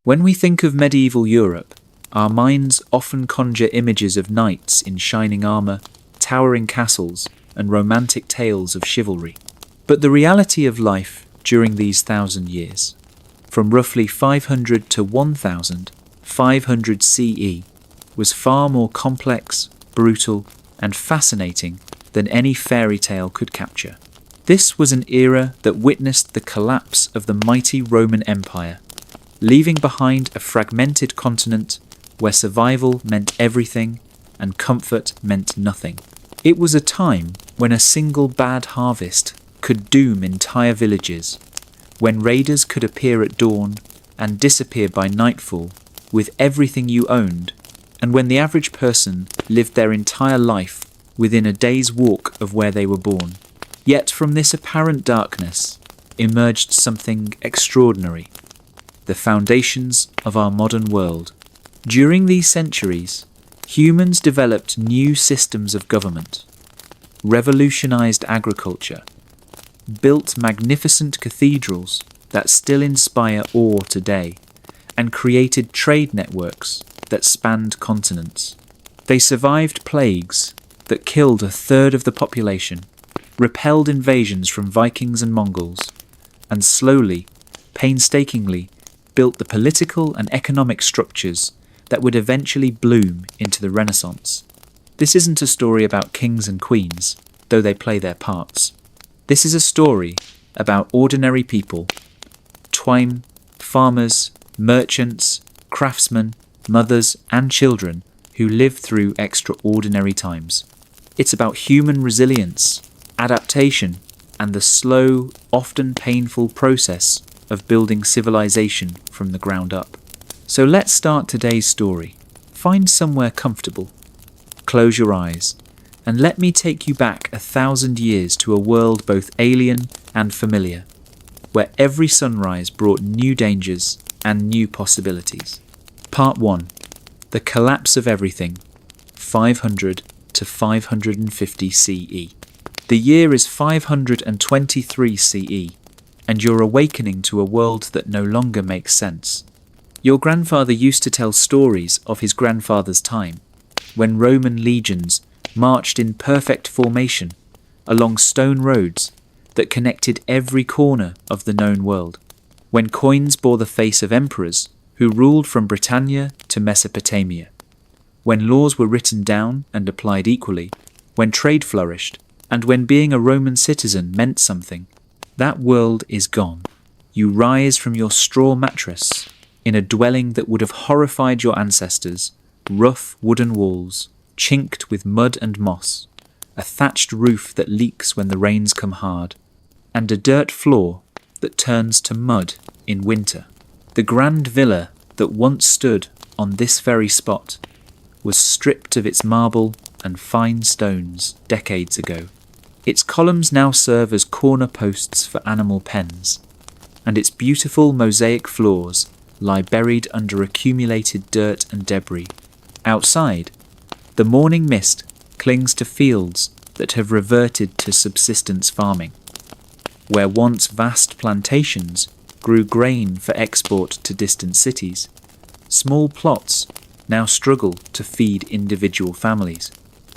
When we think of medieval Europe, our minds often conjure images of knights in shining armour, towering castles, and romantic tales of chivalry. But the reality of life during these 1,000 years, from roughly 500 to 1500 CE, was far more complex, brutal, and fascinating than any fairy tale could capture. This was an era that witnessed the collapse of the mighty Roman Empire, leaving behind a fragmented continent where survival meant everything and comfort meant nothing. It was a time when a single bad harvest could doom entire villages, when raiders could appear at dawn and disappear by nightfall with everything you owned, and when the average person lived their entire life within a day's walk of where they were born. Yet from this apparent darkness emerged something extraordinary: the foundations of our modern world. During these centuries, humans developed new systems of government, revolutionized agriculture, built magnificent cathedrals that still inspire awe today, and created trade networks that spanned continents. They survived plagues that killed a third of the population, repelled invasions from Vikings and Mongols, and slowly, painstakingly, built the political and economic structures that would eventually bloom into the Renaissance. This isn't a story about kings and queens, though they play their parts. This is a story about ordinary people: twine, farmers, merchants, craftsmen, mothers, and children who lived through extraordinary times. It's about human resilience, adaptation, and the slow, often painful process of building civilization from the ground up. So let's start today's story. Find somewhere comfortable, close your eyes, and let me take you back 1,000 years to a world both alien and familiar, where every sunrise brought new dangers and new possibilities. Part 1. The Collapse of Everything, 500 to 550 CE. The year is 523 CE, and you're awakening to a world that no longer makes sense. Your grandfather used to tell stories of his grandfather's time, when Roman legions marched in perfect formation along stone roads that connected every corner of the known world, when coins bore the face of emperors who ruled from Britannia to Mesopotamia, when laws were written down and applied equally, when trade flourished, and when being a Roman citizen meant something. That world is gone. You rise from your straw mattress in a dwelling that would have horrified your ancestors: rough wooden walls, chinked with mud and moss, a thatched roof that leaks when the rains come hard, and a dirt floor that turns to mud in winter. The grand villa that once stood on this very spot was stripped of its marble and fine stones decades ago. Its columns now serve as corner posts for animal pens, and its beautiful mosaic floors lie buried under accumulated dirt and debris. Outside, the morning mist clings to fields that have reverted to subsistence farming, where once vast plantations grew grain for export to distant cities. Small plots now struggle to feed individual families.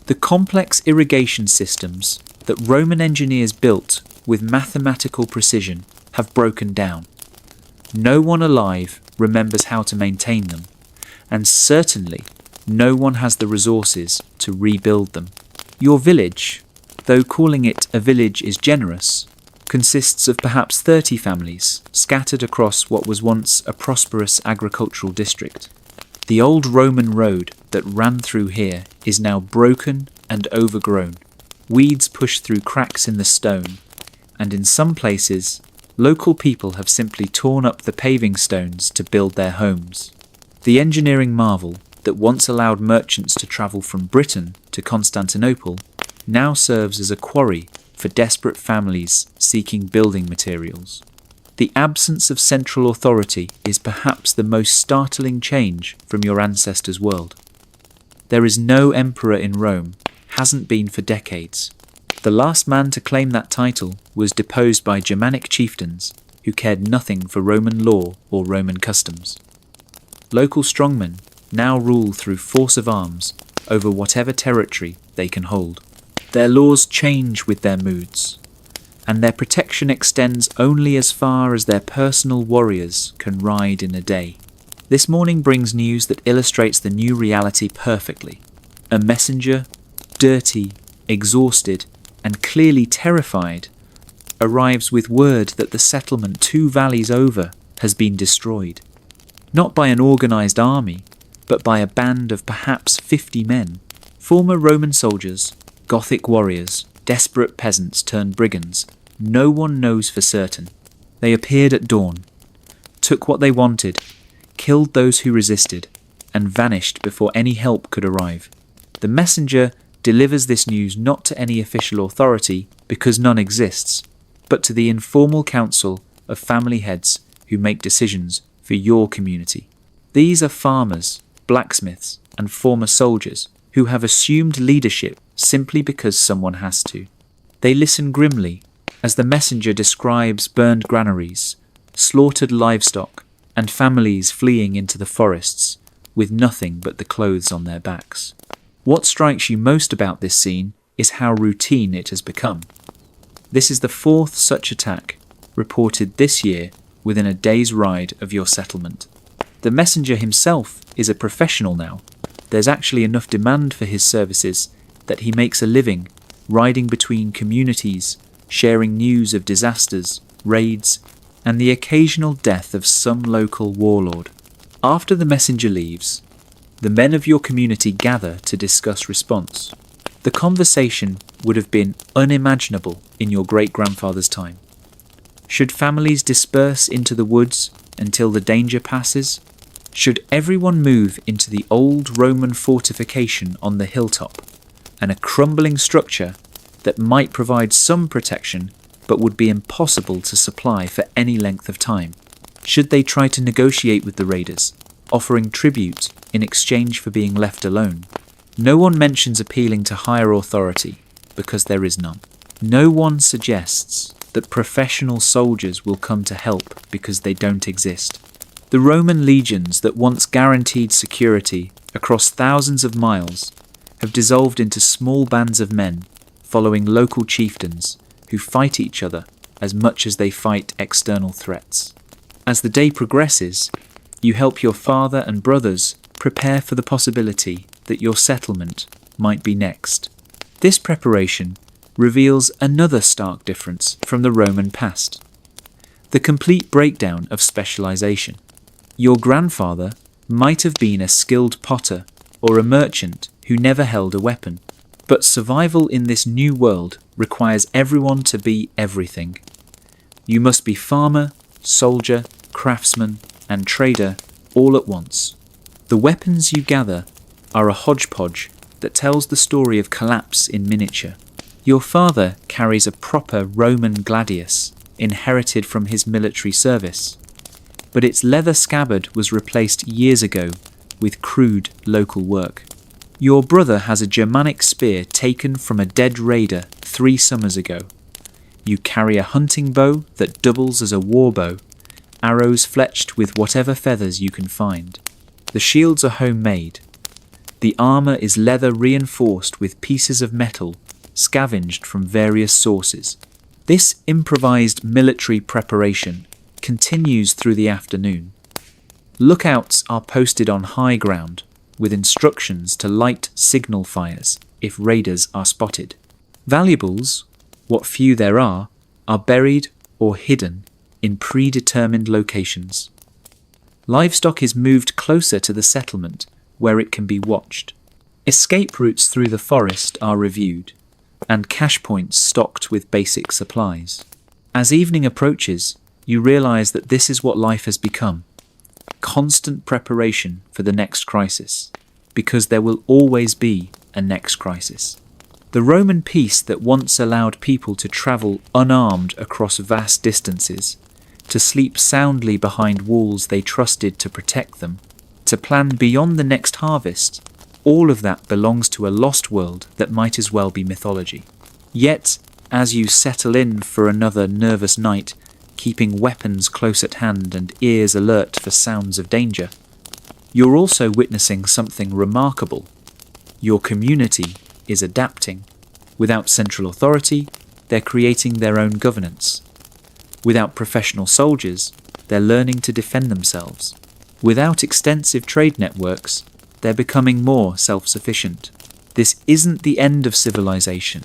The complex irrigation systems that Roman engineers built with mathematical precision have broken down. No one alive remembers how to maintain them, and certainly no one has the resources to rebuild them. Your village, though calling it a village is generous, consists of perhaps 30 families scattered across what was once a prosperous agricultural district. The old Roman road that ran through here is now broken and overgrown. Weeds push through cracks in the stone, and in some places, local people have simply torn up the paving stones to build their homes. The engineering marvel that once allowed merchants to travel from Britain to Constantinople now serves as a quarry for desperate families seeking building materials. The absence of central authority is perhaps the most startling change from your ancestors' world. There is no emperor in Rome, hasn't been for decades. The last man to claim that title was deposed by Germanic chieftains who cared nothing for Roman law or Roman customs. Local strongmen now rule through force of arms over whatever territory they can hold. Their laws change with their moods, and their protection extends only as far as their personal warriors can ride in a day. This morning brings news that illustrates the new reality perfectly. A messenger, dirty, exhausted, and clearly terrified, arrives with word that the settlement 2 valleys over has been destroyed. Not by an organised army, but by a band of perhaps 50 men, former Roman soldiers, Gothic warriors, desperate peasants turned brigands. No one knows for certain. They appeared at dawn, took what they wanted, killed those who resisted, and vanished before any help could arrive. The messenger delivers this news not to any official authority, because none exists, but to the informal council of family heads who make decisions for your community. These are farmers, blacksmiths, and former soldiers who have assumed leadership simply because someone has to. They listen grimly as the messenger describes burned granaries, slaughtered livestock, and families fleeing into the forests with nothing but the clothes on their backs. What strikes you most about this scene is how routine it has become. This is the 4th such attack reported this year within a day's ride of your settlement. The messenger himself is a professional now. There's actually enough demand for his services that he makes a living riding between communities, sharing news of disasters, raids, and the occasional death of some local warlord. After the messenger leaves, the men of your community gather to discuss response. The conversation would have been unimaginable in your great-grandfather's time. Should families disperse into the woods until the danger passes? Should everyone move into the old Roman fortification on the hilltop, and a crumbling structure that might provide some protection but would be impossible to supply for any length of time? Should they try to negotiate with the raiders, offering tribute in exchange for being left alone? No one mentions appealing to higher authority, because there is none. No one suggests that professional soldiers will come to help, because they don't exist. The Roman legions that once guaranteed security across thousands of miles have dissolved into small bands of men following local chieftains who fight each other as much as they fight external threats. As the day progresses, you help your father and brothers prepare for the possibility that your settlement might be next. This preparation reveals another stark difference from the Roman past: the complete breakdown of specialization. Your grandfather might have been a skilled potter or a merchant who never held a weapon, but survival in this new world requires everyone to be everything. You must be farmer, soldier, craftsman, and trader all at once. The weapons you gather are a hodgepodge that tells the story of collapse in miniature. Your father carries a proper Roman gladius, inherited from his military service, but its leather scabbard was replaced years ago with crude local work. Your brother has a Germanic spear taken from a dead raider 3 summers ago. You carry a hunting bow that doubles as a war bow, arrows fletched with whatever feathers you can find. The shields are homemade. The armour is leather reinforced with pieces of metal scavenged from various sources. This improvised military preparation continues through the afternoon. Lookouts are posted on high ground with instructions to light signal fires if raiders are spotted. Valuables, what few there are buried or hidden in predetermined locations. Livestock is moved closer to the settlement where it can be watched. Escape routes through the forest are reviewed, and cache points stocked with basic supplies. As evening approaches, you realize that this is what life has become: constant preparation for the next crisis, because there will always be a next crisis. The Roman peace that once allowed people to travel unarmed across vast distances, to sleep soundly behind walls they trusted to protect them, to plan beyond the next harvest, all of that belongs to a lost world that might as well be mythology. Yet, as you settle in for another nervous night, keeping weapons close at hand and ears alert for sounds of danger, you're also witnessing something remarkable. Your community is adapting. Without central authority, they're creating their own governance. Without professional soldiers, they're learning to defend themselves. Without extensive trade networks, they're becoming more self-sufficient. This isn't the end of civilization.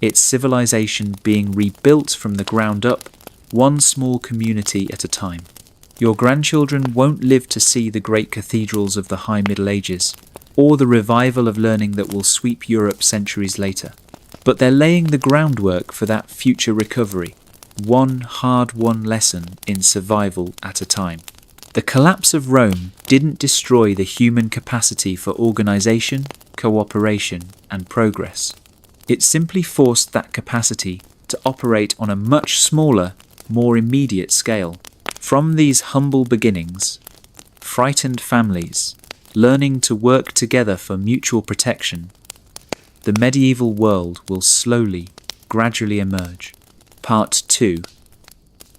It's civilization being rebuilt from the ground up, one small community at a time. Your grandchildren won't live to see the great cathedrals of the High Middle Ages, or the revival of learning that will sweep Europe centuries later. But they're laying the groundwork for that future recovery, one hard-won lesson in survival at a time. The collapse of Rome didn't destroy the human capacity for organization, cooperation, and progress. It simply forced that capacity to operate on a much smaller, more immediate scale. From these humble beginnings, frightened families, learning to work together for mutual protection, the medieval world will slowly, gradually emerge. Part 2.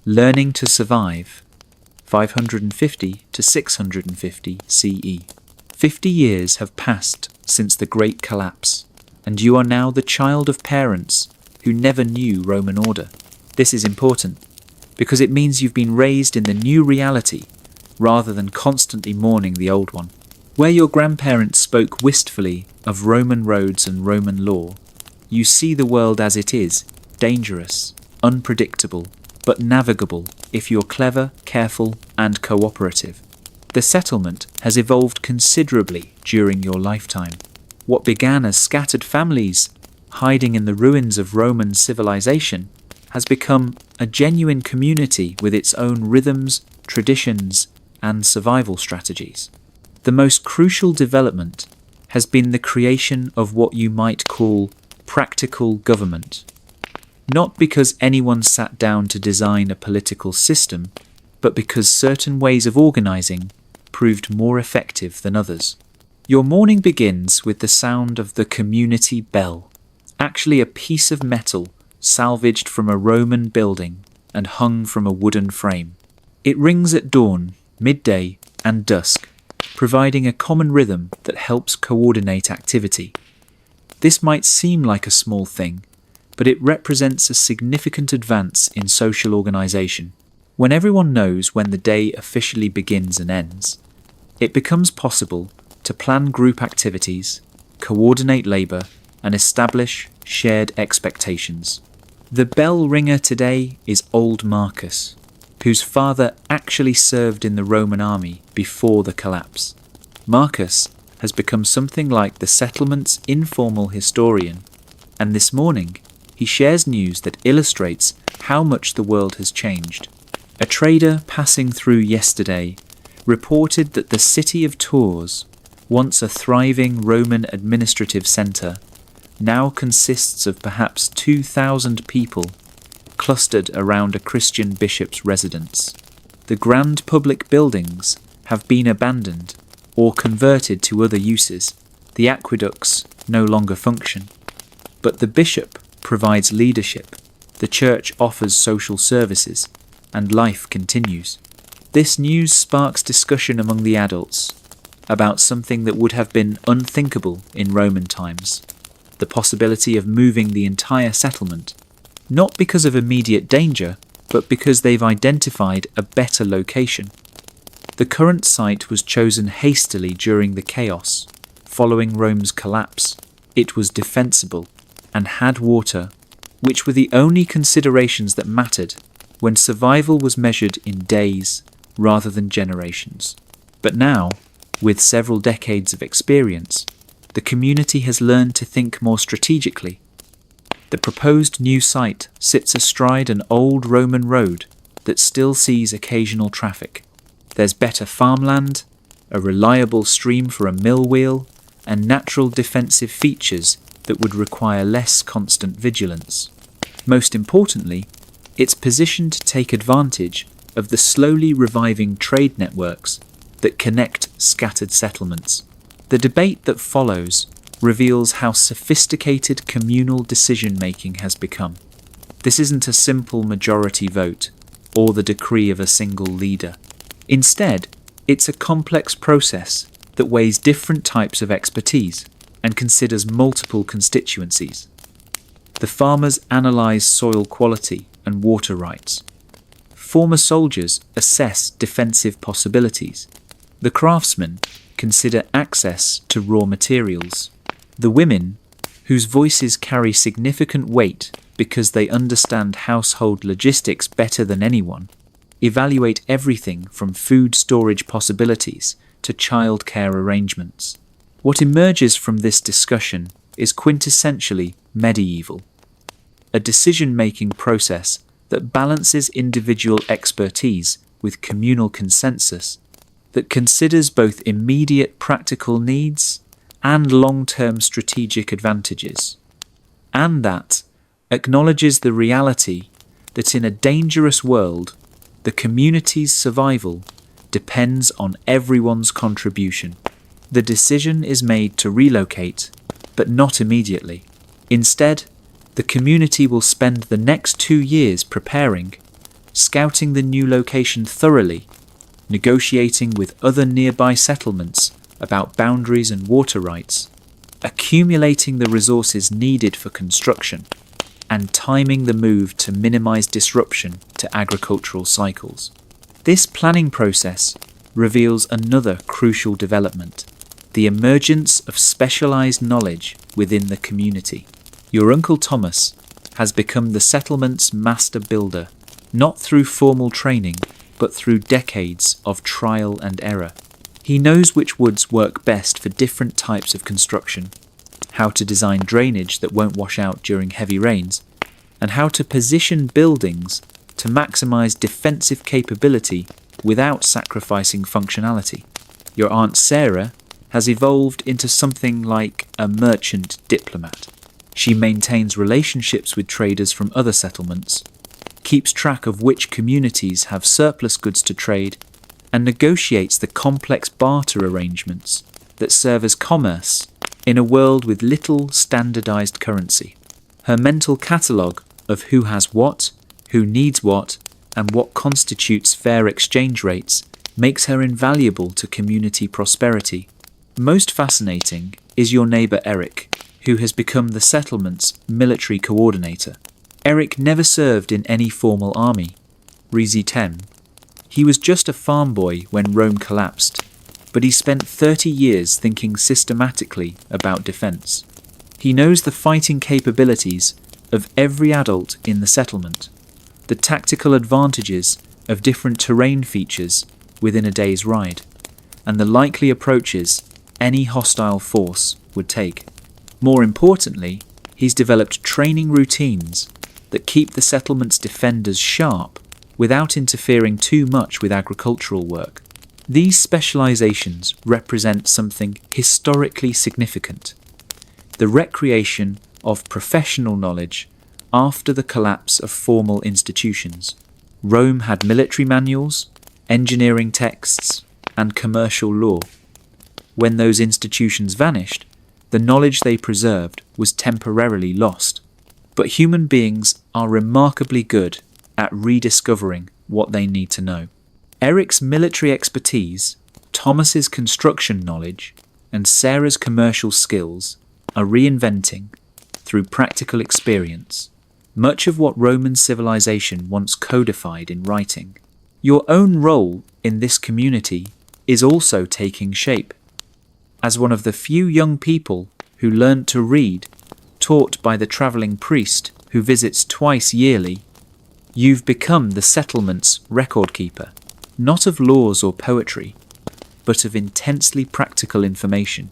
Learning to Survive, 550 to 650 CE. 50 years have passed since the Great Collapse, and you are now the child of parents who never knew Roman order. This is important, because it means you've been raised in the new reality rather than constantly mourning the old one. Where your grandparents spoke wistfully of Roman roads and Roman law, you see the world as it is, dangerous, unpredictable, but navigable if you're clever, careful, and cooperative. The settlement has evolved considerably during your lifetime. What began as scattered families hiding in the ruins of Roman civilization has become a genuine community with its own rhythms, traditions, and survival strategies. The most crucial development has been the creation of what you might call practical government. Not because anyone sat down to design a political system, but because certain ways of organizing proved more effective than others. Your morning begins with the sound of the community bell, actually a piece of metal salvaged from a Roman building and hung from a wooden frame. It rings at dawn, midday, and dusk, providing a common rhythm that helps coordinate activity. This might seem like a small thing, but it represents a significant advance in social organization. When everyone knows when the day officially begins and ends, it becomes possible to plan group activities, coordinate labor, and establish shared expectations. The bell ringer today is old Marcus, whose father actually served in the Roman army before the collapse. Marcus has become something like the settlement's informal historian, and this morning he shares news that illustrates how much the world has changed. A trader passing through yesterday reported that the city of Tours, once a thriving Roman administrative centre, now consists of perhaps 2,000 people clustered around a Christian bishop's residence. The grand public buildings have been abandoned or converted to other uses. The aqueducts no longer function. But the bishop provides leadership, the church offers social services, and life continues. This news sparks discussion among the adults about something that would have been unthinkable in Roman times, the possibility of moving the entire settlement, not because of immediate danger, but because they've identified a better location. The current site was chosen hastily during the chaos. Following Rome's collapse, it was defensible and had water, which were the only considerations that mattered when survival was measured in days rather than generations. But now, with several decades of experience, the community has learned to think more strategically. The proposed new site sits astride an old Roman road that still sees occasional traffic. There's better farmland, a reliable stream for a mill wheel, and natural defensive features that would require less constant vigilance. Most importantly, it's positioned to take advantage of the slowly reviving trade networks that connect scattered settlements. The debate that follows reveals how sophisticated communal decision-making has become. This isn't a simple majority vote or the decree of a single leader. Instead, It's a complex process that weighs different types of expertise and considers multiple constituencies. The farmers analyse soil quality and water rights. Former soldiers assess defensive possibilities. The craftsmen consider access to raw materials. The women, whose voices carry significant weight because they understand household logistics better than anyone, evaluate everything from food storage possibilities to childcare arrangements. What emerges from this discussion is quintessentially medieval, a decision-making process that balances individual expertise with communal consensus, that considers both immediate practical needs and long-term strategic advantages, and that acknowledges the reality that in a dangerous world, the community's survival depends on everyone's contribution. The decision is made to relocate, but not immediately. Instead, the community will spend the next 2 years preparing, scouting the new location thoroughly, negotiating with other nearby settlements about boundaries and water rights, accumulating the resources needed for construction, and timing the move to minimize disruption to agricultural cycles. This planning process reveals another crucial development: the emergence of specialized knowledge within the community. Your Uncle Thomas has become the settlement's master builder, not through formal training, but through decades of trial and error. He knows which woods work best for different types of construction, how to design drainage that won't wash out during heavy rains, and how to position buildings to maximize defensive capability without sacrificing functionality. Your Aunt Sarah has evolved into something like a merchant diplomat. She maintains relationships with traders from other settlements, keeps track of which communities have surplus goods to trade, and negotiates the complex barter arrangements that serve as commerce in a world with little standardized currency. Her mental catalogue of who has what, who needs what, and what constitutes fair exchange rates makes her invaluable to community prosperity. Most fascinating is your neighbour Eric, who has become the settlement's military coordinator. Eric never served in any formal army. Rezi 10. He was just a farm boy when Rome collapsed, but he spent 30 years thinking systematically about defence. He knows the fighting capabilities of every adult in the settlement, the tactical advantages of different terrain features within a day's ride, and the likely approaches any hostile force would take. More importantly, he's developed training routines that keep the settlement's defenders sharp without interfering too much with agricultural work. These specializations represent something historically significant: the recreation of professional knowledge after the collapse of formal institutions. Rome had military manuals, engineering texts, and commercial law. When those institutions vanished, the knowledge they preserved was temporarily lost. But human beings are remarkably good at rediscovering what they need to know. Eric's military expertise, Thomas's construction knowledge, and Sarah's commercial skills are reinventing, through practical experience, much of what Roman civilization once codified in writing. Your own role in this community is also taking shape. As one of the few young people who learnt to read, taught by the travelling priest who visits twice yearly, you've become the settlement's record keeper, not of laws or poetry, but of intensely practical information: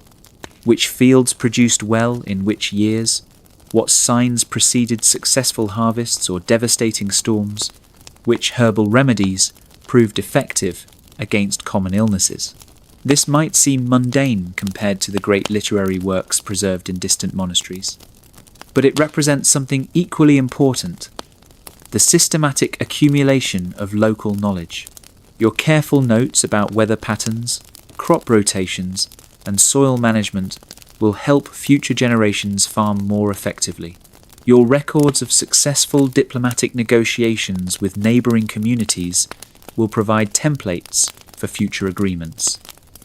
which fields produced well in which years, what signs preceded successful harvests or devastating storms, which herbal remedies proved effective against common illnesses. This might seem mundane compared to the great literary works preserved in distant monasteries, but it represents something equally important: the systematic accumulation of local knowledge. Your careful notes about weather patterns, crop rotations, and soil management will help future generations farm more effectively. Your records of successful diplomatic negotiations with neighbouring communities will provide templates for future agreements.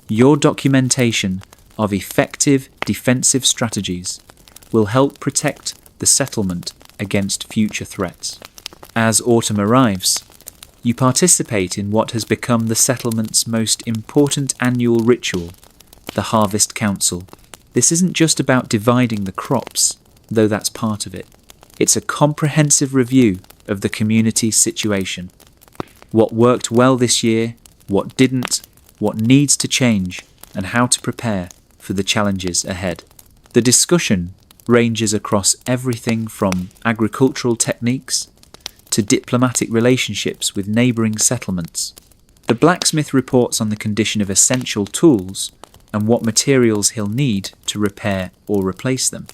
Your documentation of effective defensive strategies will help protect the settlement against future threats. As autumn arrives, you participate in what has become the settlement's most important annual ritual, the Harvest Council. This isn't just about dividing the crops, though that's part of it. It's a comprehensive review of the community's situation. What worked well this year, what didn't, what needs to change, and how to prepare for the challenges ahead. The discussion ranges across everything from agricultural techniques to diplomatic relationships with neighbouring settlements. The blacksmith reports on the condition of essential tools and what materials he'll need to repair or replace them.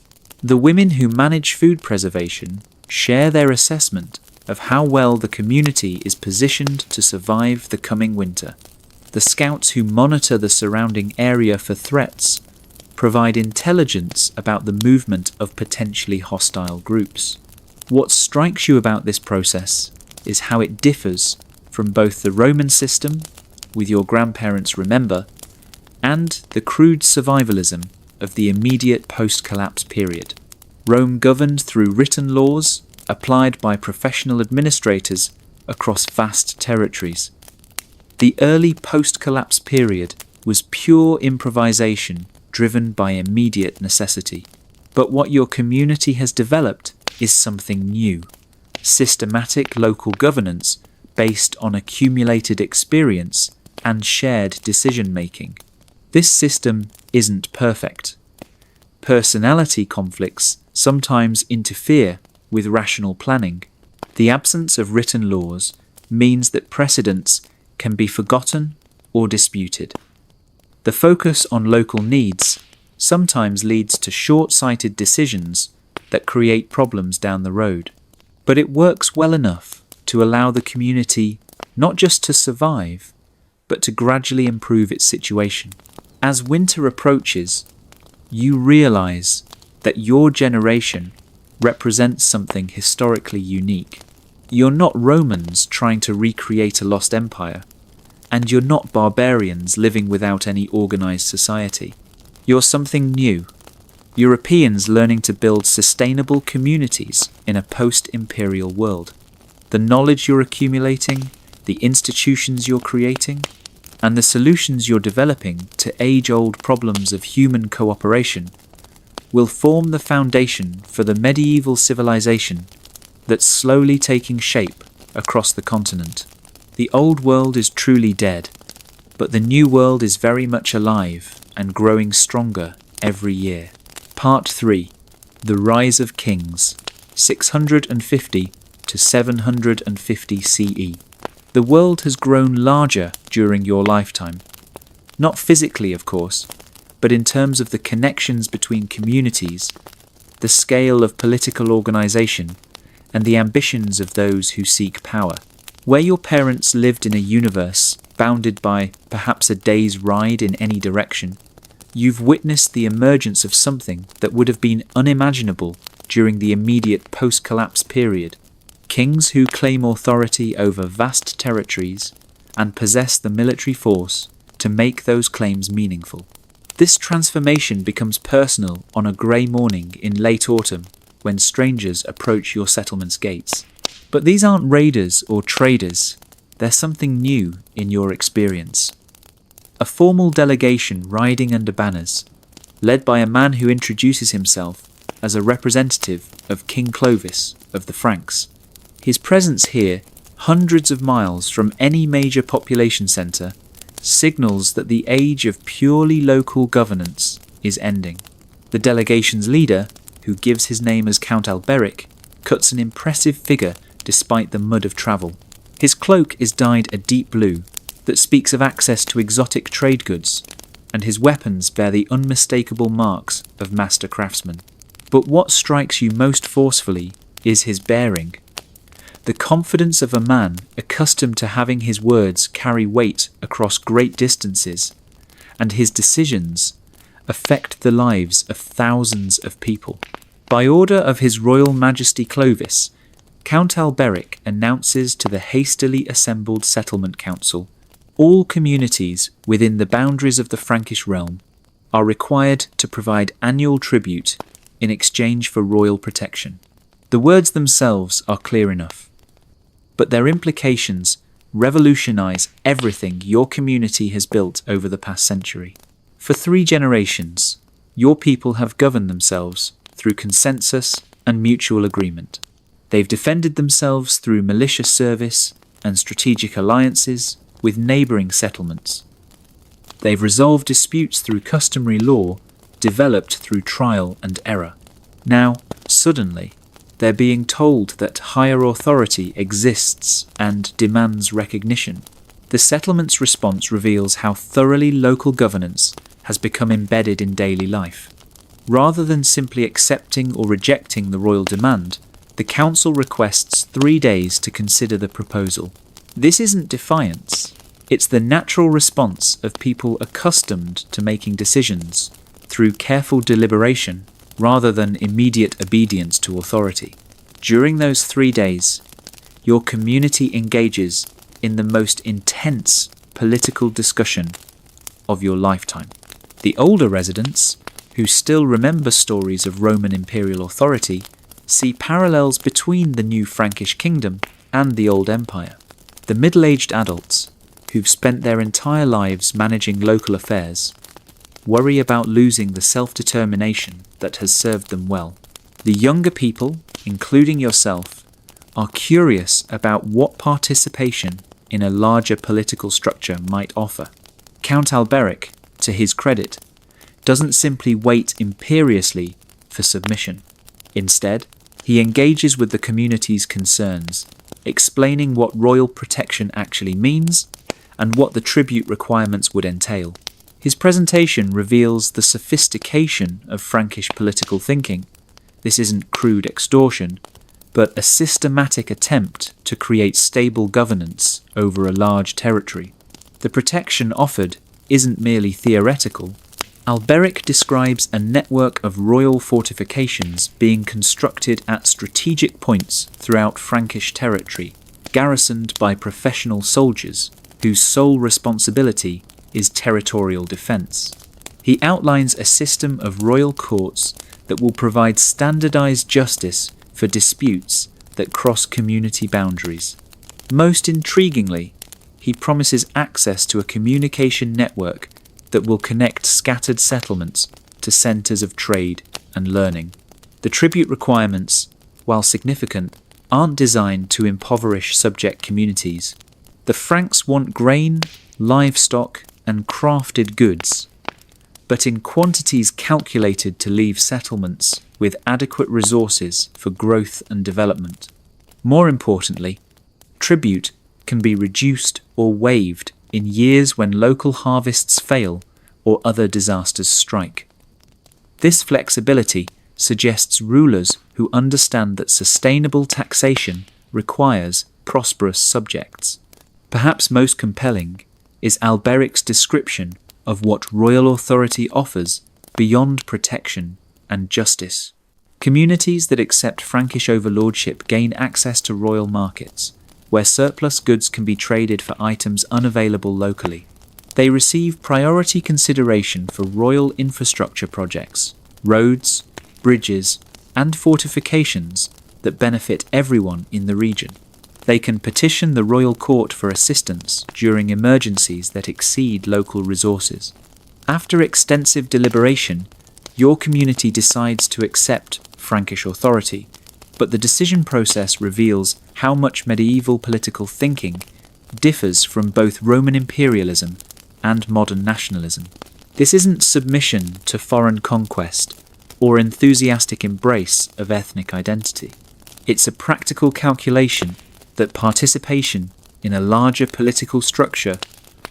The women who manage food preservation share their assessment of how well the community is positioned to survive the coming winter. The scouts who monitor the surrounding area for threats provide intelligence about the movement of potentially hostile groups. What strikes you about this process is how it differs from both the Roman system, with your grandparents remember, and the crude survivalism of the immediate post-collapse period. Rome governed through written laws applied by professional administrators across vast territories. The early post-collapse period was pure improvisation driven by immediate necessity. But what your community has developed is something new: systematic local governance based on accumulated experience and shared decision-making. This system isn't perfect. Personality conflicts sometimes interfere with rational planning. The absence of written laws means that precedents can be forgotten or disputed. The focus on local needs sometimes leads to short-sighted decisions that create problems down the road. But it works well enough to allow the community not just to survive, but to gradually improve its situation. As winter approaches, you realize that your generation represents something historically unique. You're not Romans trying to recreate a lost empire, and you're not barbarians living without any organized society. You're something new. Europeans learning to build sustainable communities in a post-imperial world. The knowledge you're accumulating, the institutions you're creating, and the solutions you're developing to age-old problems of human cooperation will form the foundation for the medieval civilization that's slowly taking shape across the continent. The old world is truly dead, but the new world is very much alive and growing stronger every year. Part 3. The Rise of Kings, 650 to 750 CE. The world has grown larger during your lifetime. Not physically, of course, but in terms of the connections between communities, the scale of political organization, and the ambitions of those who seek power. Where your parents lived in a universe bounded by perhaps a day's ride in any direction, you've witnessed the emergence of something that would have been unimaginable during the immediate post-collapse period. Kings who claim authority over vast territories and possess the military force to make those claims meaningful. This transformation becomes personal on a grey morning in late autumn when strangers approach your settlement's gates. But these aren't raiders or traders, they're something new in your experience. A formal delegation riding under banners, led by a man who introduces himself as a representative of King Clovis of the Franks. His presence here, hundreds of miles from any major population centre, signals that the age of purely local governance is ending. The delegation's leader, who gives his name as Count Alberic, cuts an impressive figure despite the mud of travel. His cloak is dyed a deep blue that speaks of access to exotic trade goods, and his weapons bear the unmistakable marks of master craftsmen. But what strikes you most forcefully is his bearing. The confidence of a man accustomed to having his words carry weight across great distances, and his decisions affect the lives of thousands of people. By order of His Royal Majesty Clovis, Count Alberic announces to the hastily assembled settlement council, all communities within the boundaries of the Frankish realm are required to provide annual tribute in exchange for royal protection. The words themselves are clear enough, but their implications revolutionize everything your community has built over the past century. For 3 generations, your people have governed themselves through consensus and mutual agreement. They've defended themselves through militia service and strategic alliances with neighbouring settlements. They've resolved disputes through customary law developed through trial and error. Now, suddenly, they're being told that higher authority exists and demands recognition. The settlement's response reveals how thoroughly local governance has become embedded in daily life. Rather than simply accepting or rejecting the royal demand, the council requests 3 days to consider the proposal. This isn't defiance. It's the natural response of people accustomed to making decisions through careful deliberation rather than immediate obedience to authority. During those 3 days, your community engages in the most intense political discussion of your lifetime. The older residents, who still remember stories of Roman imperial authority, see parallels between the new Frankish kingdom and the old empire. The middle-aged adults, who've spent their entire lives managing local affairs, worry about losing the self-determination that has served them well. The younger people, including yourself, are curious about what participation in a larger political structure might offer. Count Alberic, to his credit, doesn't simply wait imperiously for submission. Instead, he engages with the community's concerns, explaining what royal protection actually means and what the tribute requirements would entail. His presentation reveals the sophistication of Frankish political thinking. This isn't crude extortion, but a systematic attempt to create stable governance over a large territory. The protection offered isn't merely theoretical. Alberic describes a network of royal fortifications being constructed at strategic points throughout Frankish territory, garrisoned by professional soldiers whose sole responsibility is territorial defence. He outlines a system of royal courts that will provide standardised justice for disputes that cross community boundaries. Most intriguingly, he promises access to a communication network that will connect scattered settlements to centres of trade and learning. The tribute requirements, while significant, aren't designed to impoverish subject communities. The Franks want grain, livestock, and crafted goods, but in quantities calculated to leave settlements with adequate resources for growth and development. More importantly, tribute can be reduced or waived in years when local harvests fail or other disasters strike. This flexibility suggests rulers who understand that sustainable taxation requires prosperous subjects. Perhaps most compelling is Alberic's description of what royal authority offers beyond protection and justice. Communities that accept Frankish overlordship gain access to royal markets, where surplus goods can be traded for items unavailable locally. They receive priority consideration for royal infrastructure projects, roads, bridges, and fortifications that benefit everyone in the region. They can petition the royal court for assistance during emergencies that exceed local resources. After extensive deliberation, your community decides to accept Frankish authority, but the decision process reveals how much medieval political thinking differs from both Roman imperialism and modern nationalism. This isn't submission to foreign conquest or enthusiastic embrace of ethnic identity. It's a practical calculation that participation in a larger political structure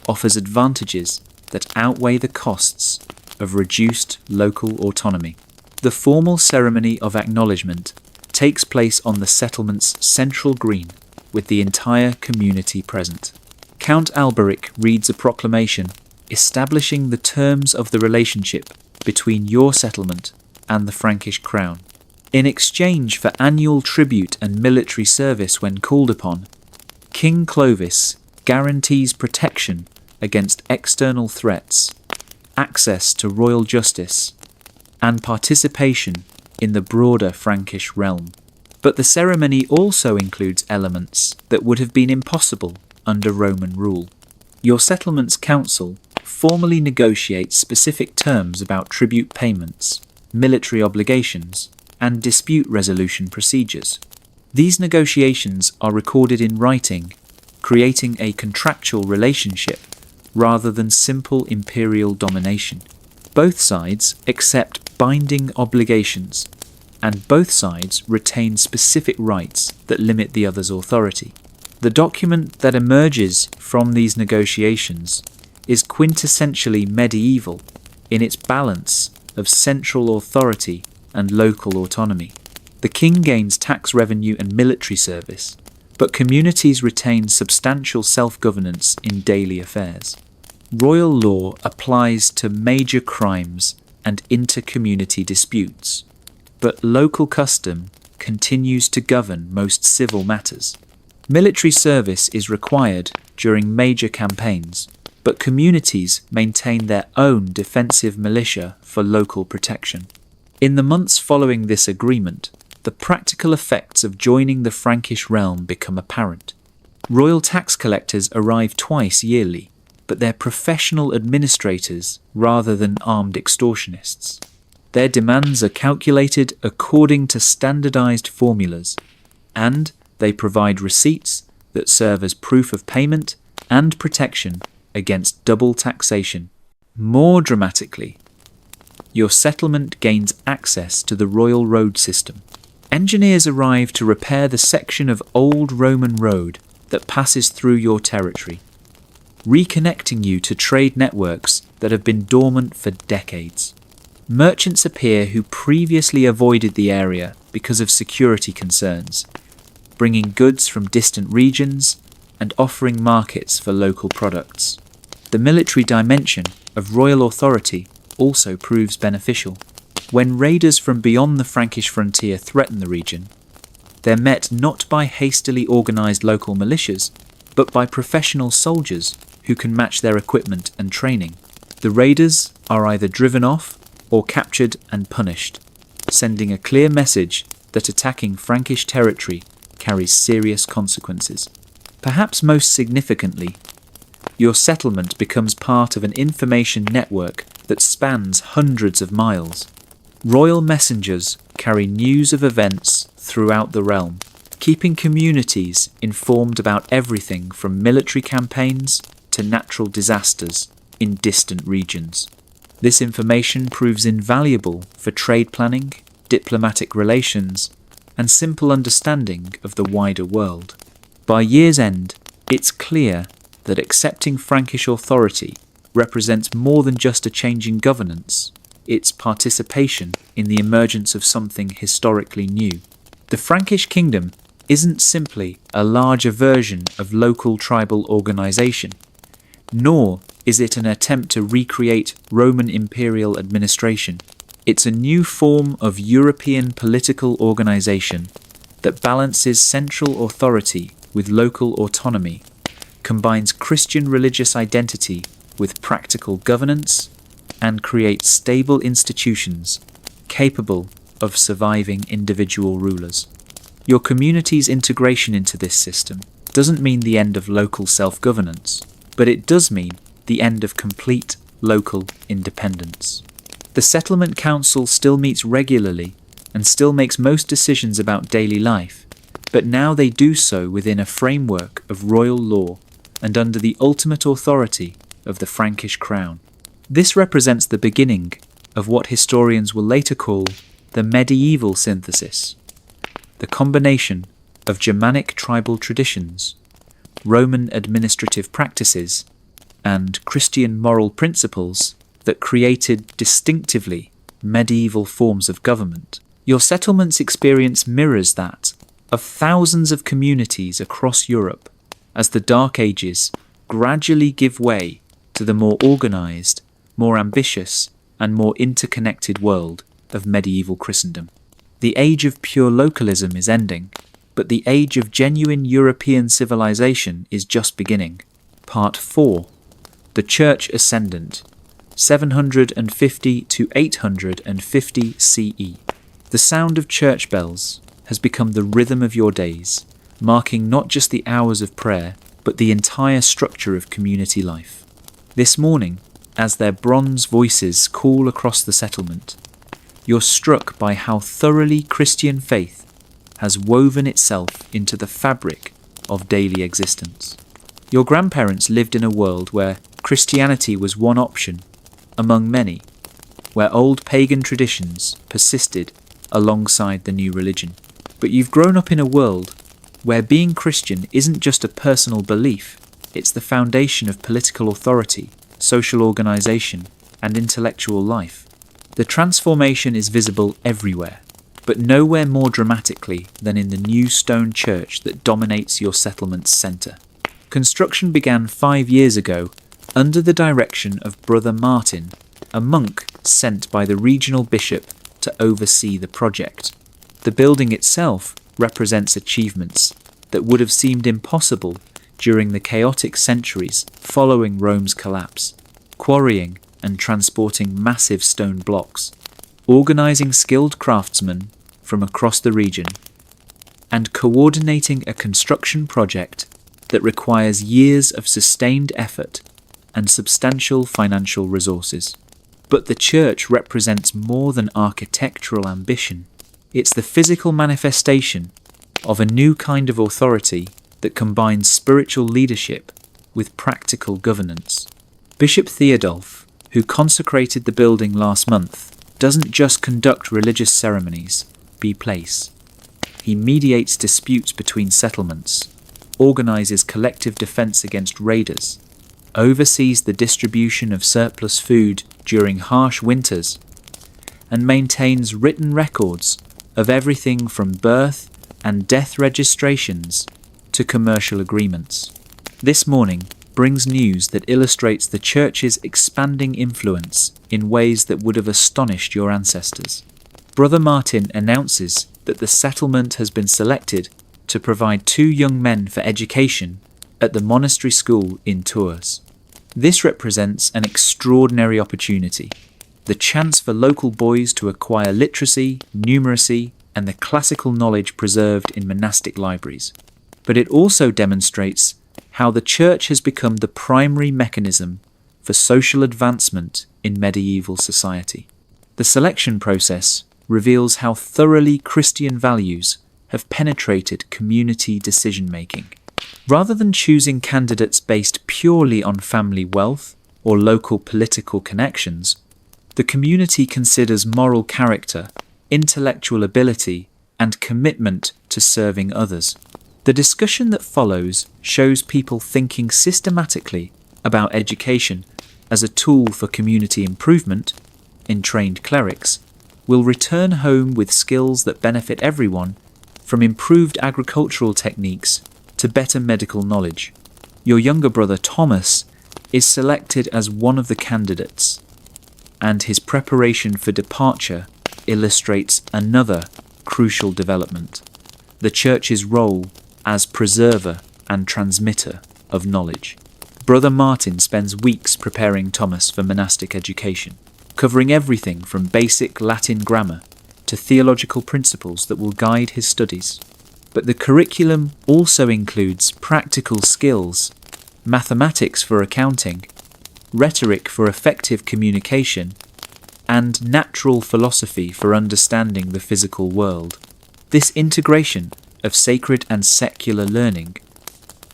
offers advantages that outweigh the costs of reduced local autonomy. The formal ceremony of acknowledgement takes place on the settlement's central green, with the entire community present. Count Alberic reads a proclamation establishing the terms of the relationship between your settlement and the Frankish crown. In exchange for annual tribute and military service when called upon, King Clovis guarantees protection against external threats, access to royal justice, and participation in the broader Frankish realm. But the ceremony also includes elements that would have been impossible under Roman rule. Your settlement's council formally negotiates specific terms about tribute payments, military obligations, and dispute resolution procedures. These negotiations are recorded in writing, creating a contractual relationship rather than simple imperial domination. Both sides accept binding obligations, and both sides retain specific rights that limit the other's authority. The document that emerges from these negotiations is quintessentially medieval in its balance of central authority and local autonomy. The king gains tax revenue and military service, but communities retain substantial self-governance in daily affairs. Royal law applies to major crimes and inter-community disputes, but local custom continues to govern most civil matters. Military service is required during major campaigns, but communities maintain their own defensive militia for local protection. In the months following this agreement, the practical effects of joining the Frankish realm become apparent. Royal tax collectors arrive twice yearly, but they're professional administrators rather than armed extortionists. Their demands are calculated according to standardized formulas, and they provide receipts that serve as proof of payment and protection against double taxation. More dramatically, your settlement gains access to the royal road system. Engineers arrive to repair the section of old Roman road that passes through your territory, reconnecting you to trade networks that have been dormant for decades. Merchants appear who previously avoided the area because of security concerns, bringing goods from distant regions and offering markets for local products. The military dimension of royal authority also proves beneficial. When raiders from beyond the Frankish frontier threaten the region, they're met not by hastily organised local militias, but by professional soldiers who can match their equipment and training. The raiders are either driven off or captured and punished, sending a clear message that attacking Frankish territory carries serious consequences. Perhaps most significantly, your settlement becomes part of an information network that spans hundreds of miles. Royal messengers carry news of events throughout the realm, keeping communities informed about everything from military campaigns to natural disasters in distant regions. This information proves invaluable for trade planning, diplomatic relations, and simple understanding of the wider world. By year's end, it's clear that accepting Frankish authority represents more than just a change in governance. It's participation in the emergence of something historically new. The Frankish kingdom isn't simply a larger version of local tribal organisation, nor is it an attempt to recreate Roman imperial administration. It's a new form of European political organisation that balances central authority with local autonomy, combines Christian religious identity with practical governance, and creates stable institutions capable of surviving individual rulers. Your community's integration into this system doesn't mean the end of local self-governance, but it does mean the end of complete local independence. The settlement council still meets regularly and still makes most decisions about daily life, but now they do so within a framework of royal law and under the ultimate authority of the Frankish crown. This represents the beginning of what historians will later call the medieval synthesis, the combination of Germanic tribal traditions, Roman administrative practices, and Christian moral principles that created distinctively medieval forms of government. Your settlement's experience mirrors that of thousands of communities across Europe as the Dark Ages gradually give way to the more organised, more ambitious, and more interconnected world of medieval Christendom. The age of pure localism is ending, but the age of genuine European civilization is just beginning. Part 4. The Church Ascendant, 750 to 850 CE. The sound of church bells has become the rhythm of your days, marking not just the hours of prayer, but the entire structure of community life. This morning, as their bronze voices call across the settlement, you're struck by how thoroughly Christian faith has woven itself into the fabric of daily existence. Your grandparents lived in a world where Christianity was one option among many, where old pagan traditions persisted alongside the new religion. But you've grown up in a world where being Christian isn't just a personal belief, it's the foundation of political authority, social organization, and intellectual life. The transformation is visible everywhere, but nowhere more dramatically than in the new stone church that dominates your settlement's centre. Construction began 5 years ago under the direction of Brother Martin, a monk sent by the regional bishop to oversee the project. The building itself represents achievements that would have seemed impossible during the chaotic centuries following Rome's collapse, quarrying and transporting massive stone blocks, organizing skilled craftsmen from across the region, and coordinating a construction project that requires years of sustained effort and substantial financial resources. But the church represents more than architectural ambition. It's the physical manifestation of a new kind of authority that combines spiritual leadership with practical governance. Bishop Theodulf, who consecrated the building last month, doesn't just conduct religious ceremonies, be place. He mediates disputes between settlements, organizes collective defense against raiders, oversees the distribution of surplus food during harsh winters, and maintains written records of everything from birth and death registrations to commercial agreements. This morning brings news that illustrates the church's expanding influence in ways that would have astonished your ancestors. Brother Martin announces that the settlement has been selected to provide 2 young men for education at the monastery school in Tours. This represents an extraordinary opportunity, the chance for local boys to acquire literacy, numeracy, and the classical knowledge preserved in monastic libraries. But it also demonstrates how the church has become the primary mechanism for social advancement in medieval society. The selection process reveals how thoroughly Christian values have penetrated community decision-making. Rather than choosing candidates based purely on family wealth or local political connections, the community considers moral character, intellectual ability, and commitment to serving others. The discussion that follows shows people thinking systematically about education as a tool for community improvement, in trained clerics, will return home with skills that benefit everyone, from improved agricultural techniques to better medical knowledge. Your younger brother Thomas is selected as one of the candidates, and his preparation for departure illustrates another crucial development: the church's role as preserver and transmitter of knowledge. Brother Martin spends weeks preparing Thomas for monastic education, covering everything from basic Latin grammar to theological principles that will guide his studies. But the curriculum also includes practical skills, mathematics for accounting, rhetoric for effective communication, and natural philosophy for understanding the physical world. This integration of sacred and secular learning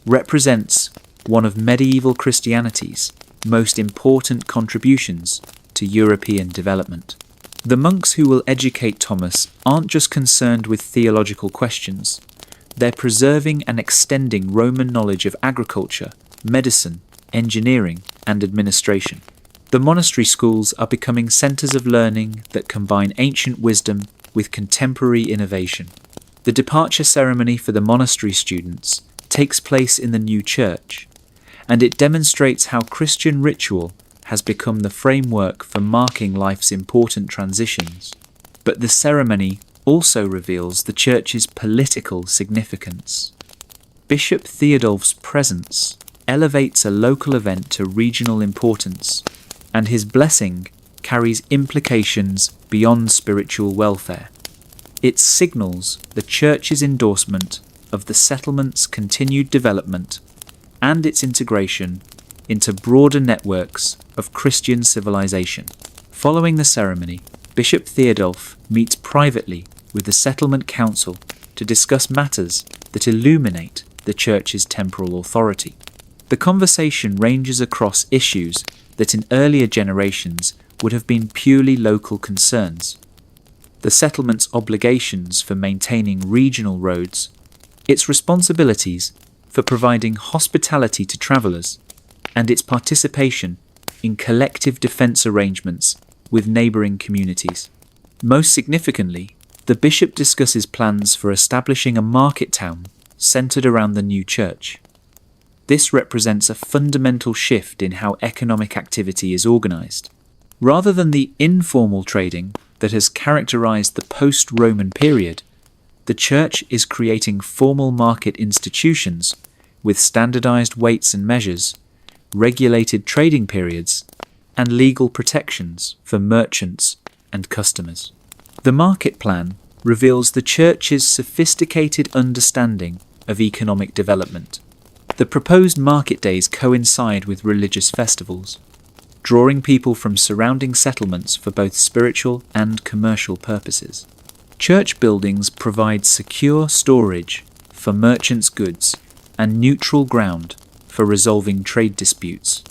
represents one of medieval Christianity's most important contributions to European development. The monks who will educate Thomas aren't just concerned with theological questions. They're preserving and extending Roman knowledge of agriculture, medicine, engineering, and administration. The monastery schools are becoming centres of learning that combine ancient wisdom with contemporary innovation. The departure ceremony for the monastery students takes place in the new church, and it demonstrates how Christian ritual has become the framework for marking life's important transitions. But the ceremony also reveals the Church's political significance. Bishop Theodulf's presence elevates a local event to regional importance, and his blessing carries implications beyond spiritual welfare. It signals the Church's endorsement of the settlement's continued development and its integration into broader networks of Christian civilization. Following the ceremony, Bishop Theodulf meets privately with the settlement council to discuss matters that illuminate the Church's temporal authority. The conversation ranges across issues that in earlier generations would have been purely local concerns. The settlement's obligations for maintaining regional roads, its responsibilities for providing hospitality to travellers, and its participation in collective defence arrangements with neighbouring communities. Most significantly, the bishop discusses plans for establishing a market town centred around the new church. This represents a fundamental shift in how economic activity is organised. Rather than the informal trading that has characterised the post-Roman period, the church is creating formal market institutions with standardised weights and measures, regulated trading periods, and legal protections for merchants and customers. The market plan reveals the church's sophisticated understanding of economic development. The proposed market days coincide with religious festivals, drawing people from surrounding settlements for both spiritual and commercial purposes. Church buildings provide secure storage for merchants' goods and neutral ground for resolving trade disputes.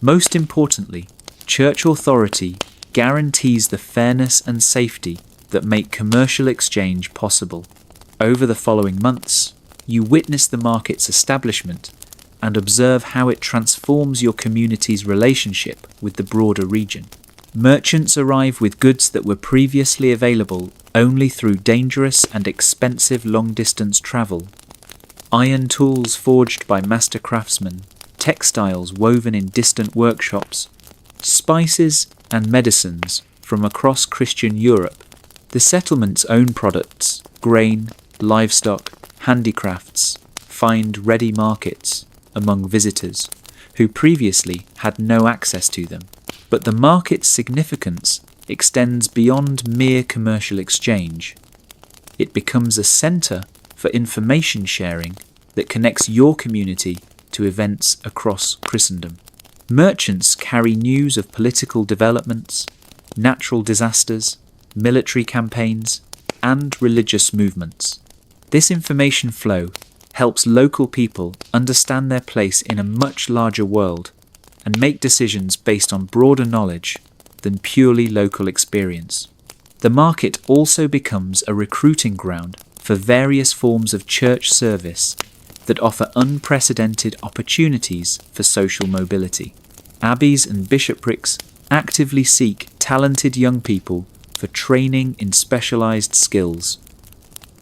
Most importantly, church authority guarantees the fairness and safety that make commercial exchange possible. Over the following months, you witness the market's establishment and observe how it transforms your community's relationship with the broader region. Merchants arrive with goods that were previously available only through dangerous and expensive long-distance travel. Iron tools forged by master craftsmen, textiles woven in distant workshops, spices and medicines from across Christian Europe. The settlement's own products, grain, livestock, handicrafts, find ready markets among visitors who previously had no access to them. But the market's significance extends beyond mere commercial exchange. It becomes a centre for information sharing that connects your community to events across Christendom. Merchants carry news of political developments, natural disasters, military campaigns, and religious movements. This information flow helps local people understand their place in a much larger world and make decisions based on broader knowledge than purely local experience. The market also becomes a recruiting ground for various forms of church service that offer unprecedented opportunities for social mobility. Abbeys and bishoprics actively seek talented young people for training in specialised skills: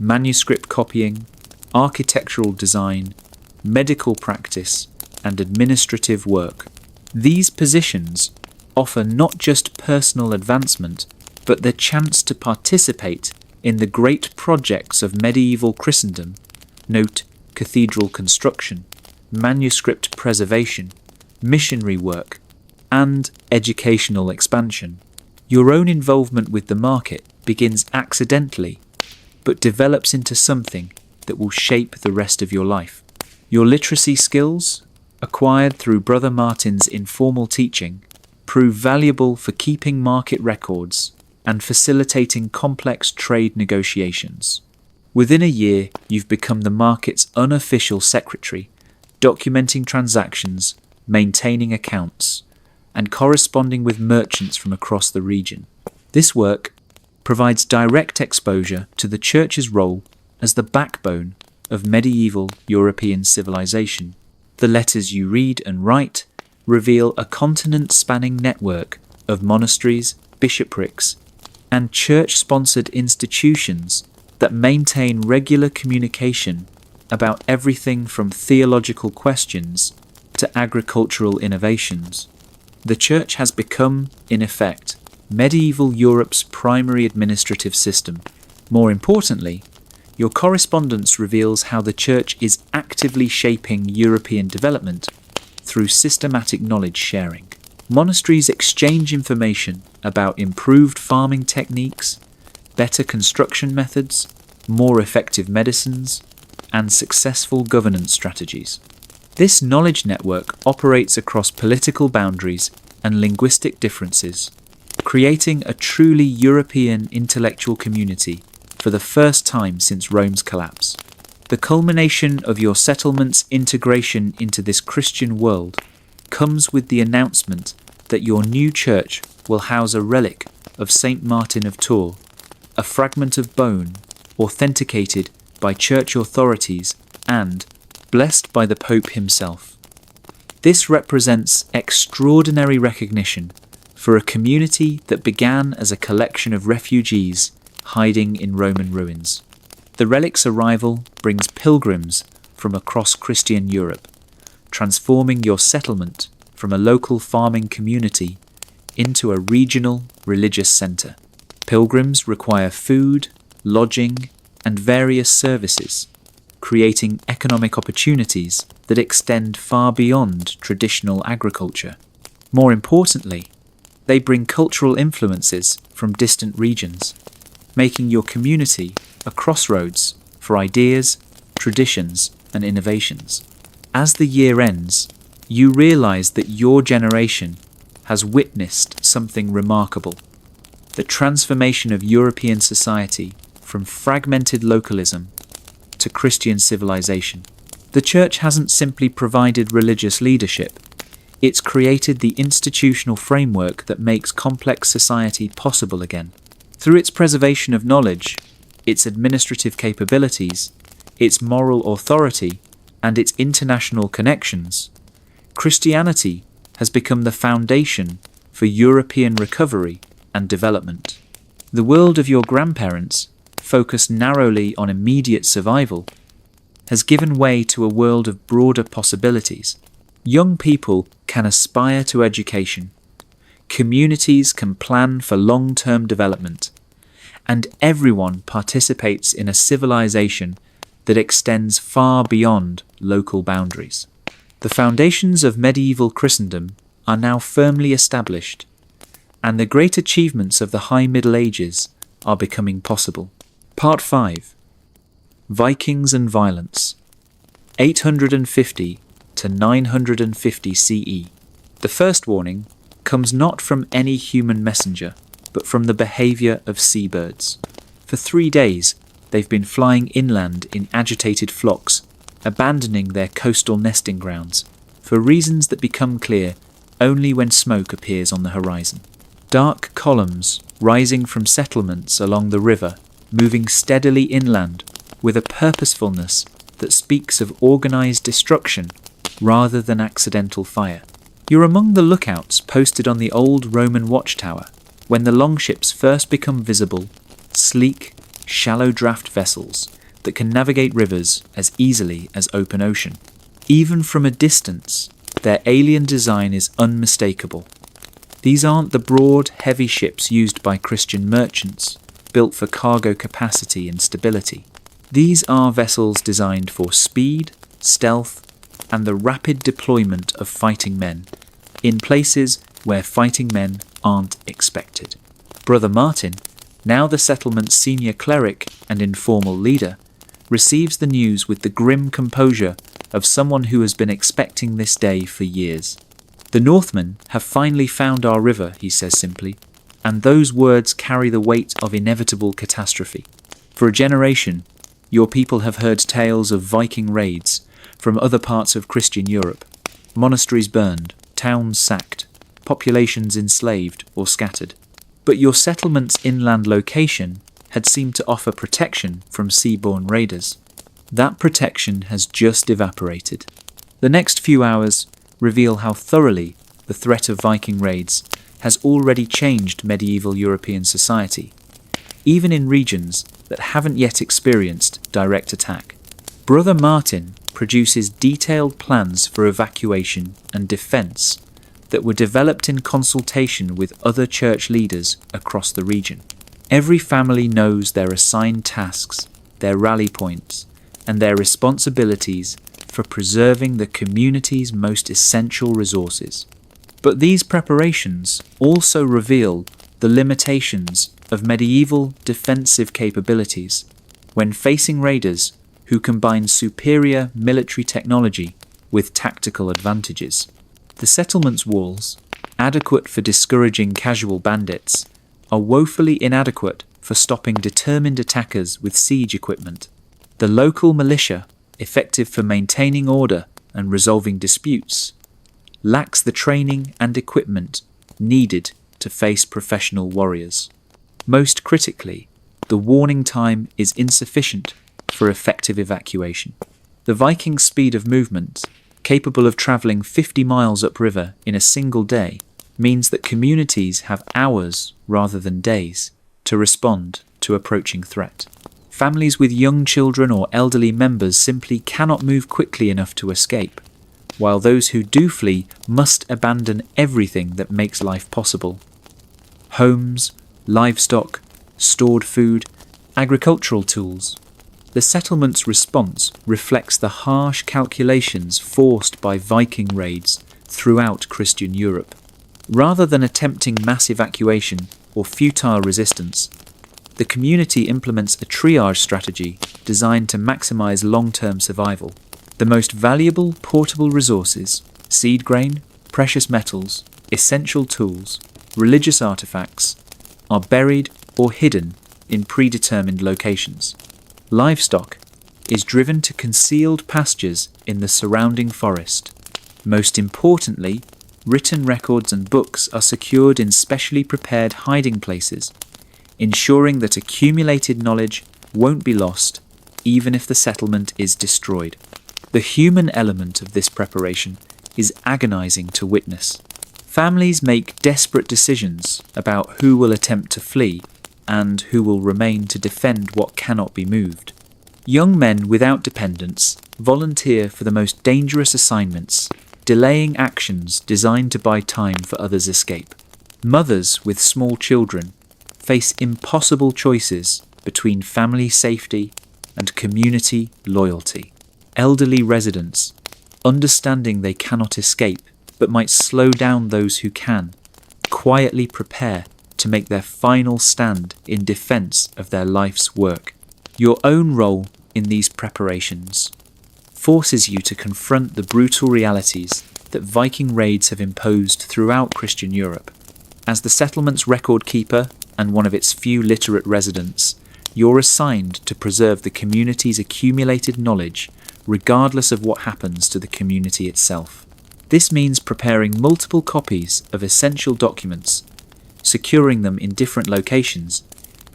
manuscript copying, architectural design, medical practice, and administrative work. These positions offer not just personal advancement, but the chance to participate in the great projects of medieval Christendom, note cathedral construction, manuscript preservation, missionary work, and educational expansion. Your own involvement with the market begins accidentally, but develops into something that will shape the rest of your life. Your literacy skills, acquired through Brother Martin's informal teaching, prove valuable for keeping market records and facilitating complex trade negotiations. Within a year, you've become the market's unofficial secretary, documenting transactions, maintaining accounts, and corresponding with merchants from across the region. This work provides direct exposure to the Church's role as the backbone of medieval European civilization. The letters you read and write reveal a continent-spanning network of monasteries, bishoprics, and church-sponsored institutions that maintain regular communication about everything from theological questions to agricultural innovations. The Church has become, in effect, medieval Europe's primary administrative system, More importantly, your correspondence reveals how the Church is actively shaping European development through systematic knowledge sharing. Monasteries exchange information about improved farming techniques, better construction methods, more effective medicines, and successful governance strategies. This knowledge network operates across political boundaries and linguistic differences, creating a truly European intellectual community for the first time since Rome's collapse. The culmination of your settlement's integration into this Christian world comes with the announcement that your new church will house a relic of Saint Martin of Tours, a fragment of bone authenticated by church authorities and blessed by the Pope himself. This represents extraordinary recognition for a community that began as a collection of refugees hiding in Roman ruins. The relic's arrival brings pilgrims from across Christian Europe, transforming your settlement from a local farming community into a regional religious centre. Pilgrims require food, lodging, and various services, creating economic opportunities that extend far beyond traditional agriculture. More importantly, they bring cultural influences from distant regions, making your community a crossroads for ideas, traditions, and innovations. As the year ends, you realize that your generation has witnessed something remarkable: the transformation of European society from fragmented localism to Christian civilization. The Church hasn't simply provided religious leadership, it's created the institutional framework that makes complex society possible again. Through its preservation of knowledge, its administrative capabilities, its moral authority, and its international connections, Christianity has become the foundation for European recovery and development. The world of your grandparents, focused narrowly on immediate survival, has given way to a world of broader possibilities. Young people can aspire to education, communities can plan for long-term development, and everyone participates in a civilization that extends far beyond local boundaries. The foundations of medieval Christendom are now firmly established, and the great achievements of the High Middle Ages are becoming possible. Part 5. Vikings and Violence, 850 to 950 CE. The first warning comes not from any human messenger, but from the behaviour of seabirds. For 3 days, they've been flying inland in agitated flocks, abandoning their coastal nesting grounds, for reasons that become clear only when smoke appears on the horizon. Dark columns rising from settlements along the river, moving steadily inland with a purposefulness that speaks of organised destruction rather than accidental fire. You're among the lookouts posted on the old Roman watchtower when the longships first become visible, sleek, shallow draft vessels that can navigate rivers as easily as open ocean. Even from a distance, their alien design is unmistakable. These aren't the broad, heavy ships used by Christian merchants, built for cargo capacity and stability. These are vessels designed for speed, stealth, and the rapid deployment of fighting men, in places where fighting men aren't expected. Brother Martin, now the settlement's senior cleric and informal leader, receives the news with the grim composure of someone who has been expecting this day for years. "The Northmen have finally found our river," he says simply, and those words carry the weight of inevitable catastrophe. For a generation, your people have heard tales of Viking raids from other parts of Christian Europe, monasteries burned, towns sacked, populations enslaved or scattered. But your settlement's inland location had seemed to offer protection from seaborne raiders. That protection has just evaporated. The next few hours reveal how thoroughly the threat of Viking raids has already changed medieval European society, even in regions that haven't yet experienced direct attack. Brother Martin produces detailed plans for evacuation and defence that were developed in consultation with other church leaders across the region. Every family knows their assigned tasks, their rally points, and their responsibilities for preserving the community's most essential resources. But these preparations also reveal the limitations of medieval defensive capabilities when facing raiders who combine superior military technology with tactical advantages. The settlement's walls, adequate for discouraging casual bandits, are woefully inadequate for stopping determined attackers with siege equipment. The local militia, effective for maintaining order and resolving disputes, lacks the training and equipment needed to face professional warriors. Most critically, the warning time is insufficient for effective evacuation. The Vikings' speed of movement, capable of travelling 50 miles upriver in a single day, means that communities have hours rather than days to respond to approaching threat. Families with young children or elderly members simply cannot move quickly enough to escape, while those who do flee must abandon everything that makes life possible. Homes, livestock, stored food, agricultural tools. The settlement's response reflects the harsh calculations forced by Viking raids throughout Christian Europe. Rather than attempting mass evacuation or futile resistance, the community implements a triage strategy designed to maximize long-term survival. The most valuable portable resources, seed grain, precious metals, essential tools, religious artifacts, are buried or hidden in predetermined locations. Livestock is driven to concealed pastures in the surrounding forest. Most importantly, written records and books are secured in specially prepared hiding places, ensuring that accumulated knowledge won't be lost even if the settlement is destroyed. The human element of this preparation is agonizing to witness. Families make desperate decisions about who will attempt to flee and who will remain to defend what cannot be moved. Young men without dependents volunteer for the most dangerous assignments, delaying actions designed to buy time for others' escape. Mothers with small children face impossible choices between family safety and community loyalty. Elderly residents, understanding they cannot escape but might slow down those who can, quietly prepare to make their final stand in defense of their life's work. Your own role in these preparations forces you to confront the brutal realities that Viking raids have imposed throughout Christian Europe. As the settlement's record keeper and one of its few literate residents, you're assigned to preserve the community's accumulated knowledge regardless of what happens to the community itself. This means preparing multiple copies of essential documents, securing them in different locations,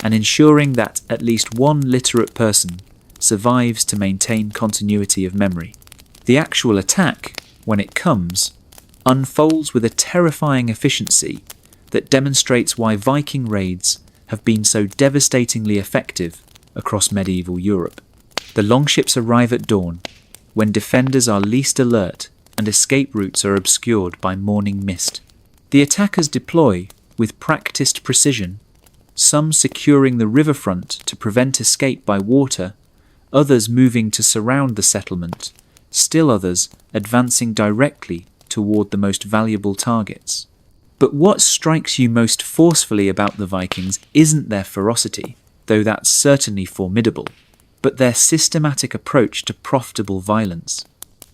and ensuring that at least one literate person survives to maintain continuity of memory. The actual attack, when it comes, unfolds with a terrifying efficiency that demonstrates why Viking raids have been so devastatingly effective across medieval Europe. The longships arrive at dawn, when defenders are least alert and escape routes are obscured by morning mist. The attackers deploy with practiced precision, some securing the riverfront to prevent escape by water, others moving to surround the settlement, still others advancing directly toward the most valuable targets. But what strikes you most forcefully about the Vikings isn't their ferocity, though that's certainly formidable, but their systematic approach to profitable violence.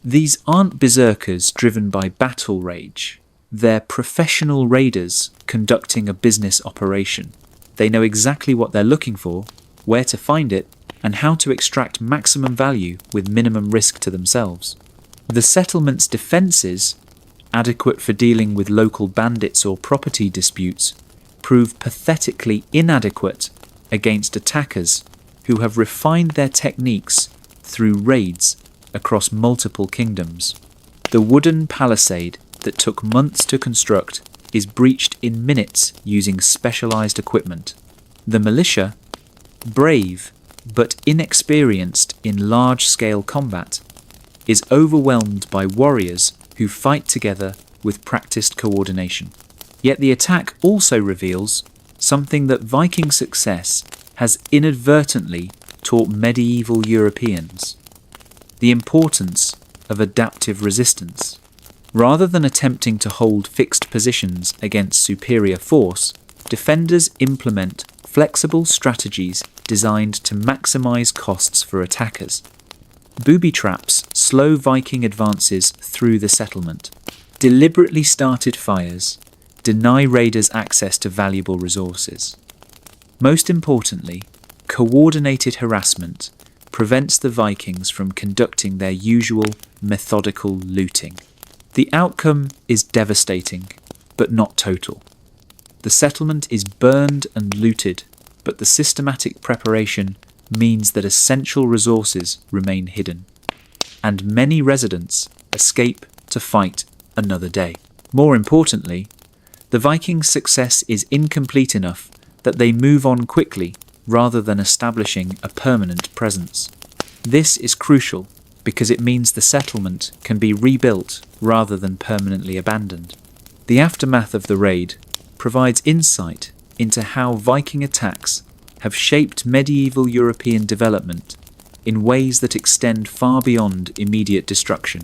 These aren't berserkers driven by battle rage. They're professional raiders conducting a business operation. They know exactly what they're looking for, where to find it, and how to extract maximum value with minimum risk to themselves. The settlement's defences, adequate for dealing with local bandits or property disputes, prove pathetically inadequate against attackers who have refined their techniques through raids across multiple kingdoms. The wooden palisade that took months to construct is breached in minutes using specialized equipment. The militia, brave but inexperienced in large-scale combat, is overwhelmed by warriors who fight together with practiced coordination. Yet the attack also reveals something that Viking success has inadvertently taught medieval Europeans: the importance of adaptive resistance. Rather than attempting to hold fixed positions against superior force, defenders implement flexible strategies designed to maximize costs for attackers. Booby traps slow Viking advances through the settlement. Deliberately started fires deny raiders access to valuable resources. Most importantly, coordinated harassment prevents the Vikings from conducting their usual methodical looting. The outcome is devastating, but not total. The settlement is burned and looted, but the systematic preparation means that essential resources remain hidden, and many residents escape to fight another day. More importantly, the Vikings' success is incomplete enough that they move on quickly rather than establishing a permanent presence. This is crucial because it means the settlement can be rebuilt rather than permanently abandoned. The aftermath of the raid provides insight into how Viking attacks have shaped medieval European development in ways that extend far beyond immediate destruction.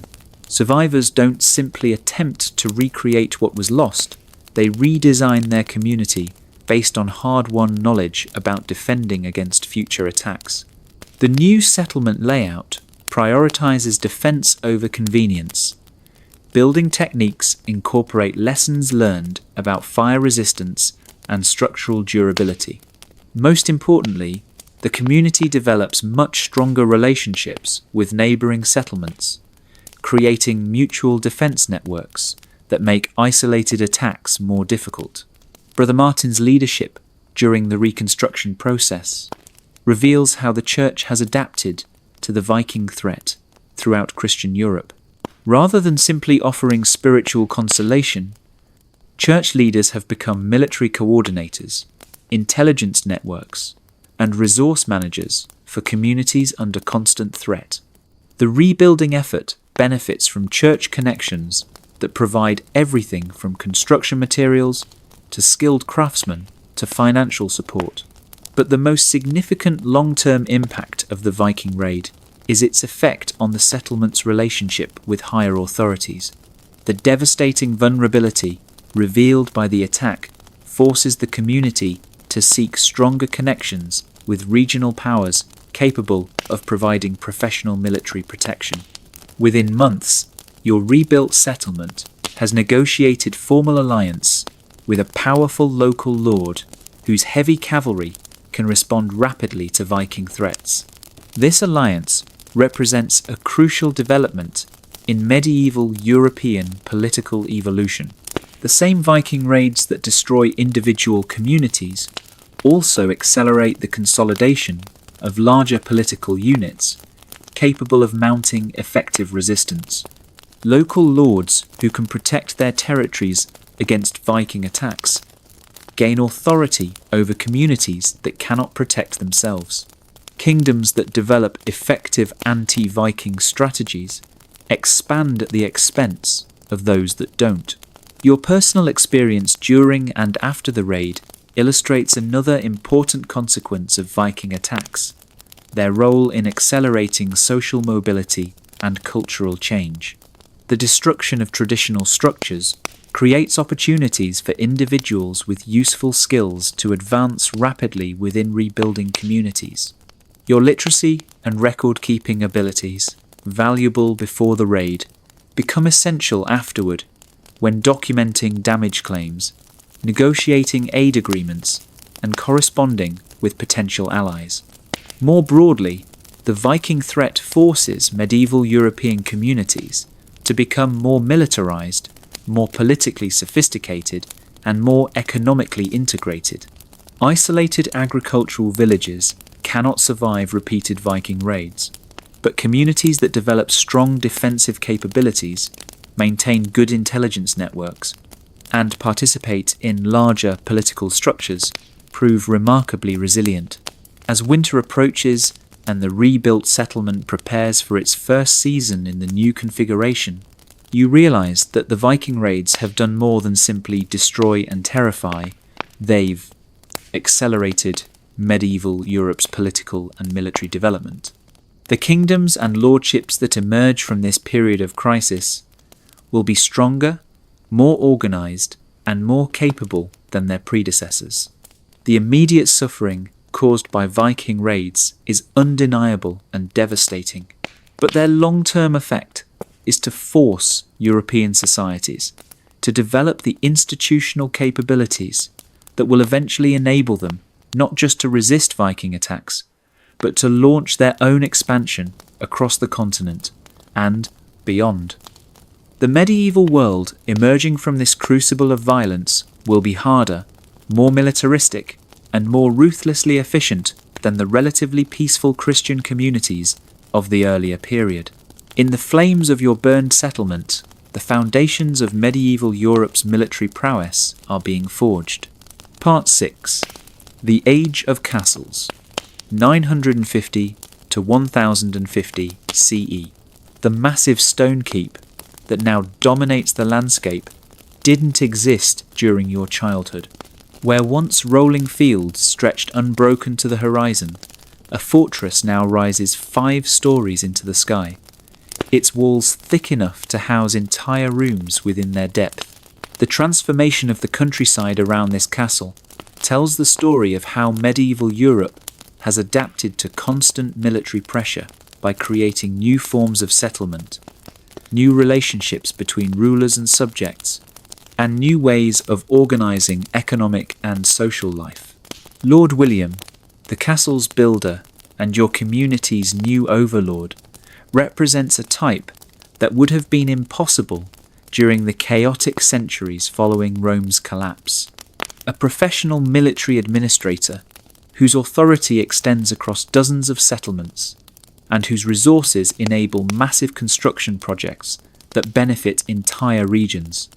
Survivors don't simply attempt to recreate what was lost, they redesign their community based on hard-won knowledge about defending against future attacks. The new settlement layout prioritizes defense over convenience. Building techniques incorporate lessons learned about fire resistance and structural durability. Most importantly, the community develops much stronger relationships with neighboring settlements, creating mutual defense networks that make isolated attacks more difficult. Brother Martin's leadership during the reconstruction process reveals how the Church has adapted to the Viking threat throughout Christian Europe. Rather than simply offering spiritual consolation, Church leaders have become military coordinators, intelligence networks, and resource managers for communities under constant threat. The rebuilding effort benefits from Church connections that provide everything from construction materials to skilled craftsmen to financial support. But the most significant long-term impact of the Viking raid is its effect on the settlement's relationship with higher authorities. The devastating vulnerability revealed by the attack forces the community to seek stronger connections with regional powers capable of providing professional military protection. Within months, your rebuilt settlement has negotiated formal alliance with a powerful local lord whose heavy cavalry can respond rapidly to Viking threats. This alliance represents a crucial development in medieval European political evolution. The same Viking raids that destroy individual communities also accelerate the consolidation of larger political units capable of mounting effective resistance. Local lords who can protect their territories against Viking attacks gain authority over communities that cannot protect themselves. Kingdoms that develop effective anti-Viking strategies expand at the expense of those that don't. Your personal experience during and after the raid illustrates another important consequence of Viking attacks: their role in accelerating social mobility and cultural change. The destruction of traditional structures creates opportunities for individuals with useful skills to advance rapidly within rebuilding communities. Your literacy and record-keeping abilities, valuable before the raid, become essential afterward when documenting damage claims, negotiating aid agreements, and corresponding with potential allies. More broadly, the Viking threat forces medieval European communities to become more militarized, more politically sophisticated, and more economically integrated. Isolated agricultural villages cannot survive repeated Viking raids, but communities that develop strong defensive capabilities, maintain good intelligence networks, and participate in larger political structures prove remarkably resilient. As winter approaches and the rebuilt settlement prepares for its first season in the new configuration, you realize that the Viking raids have done more than simply destroy and terrify. They've accelerated medieval Europe's political and military development. The kingdoms and lordships that emerge from this period of crisis will be stronger, more organised, and more capable than their predecessors. The immediate suffering caused by Viking raids is undeniable and devastating, but their long-term effect is to force European societies to develop the institutional capabilities that will eventually enable them not just to resist Viking attacks, but to launch their own expansion across the continent and beyond. The medieval world emerging from this crucible of violence will be harder, more militaristic, and more ruthlessly efficient than the relatively peaceful Christian communities of the earlier period. In the flames of your burned settlement, the foundations of medieval Europe's military prowess are being forged. Part 6. The Age of Castles, 950 to 1050 CE. The massive stone keep that now dominates the landscape didn't exist during your childhood. Where once rolling fields stretched unbroken to the horizon, a fortress now rises 5 stories into the sky, its walls thick enough to house entire rooms within their depth. The transformation of the countryside around this castle tells the story of how medieval Europe has adapted to constant military pressure by creating new forms of settlement, new relationships between rulers and subjects, and new ways of organising economic and social life. Lord William, the castle's builder and your community's new overlord, represents a type that would have been impossible during the chaotic centuries following Rome's collapse. A professional military administrator whose authority extends across dozens of settlements and whose resources enable massive construction projects that benefit entire regions.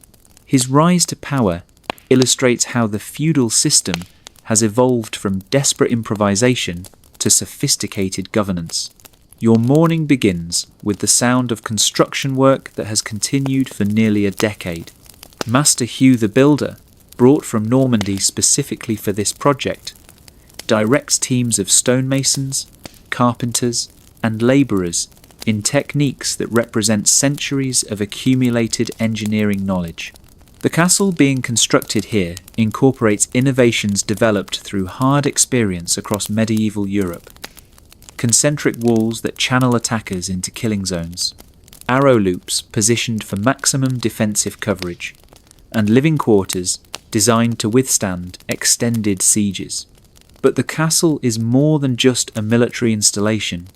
His rise to power illustrates how the feudal system has evolved from desperate improvisation to sophisticated governance. Your morning begins with the sound of construction work that has continued for nearly a decade. Master Hugh the Builder, brought from Normandy specifically for this project, directs teams of stonemasons, carpenters, and labourers in techniques that represent centuries of accumulated engineering knowledge. The castle being constructed here incorporates innovations developed through hard experience across medieval Europe. Concentric walls that channel attackers into killing zones, arrow loops positioned for maximum defensive coverage, and living quarters designed to withstand extended sieges. But the castle is more than just a military installation.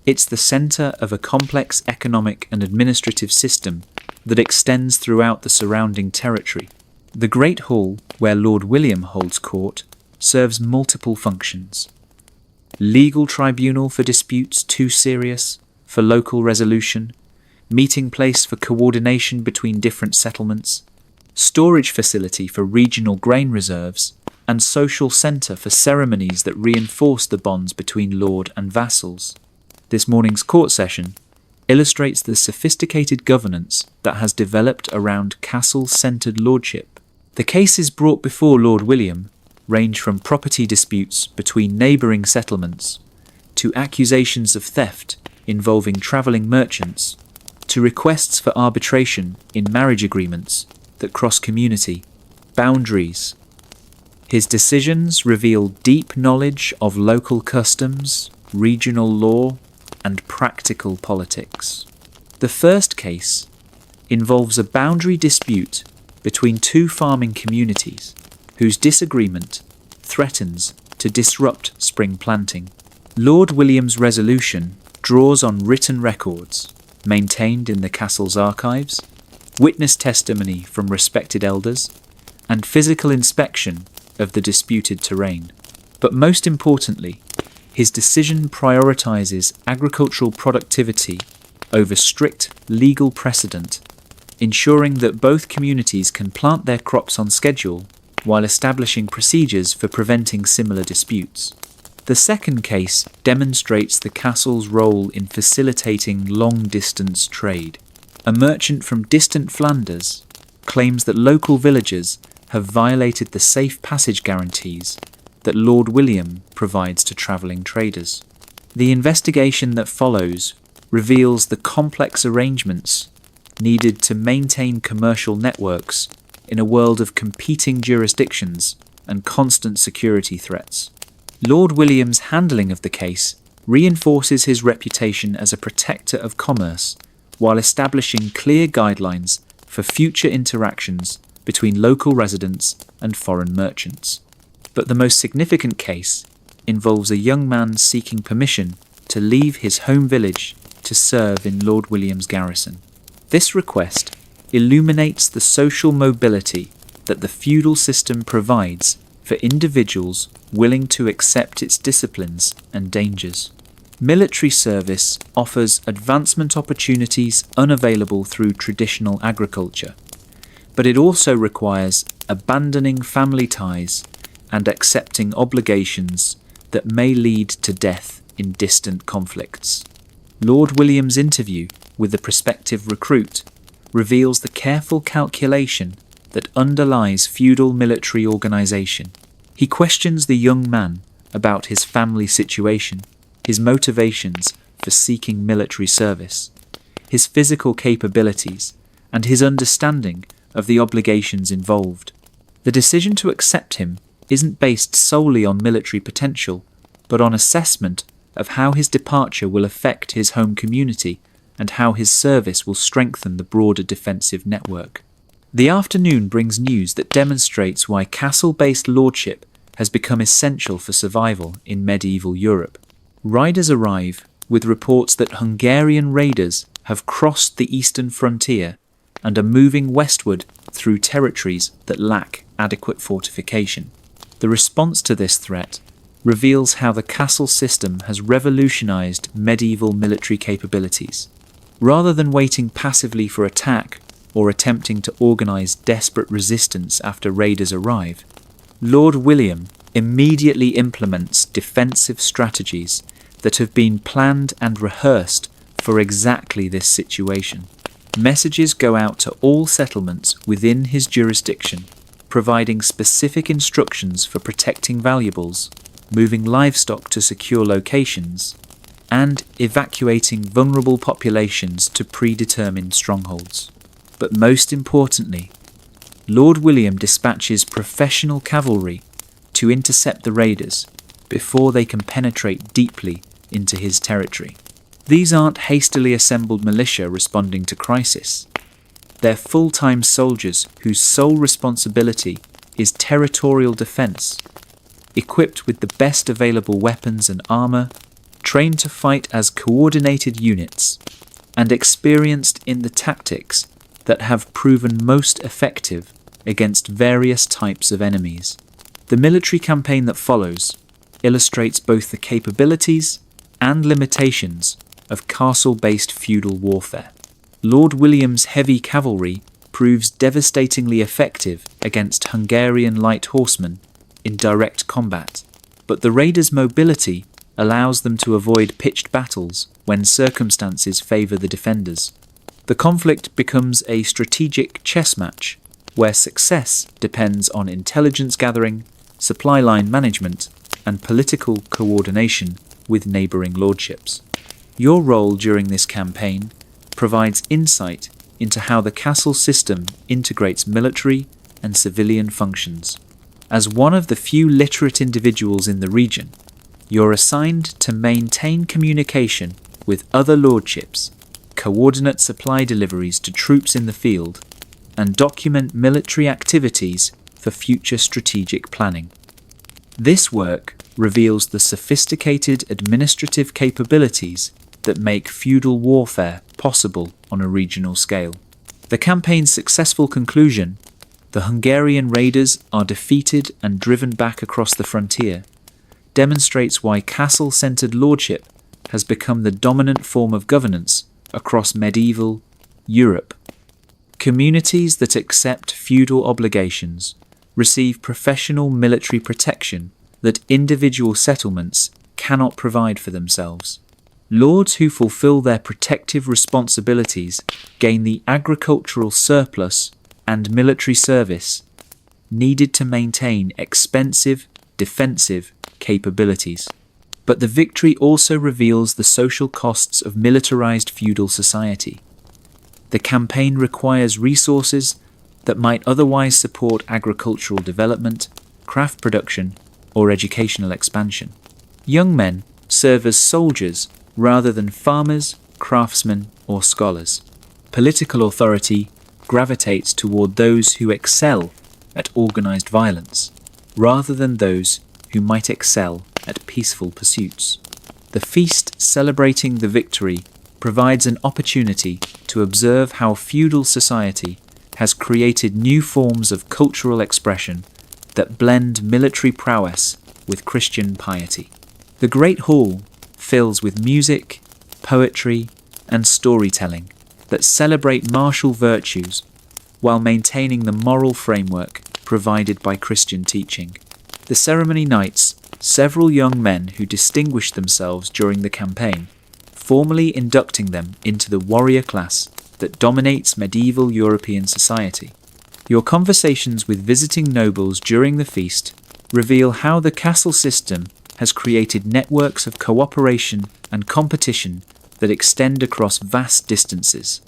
It's the centre of a complex economic and administrative system that extends throughout the surrounding territory. The Great Hall, where Lord William holds court, serves multiple functions. Legal tribunal for disputes too serious, for local resolution, meeting place for coordination between different settlements, storage facility for regional grain reserves, and social centre for ceremonies that reinforce the bonds between lord and vassals. This morning's court session illustrates the sophisticated governance that has developed around castle-centred lordship. The cases brought before Lord William range from property disputes between neighbouring settlements, to accusations of theft involving travelling merchants, to requests for arbitration in marriage agreements that cross community boundaries. His decisions reveal deep knowledge of local customs, regional law, and practical politics. The first case involves a boundary dispute between 2 farming communities whose disagreement threatens to disrupt spring planting. Lord William's resolution draws on written records maintained in the castle's archives, witness testimony from respected elders, and physical inspection of the disputed terrain. But most importantly, his decision prioritizes agricultural productivity over strict legal precedent, ensuring that both communities can plant their crops on schedule while establishing procedures for preventing similar disputes. The second case demonstrates the castle's role in facilitating long-distance trade. A merchant from distant Flanders claims that local villagers have violated the safe passage guarantees that Lord William provides to travelling traders. The investigation that follows reveals the complex arrangements needed to maintain commercial networks in a world of competing jurisdictions and constant security threats. Lord William's handling of the case reinforces his reputation as a protector of commerce while establishing clear guidelines for future interactions between local residents and foreign merchants. But the most significant case involves a young man seeking permission to leave his home village to serve in Lord William's garrison. This request illuminates the social mobility that the feudal system provides for individuals willing to accept its disciplines and dangers. Military service offers advancement opportunities unavailable through traditional agriculture, but it also requires abandoning family ties and accepting obligations that may lead to death in distant conflicts. Lord William's interview with the prospective recruit reveals the careful calculation that underlies feudal military organisation. He questions the young man about his family situation, his motivations for seeking military service, his physical capabilities, and his understanding of the obligations involved. The decision to accept him isn't based solely on military potential, but on assessment of how his departure will affect his home community and how his service will strengthen the broader defensive network. The afternoon brings news that demonstrates why castle-based lordship has become essential for survival in medieval Europe. Riders arrive with reports that Hungarian raiders have crossed the eastern frontier and are moving westward through territories that lack adequate fortification. The response to this threat reveals how the castle system has revolutionized medieval military capabilities. Rather than waiting passively for attack or attempting to organize desperate resistance after raiders arrive, Lord William immediately implements defensive strategies that have been planned and rehearsed for exactly this situation. Messages go out to all settlements within his jurisdiction, providing specific instructions for protecting valuables, moving livestock to secure locations, and evacuating vulnerable populations to predetermined strongholds. But most importantly, Lord William dispatches professional cavalry to intercept the raiders before they can penetrate deeply into his territory. These aren't hastily assembled militia responding to crisis. They're full-time soldiers whose sole responsibility is territorial defense, equipped with the best available weapons and armor, trained to fight as coordinated units, and experienced in the tactics that have proven most effective against various types of enemies. The military campaign that follows illustrates both the capabilities and limitations of castle-based feudal warfare. Lord William's heavy cavalry proves devastatingly effective against Hungarian light horsemen in direct combat, but the raiders' mobility allows them to avoid pitched battles when circumstances favour the defenders. The conflict becomes a strategic chess match where success depends on intelligence gathering, supply line management, and political coordination with neighbouring lordships. Your role during this campaign provides insight into how the castle system integrates military and civilian functions. As one of the few literate individuals in the region, you're assigned to maintain communication with other lordships, coordinate supply deliveries to troops in the field, and document military activities for future strategic planning. This work reveals the sophisticated administrative capabilities that make feudal warfare possible on a regional scale. The campaign's successful conclusion, the Hungarian raiders are defeated and driven back across the frontier, demonstrates why castle-centered lordship has become the dominant form of governance across medieval Europe. Communities that accept feudal obligations receive professional military protection that individual settlements cannot provide for themselves. Lords who fulfill their protective responsibilities gain the agricultural surplus and military service needed to maintain expensive defensive capabilities. But the victory also reveals the social costs of militarized feudal society. The campaign requires resources that might otherwise support agricultural development, craft production, or educational expansion. Young men serve as soldiers rather than farmers, craftsmen, or scholars. Political authority gravitates toward those who excel at organized violence, rather than those who might excel at peaceful pursuits. The feast celebrating the victory provides an opportunity to observe how feudal society has created new forms of cultural expression that blend military prowess with Christian piety. The Great Hall fills with music, poetry, and storytelling that celebrate martial virtues while maintaining the moral framework provided by Christian teaching. The ceremony knights several young men who distinguished themselves during the campaign, formally inducting them into the warrior class that dominates medieval European society. Your conversations with visiting nobles during the feast reveal how the castle system has created networks of cooperation and competition that extend across vast distances.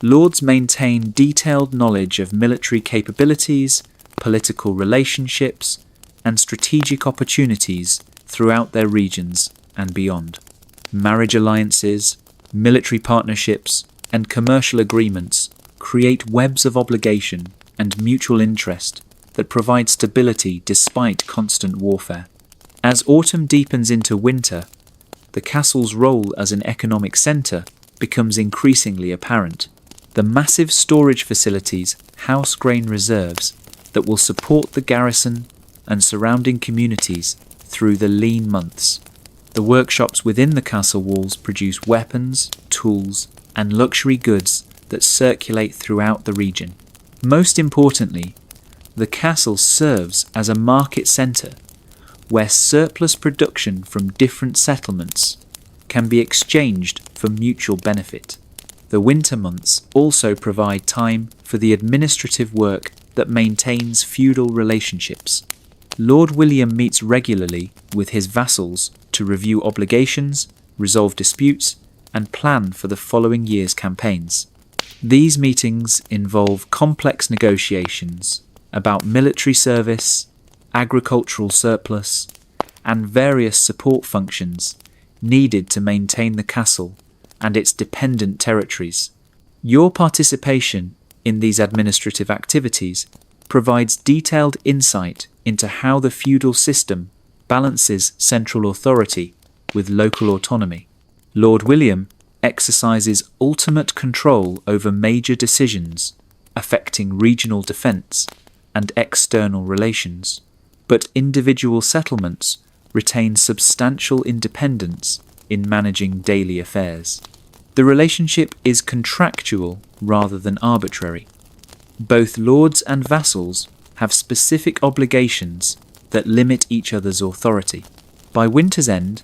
Lords maintain detailed knowledge of military capabilities, political relationships, and strategic opportunities throughout their regions and beyond. Marriage alliances, military partnerships, and commercial agreements create webs of obligation and mutual interest that provide stability despite constant warfare. As autumn deepens into winter, the castle's role as an economic centre becomes increasingly apparent. The massive storage facilities house grain reserves that will support the garrison and surrounding communities through the lean months. The workshops within the castle walls produce weapons, tools, and luxury goods that circulate throughout the region. Most importantly, the castle serves as a market centre where surplus production from different settlements can be exchanged for mutual benefit. The winter months also provide time for the administrative work that maintains feudal relationships. Lord William meets regularly with his vassals to review obligations, resolve disputes, and plan for the following year's campaigns. These meetings involve complex negotiations about military service, agricultural surplus, and various support functions needed to maintain the castle and its dependent territories. Your participation in these administrative activities provides detailed insight into how the feudal system balances central authority with local autonomy. Lord William exercises ultimate control over major decisions affecting regional defence and external relations, but individual settlements retain substantial independence in managing daily affairs. The relationship is contractual rather than arbitrary. Both lords and vassals have specific obligations that limit each other's authority. By winter's end,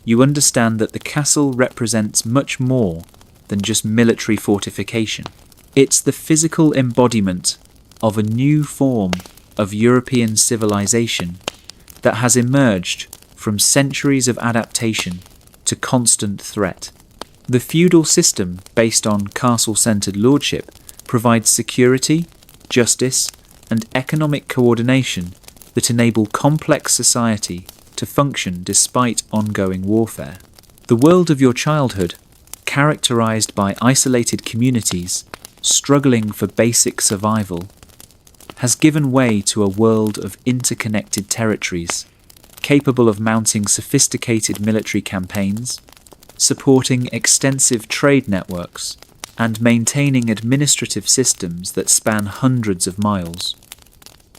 you understand that the castle represents much more than just military fortification. It's the physical embodiment of a new form of European civilization that has emerged from centuries of adaptation to constant threat. The feudal system, based on castle-centered lordship, provides security, justice, and economic coordination that enable complex society to function despite ongoing warfare. The world of your childhood, characterized by isolated communities struggling for basic survival, has given way to a world of interconnected territories, capable of mounting sophisticated military campaigns, supporting extensive trade networks, and maintaining administrative systems that span hundreds of miles.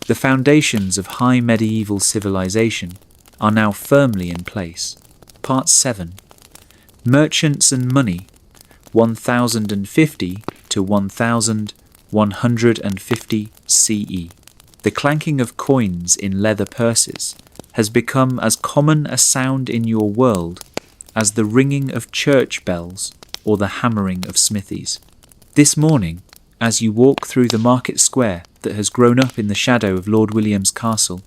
The foundations of high medieval civilization are now firmly in place. Part 7. Merchants and Money, 1050 to 1150 CE. The clanking of coins in leather purses has become as common a sound in your world as the ringing of church bells or the hammering of smithies. This morning, as you walk through the market square that has grown up in the shadow of Lord William's castle,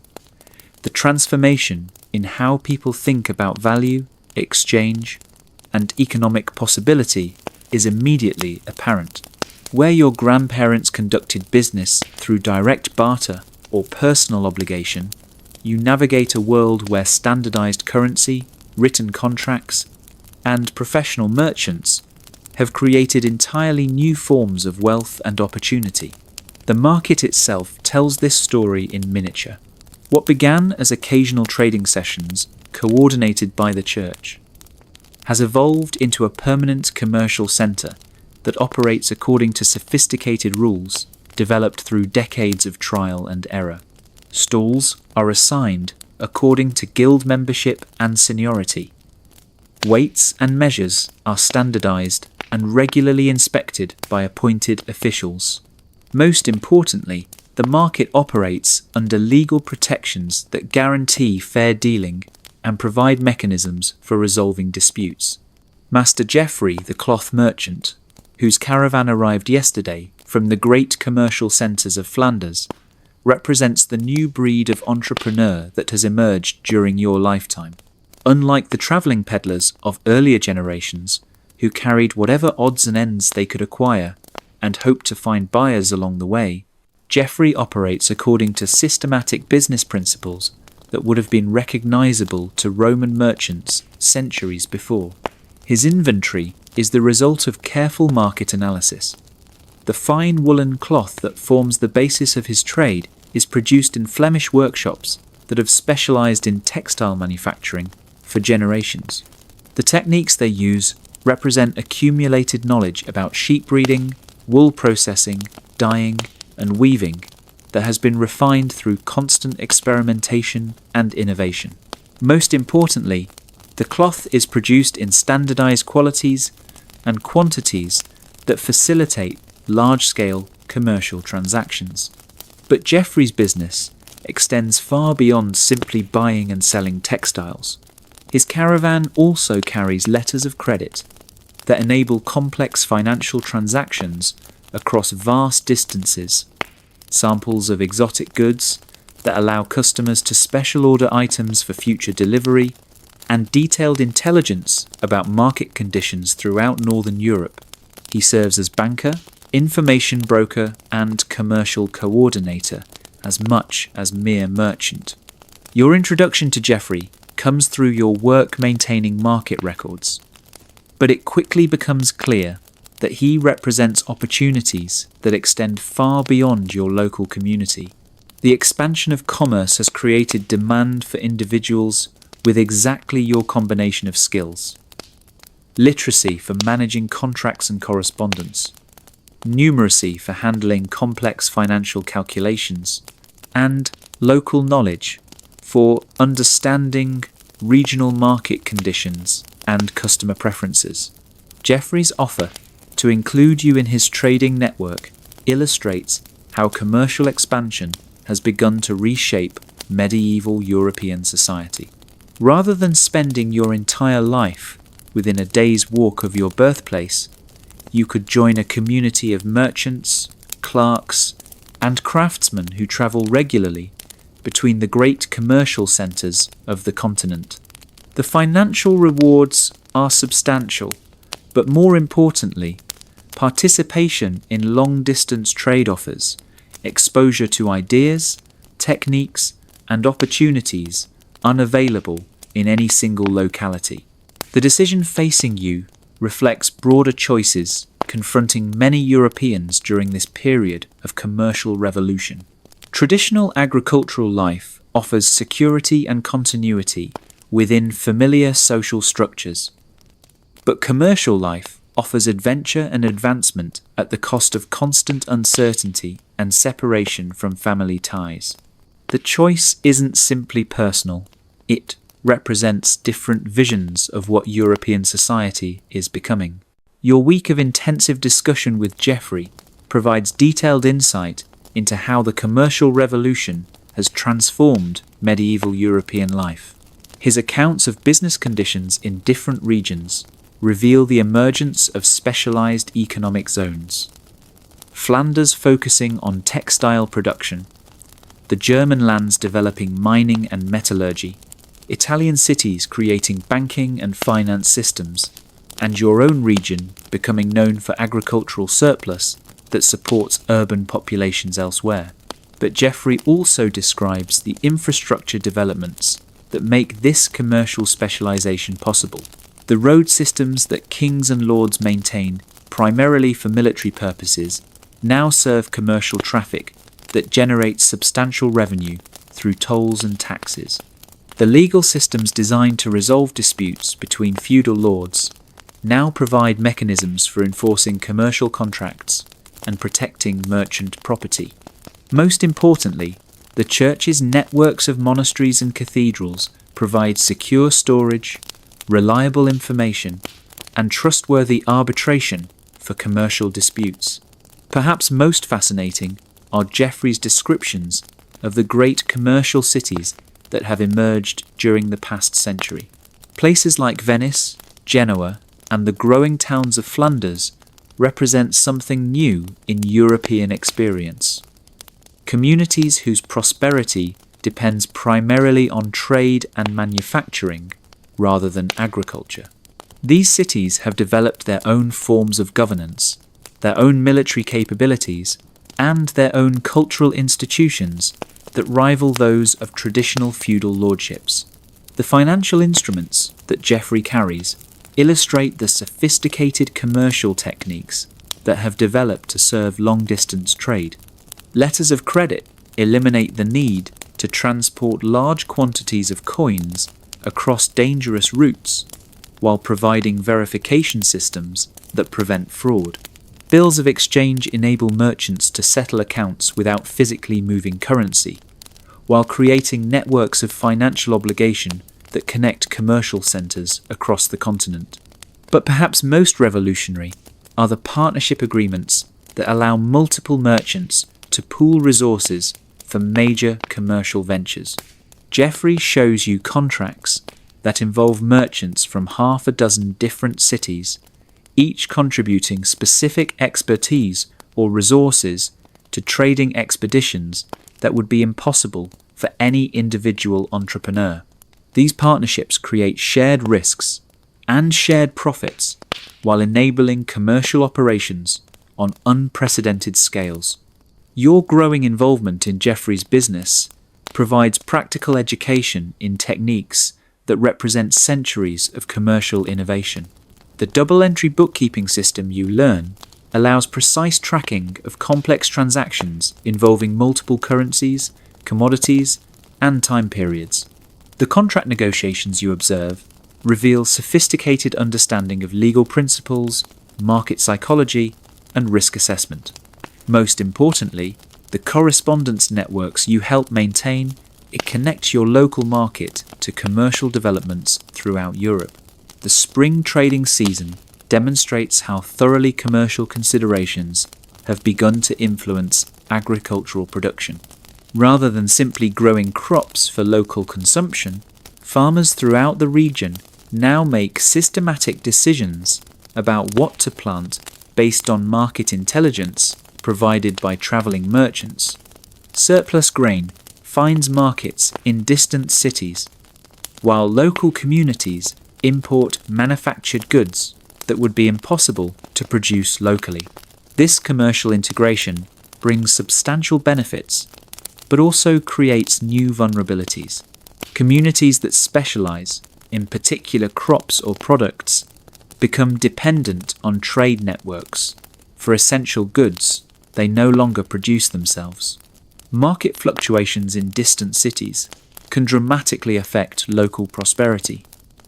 The transformation in how people think about value, exchange, and economic possibility is immediately apparent. Where your grandparents conducted business through direct barter or personal obligation, you navigate a world where standardized currency, written contracts, and professional merchants have created entirely new forms of wealth and opportunity. The market itself tells this story in miniature. What began as occasional trading sessions coordinated by the church has evolved into a permanent commercial center that operates according to sophisticated rules developed through decades of trial and error. Stalls are assigned according to guild membership and seniority. Weights and measures are standardized and regularly inspected by appointed officials. Most importantly, the market operates under legal protections that guarantee fair dealing and provide mechanisms for resolving disputes. Master Geoffrey, the cloth merchant, whose caravan arrived yesterday from the great commercial centres of Flanders, represents the new breed of entrepreneur that has emerged during your lifetime. Unlike the travelling peddlers of earlier generations, who carried whatever odds and ends they could acquire and hoped to find buyers along the way, Geoffrey operates according to systematic business principles that would have been recognisable to Roman merchants centuries before. His inventory is the result of careful market analysis. The fine woolen cloth that forms the basis of his trade is produced in Flemish workshops that have specialised in textile manufacturing for generations. The techniques they use represent accumulated knowledge about sheep breeding, wool processing, dyeing, and weaving that has been refined through constant experimentation and innovation. Most importantly, the cloth is produced in standardized qualities and quantities that facilitate large-scale commercial transactions. But Geoffrey's business extends far beyond simply buying and selling textiles. His caravan also carries letters of credit that enable complex financial transactions across vast distances, samples of exotic goods that allow customers to special order items for future delivery, and detailed intelligence about market conditions throughout Northern Europe. He serves as banker, information broker, and commercial coordinator as much as mere merchant. Your introduction to Geoffrey comes through your work maintaining market records, but it quickly becomes clear that he represents opportunities that extend far beyond your local community. The expansion of commerce has created demand for individuals with exactly your combination of skills. Literacy for managing contracts and correspondence, numeracy for handling complex financial calculations, and local knowledge for understanding regional market conditions and customer preferences. Geoffrey's offer to include you in his trading network illustrates how commercial expansion has begun to reshape medieval European society. Rather than spending your entire life within a day's walk of your birthplace, you could join a community of merchants, clerks, and craftsmen who travel regularly between the great commercial centres of the continent. The financial rewards are substantial, but more importantly, participation in long-distance trade offers exposure to ideas, techniques, and opportunities unavailable in any single locality. The decision facing you reflects broader choices confronting many Europeans during this period of commercial revolution. Traditional agricultural life offers security and continuity within familiar social structures, but commercial life offers adventure and advancement at the cost of constant uncertainty and separation from family ties. The choice isn't simply personal, it represents different visions of what European society is becoming. Your week of intensive discussion with Geoffrey provides detailed insight into how the commercial revolution has transformed medieval European life. His accounts of business conditions in different regions reveal the emergence of specialized economic zones. Flanders focusing on textile production, the German lands developing mining and metallurgy, Italian cities creating banking and finance systems, and your own region becoming known for agricultural surplus that supports urban populations elsewhere. But Geoffrey also describes the infrastructure developments that make this commercial specialization possible. The road systems that kings and lords maintain primarily for military purposes now serve commercial traffic that generates substantial revenue through tolls and taxes. The legal systems designed to resolve disputes between feudal lords now provide mechanisms for enforcing commercial contracts and protecting merchant property. Most importantly, the Church's networks of monasteries and cathedrals provide secure storage, reliable information, and trustworthy arbitration for commercial disputes. Perhaps most fascinating are Geoffrey's descriptions of the great commercial cities that have emerged during the past century. Places like Venice, Genoa, and the growing towns of Flanders represent something new in European experience. Communities whose prosperity depends primarily on trade and manufacturing rather than agriculture. These cities have developed their own forms of governance, their own military capabilities, and their own cultural institutions that rival those of traditional feudal lordships. The financial instruments that Geoffrey carries illustrate the sophisticated commercial techniques that have developed to serve long-distance trade. Letters of credit eliminate the need to transport large quantities of coins across dangerous routes, while providing verification systems that prevent fraud. Bills of exchange enable merchants to settle accounts without physically moving currency, while creating networks of financial obligation that connect commercial centres across the continent. But perhaps most revolutionary are the partnership agreements that allow multiple merchants to pool resources for major commercial ventures. Geoffrey shows you contracts that involve merchants from half a dozen different cities, each contributing specific expertise or resources to trading expeditions that would be impossible for any individual entrepreneur. These partnerships create shared risks and shared profits while enabling commercial operations on unprecedented scales. Your growing involvement in Geoffrey's business provides practical education in techniques that represent centuries of commercial innovation. The double-entry bookkeeping system you learn allows precise tracking of complex transactions involving multiple currencies, commodities, and time periods. The contract negotiations you observe reveal sophisticated understanding of legal principles, market psychology, and risk assessment. Most importantly, the correspondence networks you help maintain connect your local market to commercial developments throughout Europe. The spring trading season demonstrates how thoroughly commercial considerations have begun to influence agricultural production. Rather than simply growing crops for local consumption, farmers throughout the region now make systematic decisions about what to plant based on market intelligence provided by travelling merchants. Surplus grain finds markets in distant cities, while local communities import manufactured goods that would be impossible to produce locally. This commercial integration brings substantial benefits, but also creates new vulnerabilities. Communities that specialize in particular crops or products become dependent on trade networks for essential goods they no longer produce themselves. Market fluctuations in distant cities can dramatically affect local prosperity.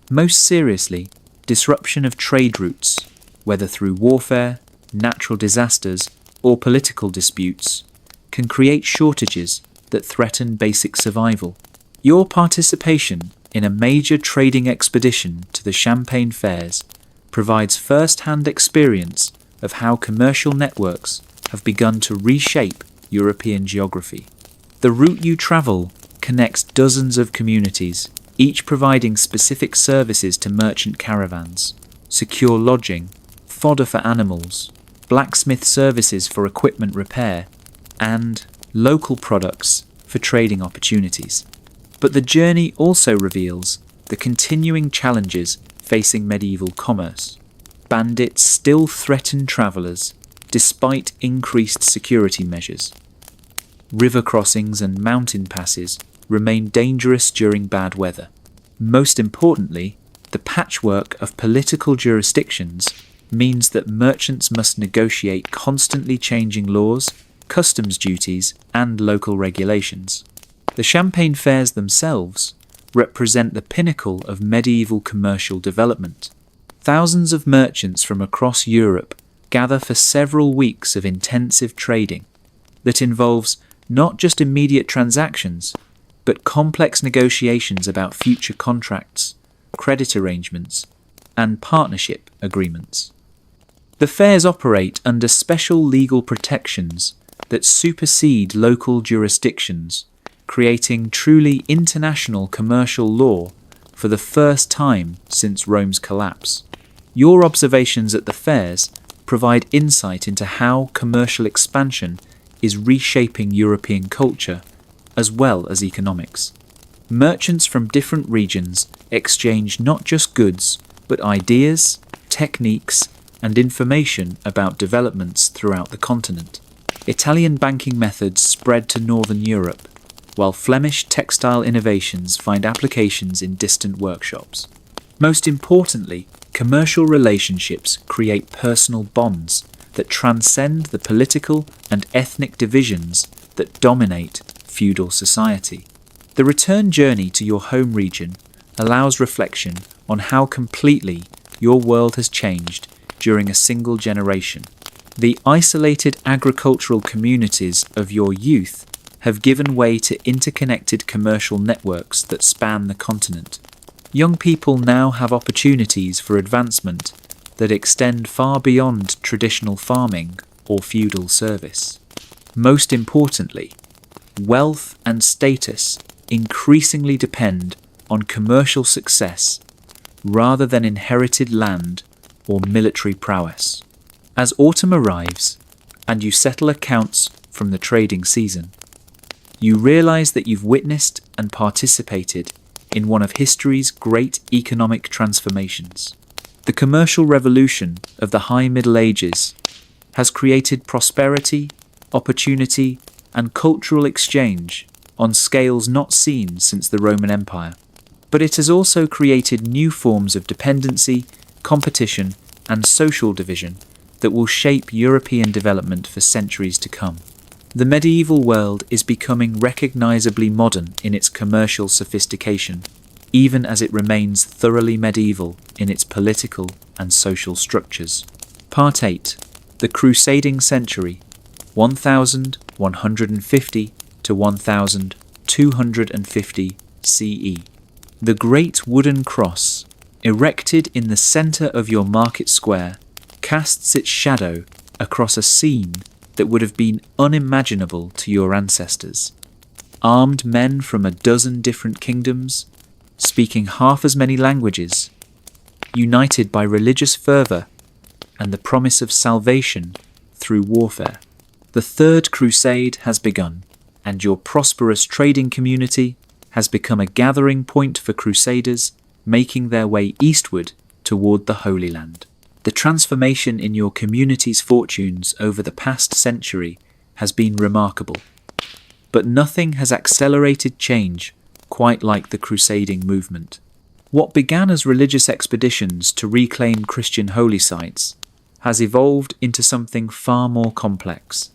Most seriously, disruption of trade routes, whether through warfare, natural disasters, or political disputes, can create shortages that threaten basic survival. Your participation in a major trading expedition to the Champagne fairs provides first-hand experience of how commercial networks have begun to reshape European geography. The route you travel connects dozens of communities, each providing specific services to merchant caravans, secure lodging, fodder for animals, blacksmith services for equipment repair, and local products for trading opportunities. But the journey also reveals the continuing challenges facing medieval commerce. Bandits still threaten travellers despite increased security measures. River crossings and mountain passes remain dangerous during bad weather. Most importantly, the patchwork of political jurisdictions means that merchants must negotiate constantly changing laws, customs duties, and local regulations. The Champagne fairs themselves represent the pinnacle of medieval commercial development. Thousands of merchants from across Europe gather for several weeks of intensive trading that involves not just immediate transactions, but complex negotiations about future contracts, credit arrangements, and partnership agreements. The fairs operate under special legal protections that supersede local jurisdictions, creating truly international commercial law for the first time since Rome's collapse. Your observations at the fairs provide insight into how commercial expansion is reshaping European culture as well as economics. Merchants from different regions exchange not just goods, but ideas, techniques, and information about developments throughout the continent. Italian banking methods spread to Northern Europe, while Flemish textile innovations find applications in distant workshops. Most importantly, commercial relationships create personal bonds that transcend the political and ethnic divisions that dominate feudal society. The return journey to your home region allows reflection on how completely your world has changed during a single generation. The isolated agricultural communities of your youth have given way to interconnected commercial networks that span the continent. Young people now have opportunities for advancement that extend far beyond traditional farming or feudal service. Most importantly, wealth and status increasingly depend on commercial success rather than inherited land or military prowess. As autumn arrives and you settle accounts from the trading season, you realize that you've witnessed and participated in one of history's great economic transformations. The commercial revolution of the High Middle Ages has created prosperity, opportunity, and cultural exchange on scales not seen since the Roman Empire. But it has also created new forms of dependency, competition, and social division that will shape European development for centuries to come. The medieval world is becoming recognizably modern in its commercial sophistication, even as it remains thoroughly medieval in its political and social structures. Part 8. The Crusading Century, 1150 to 1250 CE. The great wooden cross, erected in the center of your market square, casts its shadow across a scene that would have been unimaginable to your ancestors. Armed men from a dozen different kingdoms, speaking half as many languages, united by religious fervour and the promise of salvation through warfare. The Third Crusade has begun, and your prosperous trading community has become a gathering point for crusaders making their way eastward toward the Holy Land. The transformation in your community's fortunes over the past century has been remarkable, but nothing has accelerated change quite like the crusading movement. What began as religious expeditions to reclaim Christian holy sites has evolved into something far more complex.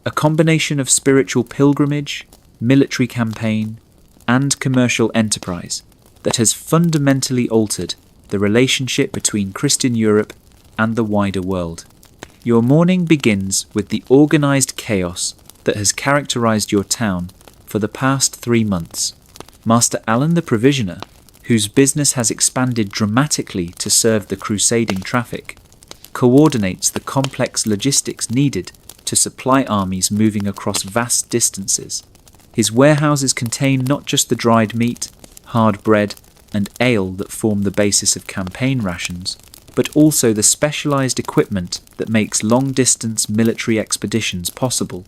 A combination of spiritual pilgrimage, military campaign, and commercial enterprise that has fundamentally altered the relationship between Christian Europe and the wider world. Your morning begins with the organized chaos that has characterized your town for the past 3 months. Master Alan the Provisioner, whose business has expanded dramatically to serve the crusading traffic, coordinates the complex logistics needed to supply armies moving across vast distances. His warehouses contain not just the dried meat, hard bread, and ale that form the basis of campaign rations, but also the specialized equipment that makes long-distance military expeditions possible.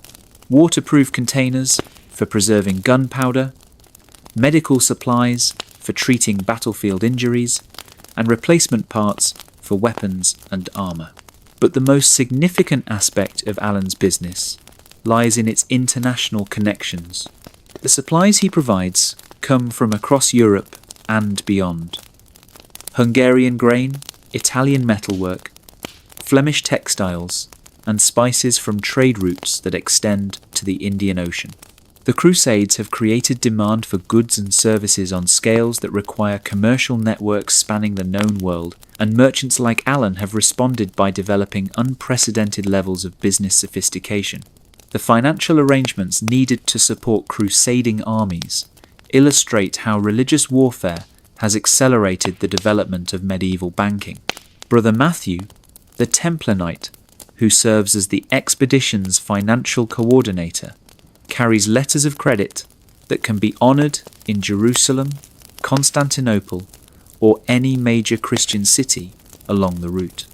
Waterproof containers, for preserving gunpowder, medical supplies for treating battlefield injuries, and replacement parts for weapons and armour. But the most significant aspect of Allen's business lies in its international connections. The supplies he provides come from across Europe and beyond. Hungarian grain, Italian metalwork, Flemish textiles, and spices from trade routes that extend to the Indian Ocean. The Crusades have created demand for goods and services on scales that require commercial networks spanning the known world, and merchants like Allen have responded by developing unprecedented levels of business sophistication. The financial arrangements needed to support crusading armies illustrate how religious warfare has accelerated the development of medieval banking. Brother Matthew, the Templar Knight, who serves as the expedition's financial coordinator, carries letters of credit that can be honoured in Jerusalem, Constantinople, or any major Christian city along the route.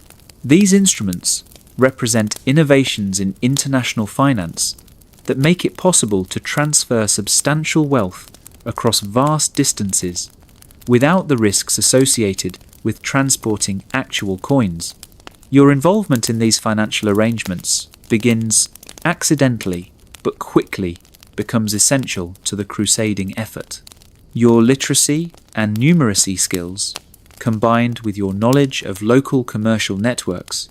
These instruments represent innovations in international finance that make it possible to transfer substantial wealth across vast distances without the risks associated with transporting actual coins. Your involvement in these financial arrangements begins accidentally but quickly becomes essential to the crusading effort. Your literacy and numeracy skills, combined with your knowledge of local commercial networks,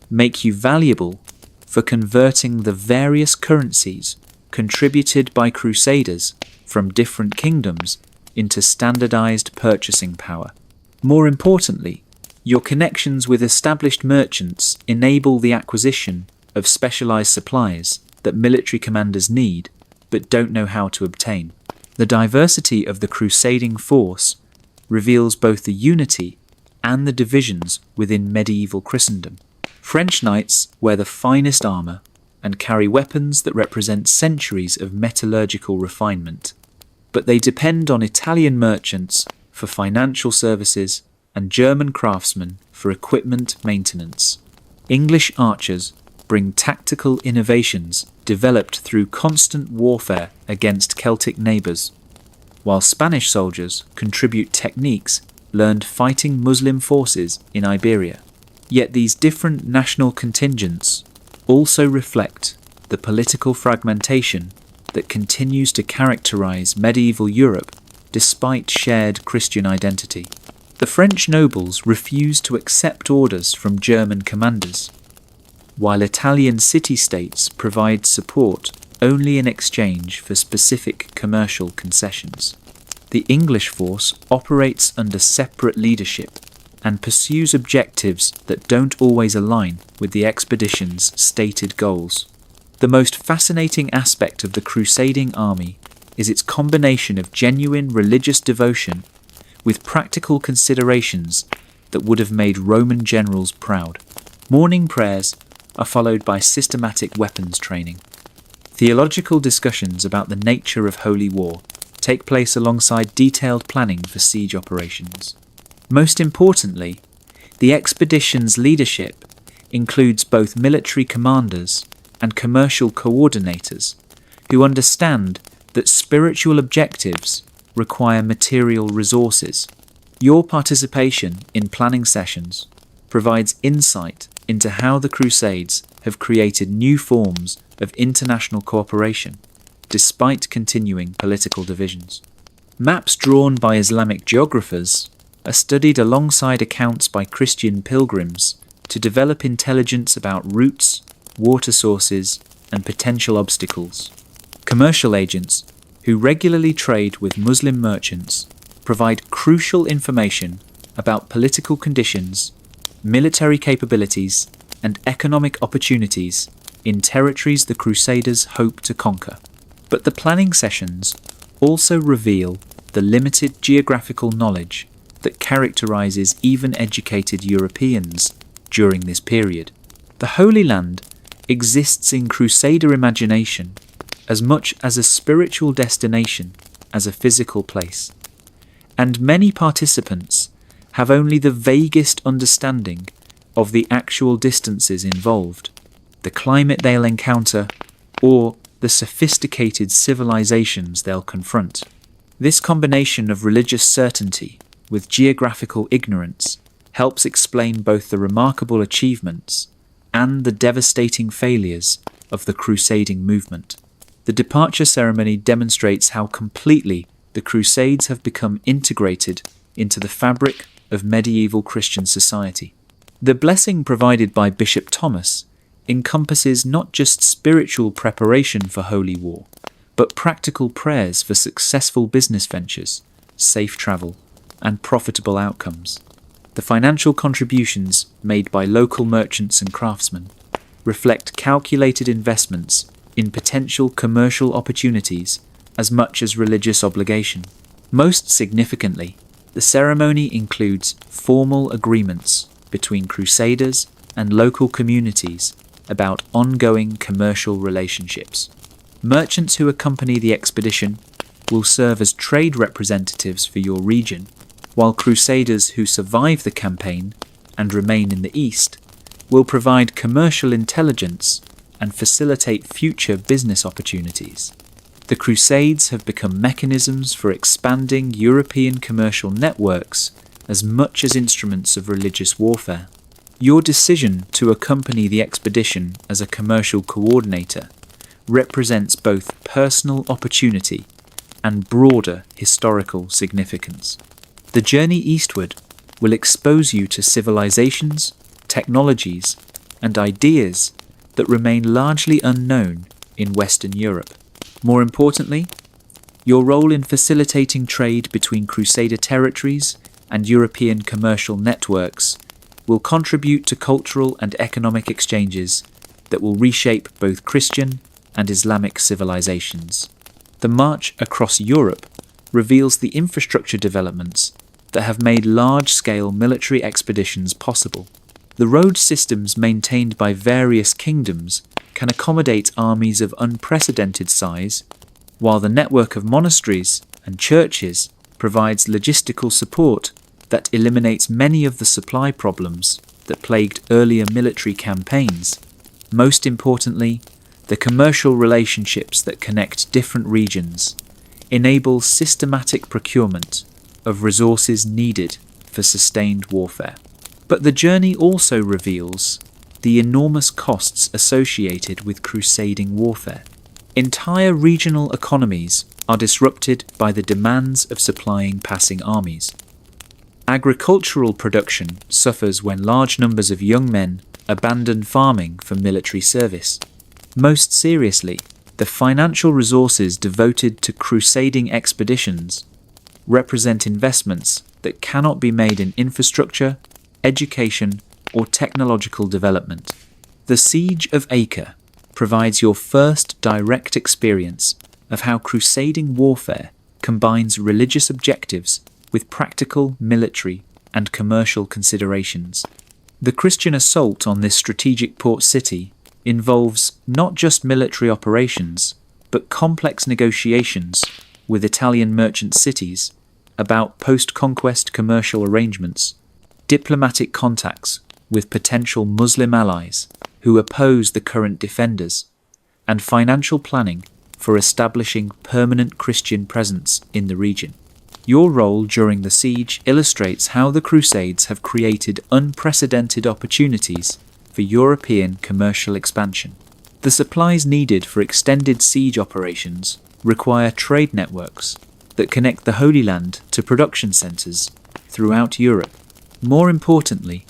make you valuable for converting the various currencies contributed by crusaders from different kingdoms into standardized purchasing power. More importantly, your connections with established merchants enable the acquisition of specialized supplies that military commanders need but don't know how to obtain. The diversity of the crusading force reveals both the unity and the divisions within medieval Christendom. French knights wear the finest armour and carry weapons that represent centuries of metallurgical refinement, but they depend on Italian merchants for financial services and German craftsmen for equipment maintenance. English archers bring tactical innovations developed through constant warfare against Celtic neighbours, while Spanish soldiers contribute techniques learned fighting Muslim forces in Iberia. Yet these different national contingents also reflect the political fragmentation that continues to characterise medieval Europe despite shared Christian identity. The French nobles refused to accept orders from German commanders, while Italian city-states provide support only in exchange for specific commercial concessions. The English force operates under separate leadership and pursues objectives that don't always align with the expedition's stated goals. The most fascinating aspect of the crusading army is its combination of genuine religious devotion with practical considerations that would have made Roman generals proud. Morning prayers are followed by systematic weapons training. Theological discussions about the nature of holy war take place alongside detailed planning for siege operations. Most importantly, the expedition's leadership includes both military commanders and commercial coordinators who understand that spiritual objectives require material resources. Your participation in planning sessions provides insight into how the Crusades have created new forms of international cooperation, despite continuing political divisions. Maps drawn by Islamic geographers are studied alongside accounts by Christian pilgrims to develop intelligence about routes, water sources, and potential obstacles. Commercial agents, who regularly trade with Muslim merchants, provide crucial information about political conditions, military capabilities, and economic opportunities in territories the Crusaders hope to conquer. But the planning sessions also reveal the limited geographical knowledge that characterizes even educated Europeans during this period. The Holy Land exists in Crusader imagination as much as a spiritual destination as a physical place, and many participants have only the vaguest understanding of the actual distances involved, the climate they'll encounter, or the sophisticated civilizations they'll confront. This combination of religious certainty with geographical ignorance helps explain both the remarkable achievements and the devastating failures of the crusading movement. The departure ceremony demonstrates how completely the Crusades have become integrated into the fabric of medieval Christian society. The blessing provided by Bishop Thomas encompasses not just spiritual preparation for holy war, but practical prayers for successful business ventures, safe travel, and profitable outcomes. The financial contributions made by local merchants and craftsmen reflect calculated investments in potential commercial opportunities as much as religious obligation. Most significantly, the ceremony includes formal agreements between crusaders and local communities about ongoing commercial relationships. Merchants who accompany the expedition will serve as trade representatives for your region, while crusaders who survive the campaign and remain in the east will provide commercial intelligence and facilitate future business opportunities. The Crusades have become mechanisms for expanding European commercial networks as much as instruments of religious warfare. Your decision to accompany the expedition as a commercial coordinator represents both personal opportunity and broader historical significance. The journey eastward will expose you to civilizations, technologies, and ideas that remain largely unknown in Western Europe. More importantly, your role in facilitating trade between Crusader territories and European commercial networks will contribute to cultural and economic exchanges that will reshape both Christian and Islamic civilizations. The march across Europe reveals the infrastructure developments that have made large-scale military expeditions possible. The road systems maintained by various kingdoms can accommodate armies of unprecedented size, while the network of monasteries and churches provides logistical support that eliminates many of the supply problems that plagued earlier military campaigns. Most importantly, the commercial relationships that connect different regions enable systematic procurement of resources needed for sustained warfare. But the journey also reveals the enormous costs associated with crusading warfare. Entire regional economies are disrupted by the demands of supplying passing armies. Agricultural production suffers when large numbers of young men abandon farming for military service. Most seriously, the financial resources devoted to crusading expeditions represent investments that cannot be made in infrastructure, education, or technological development. The Siege of Acre provides your first direct experience of how crusading warfare combines religious objectives with practical military and commercial considerations. The Christian assault on this strategic port city involves not just military operations, but complex negotiations with Italian merchant cities about post-conquest commercial arrangements, diplomatic contacts with potential Muslim allies who oppose the current defenders, and financial planning for establishing permanent Christian presence in the region. Your role during the siege illustrates how the Crusades have created unprecedented opportunities for European commercial expansion. The supplies needed for extended siege operations require trade networks that connect the Holy Land to production centres throughout Europe. More importantly,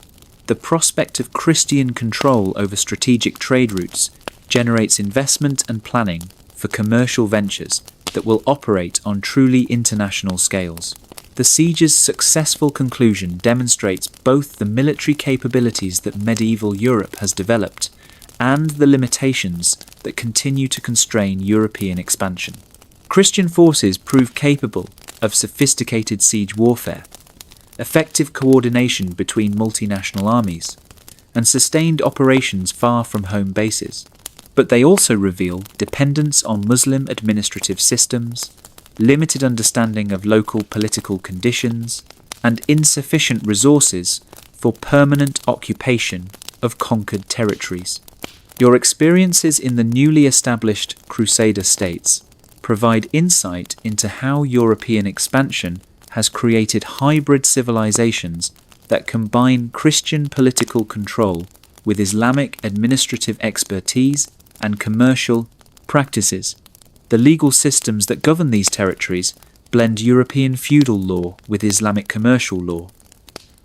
the prospect of Christian control over strategic trade routes generates investment and planning for commercial ventures that will operate on truly international scales. The siege's successful conclusion demonstrates both the military capabilities that medieval Europe has developed and the limitations that continue to constrain European expansion. Christian forces prove capable of sophisticated siege warfare, effective coordination between multinational armies, and sustained operations far from home bases. But they also reveal dependence on Muslim administrative systems, limited understanding of local political conditions, and insufficient resources for permanent occupation of conquered territories. Your experiences in the newly established Crusader states provide insight into how European expansion has created hybrid civilizations that combine Christian political control with Islamic administrative expertise and commercial practices. The legal systems that govern these territories blend European feudal law with Islamic commercial law,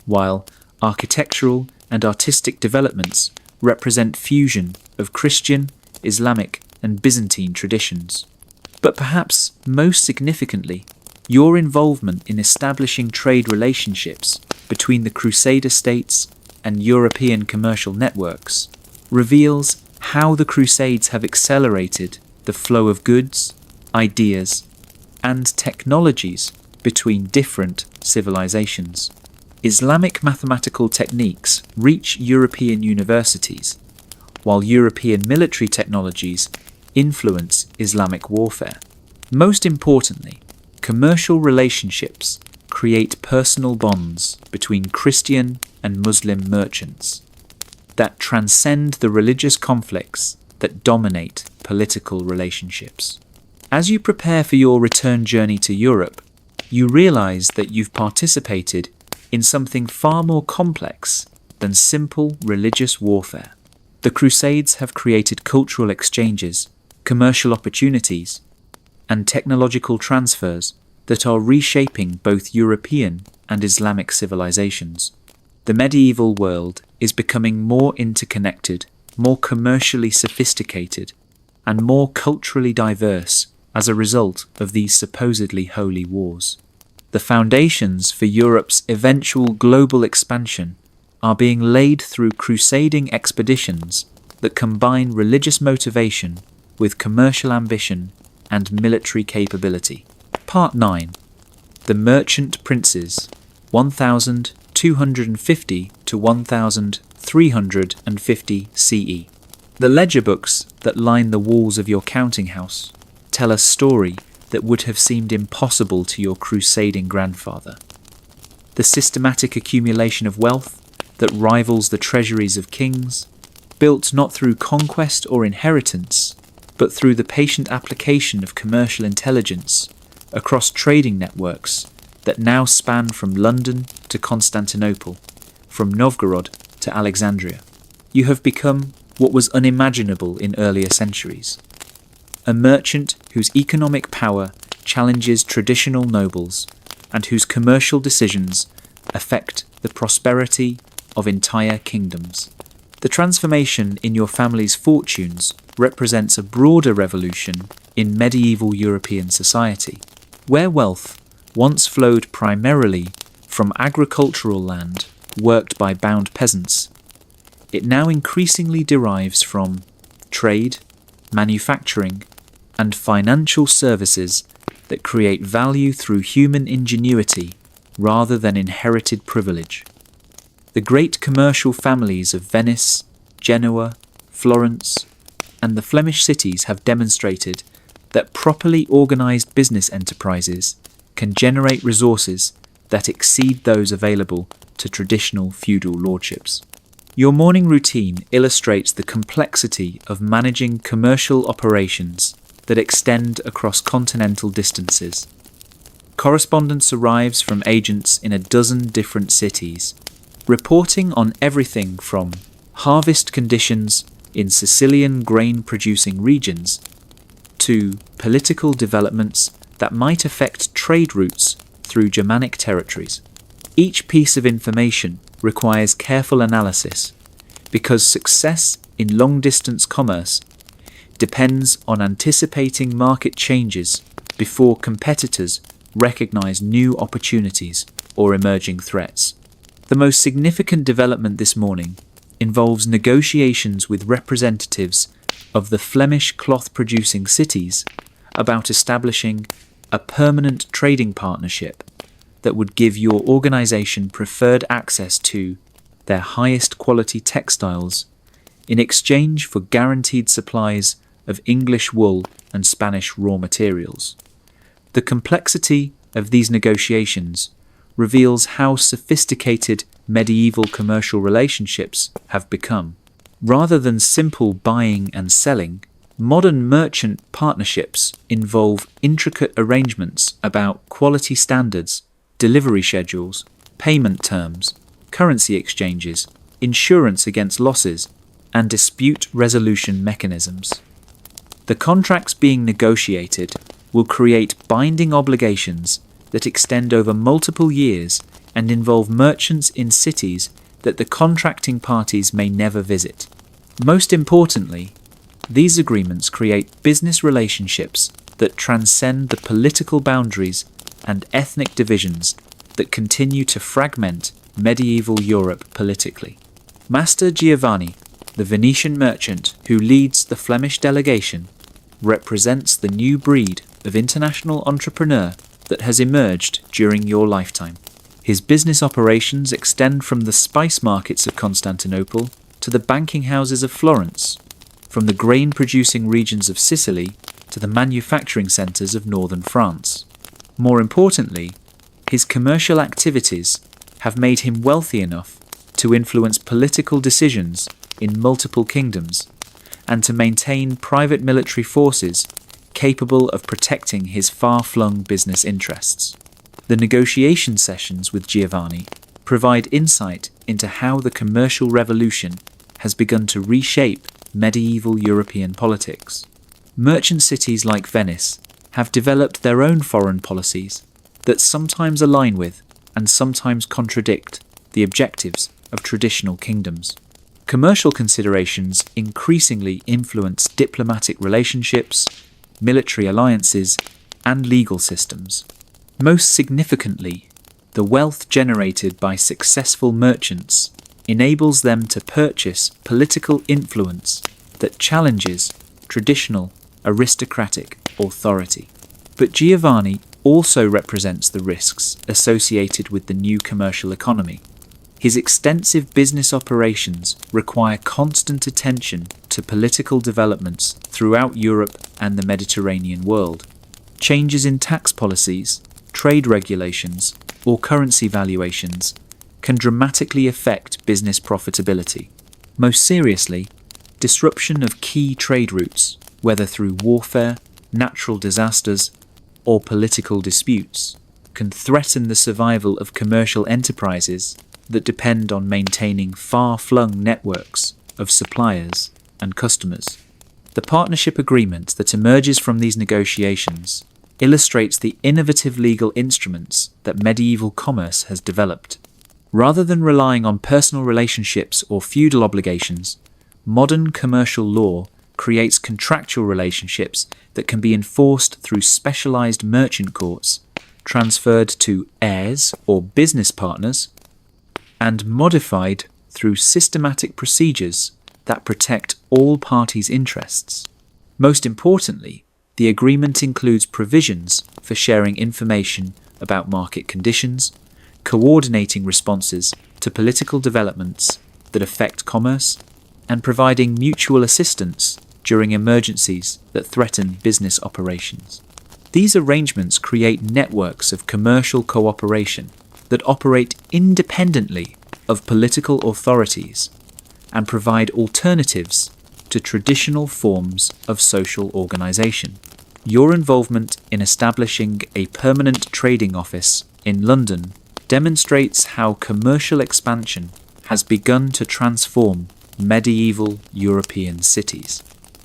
while architectural and artistic developments represent fusion of Christian, Islamic, and Byzantine traditions. But perhaps most significantly, your involvement in establishing trade relationships between the Crusader states and European commercial networks reveals how the Crusades have accelerated the flow of goods, ideas, and technologies between different civilizations. Islamic mathematical techniques reach European universities, while European military technologies influence Islamic warfare. Most importantly, commercial relationships create personal bonds between Christian and Muslim merchants that transcend the religious conflicts that dominate political relationships. As you prepare for your return journey to Europe, you realize that you've participated in something far more complex than simple religious warfare. The Crusades have created cultural exchanges, commercial opportunities, and technological transfers that are reshaping both European and Islamic civilizations. The medieval world is becoming more interconnected, more commercially sophisticated, and more culturally diverse as a result of these supposedly holy wars. The foundations for Europe's eventual global expansion are being laid through crusading expeditions that combine religious motivation with commercial ambition and military capability. Part 9. The Merchant Princes, 1250 to 1350 CE. The ledger books that line the walls of your counting house tell a story that would have seemed impossible to your crusading grandfather. The systematic accumulation of wealth that rivals the treasuries of kings, built not through conquest or inheritance, but through the patient application of commercial intelligence across trading networks that now span from London to Constantinople, from Novgorod to Alexandria. You have become what was unimaginable in earlier centuries. A merchant whose economic power challenges traditional nobles and whose commercial decisions affect the prosperity of entire kingdoms. The transformation in your family's fortunes represents a broader revolution in medieval European society, where wealth once flowed primarily from agricultural land worked by bound peasants. It now increasingly derives from trade, manufacturing, and financial services that create value through human ingenuity rather than inherited privilege. The great commercial families of Venice, Genoa, Florence, and the Flemish cities have demonstrated that properly organized business enterprises can generate resources that exceed those available to traditional feudal lordships. Your morning routine illustrates the complexity of managing commercial operations that extend across continental distances. Correspondence arrives from agents in a dozen different cities, reporting on everything from harvest conditions in Sicilian grain-producing regions to political developments that might affect trade routes through Germanic territories. Each piece of information requires careful analysis because success in long-distance commerce depends on anticipating market changes before competitors recognize new opportunities or emerging threats. The most significant development this morning involves negotiations with representatives of the Flemish cloth-producing cities about establishing a permanent trading partnership that would give your organization preferred access to their highest quality textiles in exchange for guaranteed supplies of English wool and Spanish raw materials. The complexity of these negotiations reveals how sophisticated medieval commercial relationships have become. Rather than simple buying and selling, modern merchant partnerships involve intricate arrangements about quality standards, delivery schedules, payment terms, currency exchanges, insurance against losses, and dispute resolution mechanisms. The contracts being negotiated will create binding obligations that extend over multiple years and involve merchants in cities that the contracting parties may never visit. Most importantly, these agreements create business relationships that transcend the political boundaries and ethnic divisions that continue to fragment medieval Europe politically. Master Giovanni, the Venetian merchant who leads the Flemish delegation, represents the new breed of international entrepreneur that has emerged during your lifetime. His business operations extend from the spice markets of Constantinople to the banking houses of Florence, from the grain-producing regions of Sicily to the manufacturing centres of northern France. More importantly, his commercial activities have made him wealthy enough to influence political decisions in multiple kingdoms and to maintain private military forces capable of protecting his far-flung business interests. The negotiation sessions with Giovanni provide insight into how the commercial revolution has begun to reshape medieval European politics. Merchant cities like Venice have developed their own foreign policies that sometimes align with and sometimes contradict the objectives of traditional kingdoms. Commercial considerations increasingly influence diplomatic relationships, military alliances, and legal systems. Most significantly, the wealth generated by successful merchants enables them to purchase political influence that challenges traditional aristocratic authority. But Giovanni also represents the risks associated with the new commercial economy. His extensive business operations require constant attention to political developments throughout Europe and the Mediterranean world. Changes in tax policies, trade regulations, or currency valuations can dramatically affect business profitability. Most seriously, disruption of key trade routes, whether through warfare, natural disasters, or political disputes, can threaten the survival of commercial enterprises that depend on maintaining far-flung networks of suppliers and customers. The partnership agreement that emerges from these negotiations illustrates the innovative legal instruments that medieval commerce has developed. Rather than relying on personal relationships or feudal obligations, modern commercial law creates contractual relationships that can be enforced through specialized merchant courts, transferred to heirs or business partners, and modified through systematic procedures that protect all parties' interests. Most importantly, the agreement includes provisions for sharing information about market conditions, coordinating responses to political developments that affect commerce, and providing mutual assistance during emergencies that threaten business operations. These arrangements create networks of commercial cooperation that operate independently of political authorities and provide alternatives to traditional forms of social organization. Your involvement in establishing a permanent trading office in London demonstrates how commercial expansion has begun to transform medieval European cities.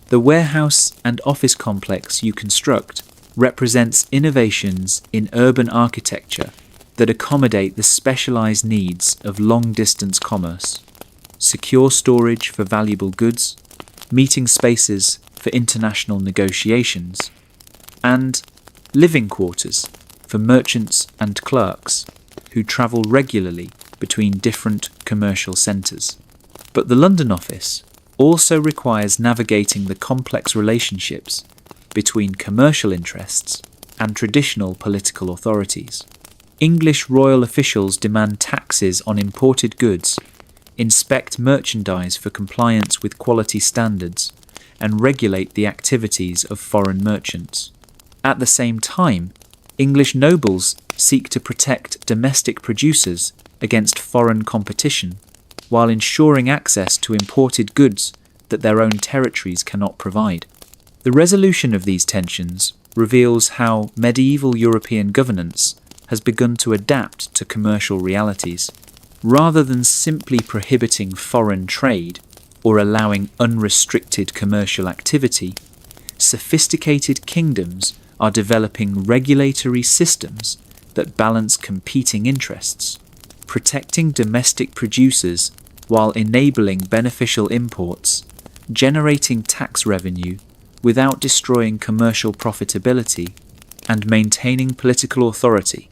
The warehouse and office complex you construct represents innovations in urban architecture that accommodate the specialized needs of long-distance commerce, secure storage for valuable goods, meeting spaces for international negotiations, and living quarters for merchants and clerks who travel regularly between different commercial centres. But the London office also requires navigating the complex relationships between commercial interests and traditional political authorities. English royal officials demand taxes on imported goods, inspect merchandise for compliance with quality standards, and regulate the activities of foreign merchants. At the same time, English nobles seek to protect domestic producers against foreign competition while ensuring access to imported goods that their own territories cannot provide. The resolution of these tensions reveals how medieval European governance has begun to adapt to commercial realities. Rather than simply prohibiting foreign trade or allowing unrestricted commercial activity, sophisticated kingdoms are developing regulatory systems that balance competing interests, protecting domestic producers while enabling beneficial imports, generating tax revenue without destroying commercial profitability, and maintaining political authority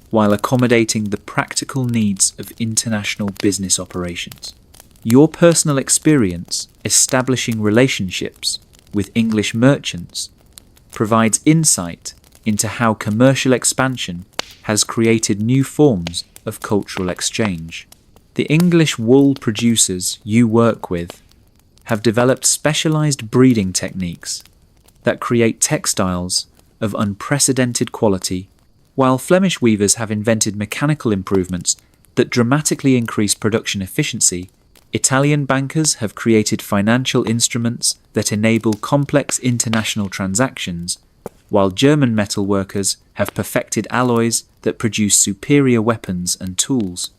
while accommodating the practical needs of international business operations. Your personal experience establishing relationships with English merchants provides insight into how commercial expansion has created new forms of cultural exchange. The English wool producers you work with have developed specialized breeding techniques that create textiles of unprecedented quality, while Flemish weavers have invented mechanical improvements that dramatically increase production efficiency. Italian bankers have created financial instruments that enable complex international transactions, while German metalworkers have perfected alloys that produce superior weapons and tools.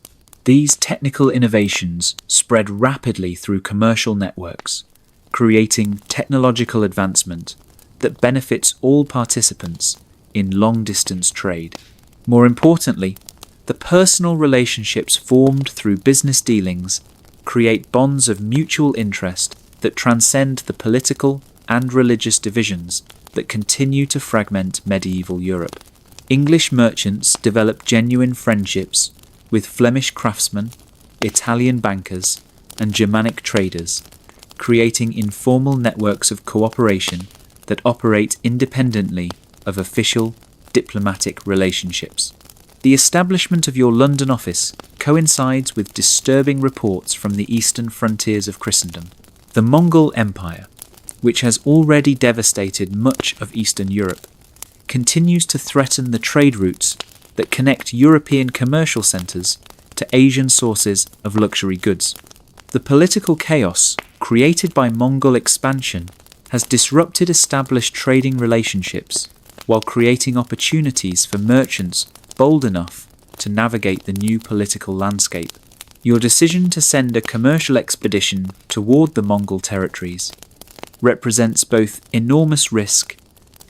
These technical innovations spread rapidly through commercial networks, creating technological advancement that benefits all participants in long-distance trade. More importantly, the personal relationships formed through business dealings create bonds of mutual interest that transcend the political and religious divisions that continue to fragment medieval Europe. English merchants developed genuine friendships with Flemish craftsmen, Italian bankers, and Germanic traders, creating informal networks of cooperation that operate independently of official diplomatic relationships. The establishment of your London office coincides with disturbing reports from the eastern frontiers of Christendom. The Mongol Empire, which has already devastated much of Eastern Europe, continues to threaten the trade routes that connect European commercial centres to Asian sources of luxury goods. The political chaos created by Mongol expansion has disrupted established trading relationships while creating opportunities for merchants bold enough to navigate the new political landscape. Your decision to send a commercial expedition toward the Mongol territories represents both enormous risk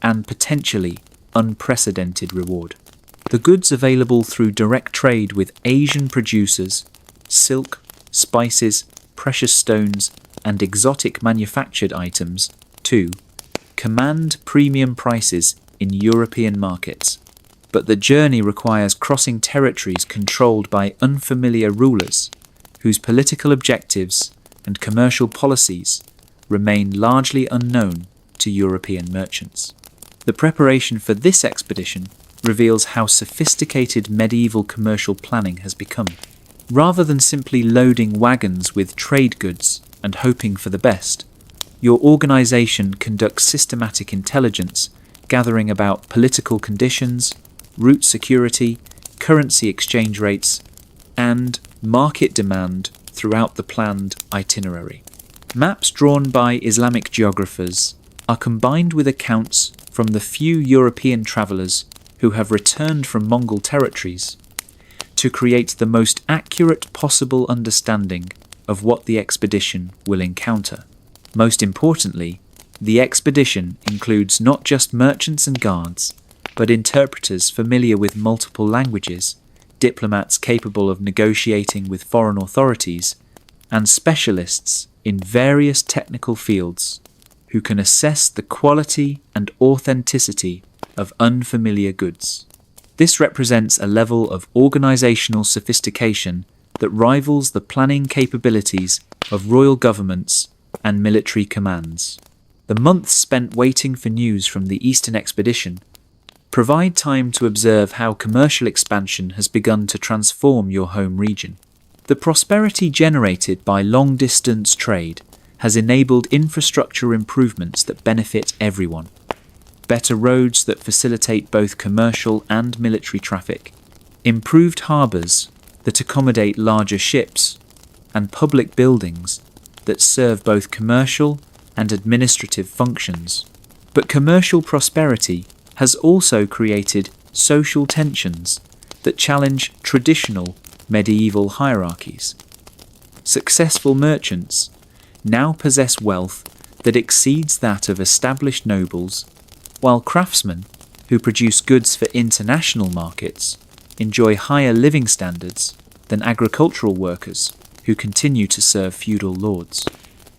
and potentially unprecedented reward. The goods available through direct trade with Asian producers, silk, spices, precious stones, and exotic manufactured items, too, command premium prices in European markets. But the journey requires crossing territories controlled by unfamiliar rulers, whose political objectives and commercial policies remain largely unknown to European merchants. The preparation for this expedition reveals how sophisticated medieval commercial planning has become. Rather than simply loading wagons with trade goods and hoping for the best, your organization conducts systematic intelligence, gathering about political conditions, route security, currency exchange rates, and market demand throughout the planned itinerary. Maps drawn by Islamic geographers are combined with accounts from the few European travelers who have returned from Mongol territories to create the most accurate possible understanding of what the expedition will encounter. Most importantly, the expedition includes not just merchants and guards, but interpreters familiar with multiple languages, diplomats capable of negotiating with foreign authorities, and specialists in various technical fields who can assess the quality and authenticity of unfamiliar goods. This represents a level of organizational sophistication that rivals the planning capabilities of royal governments and military commands. The months spent waiting for news from the Eastern expedition provide time to observe how commercial expansion has begun to transform your home region. The prosperity generated by long-distance trade has enabled infrastructure improvements that benefit everyone. Better roads that facilitate both commercial and military traffic, improved harbours that accommodate larger ships, and public buildings that serve both commercial and administrative functions. But commercial prosperity has also created social tensions that challenge traditional medieval hierarchies. Successful merchants now possess wealth that exceeds that of established nobles, while craftsmen, who produce goods for international markets, enjoy higher living standards than agricultural workers who continue to serve feudal lords.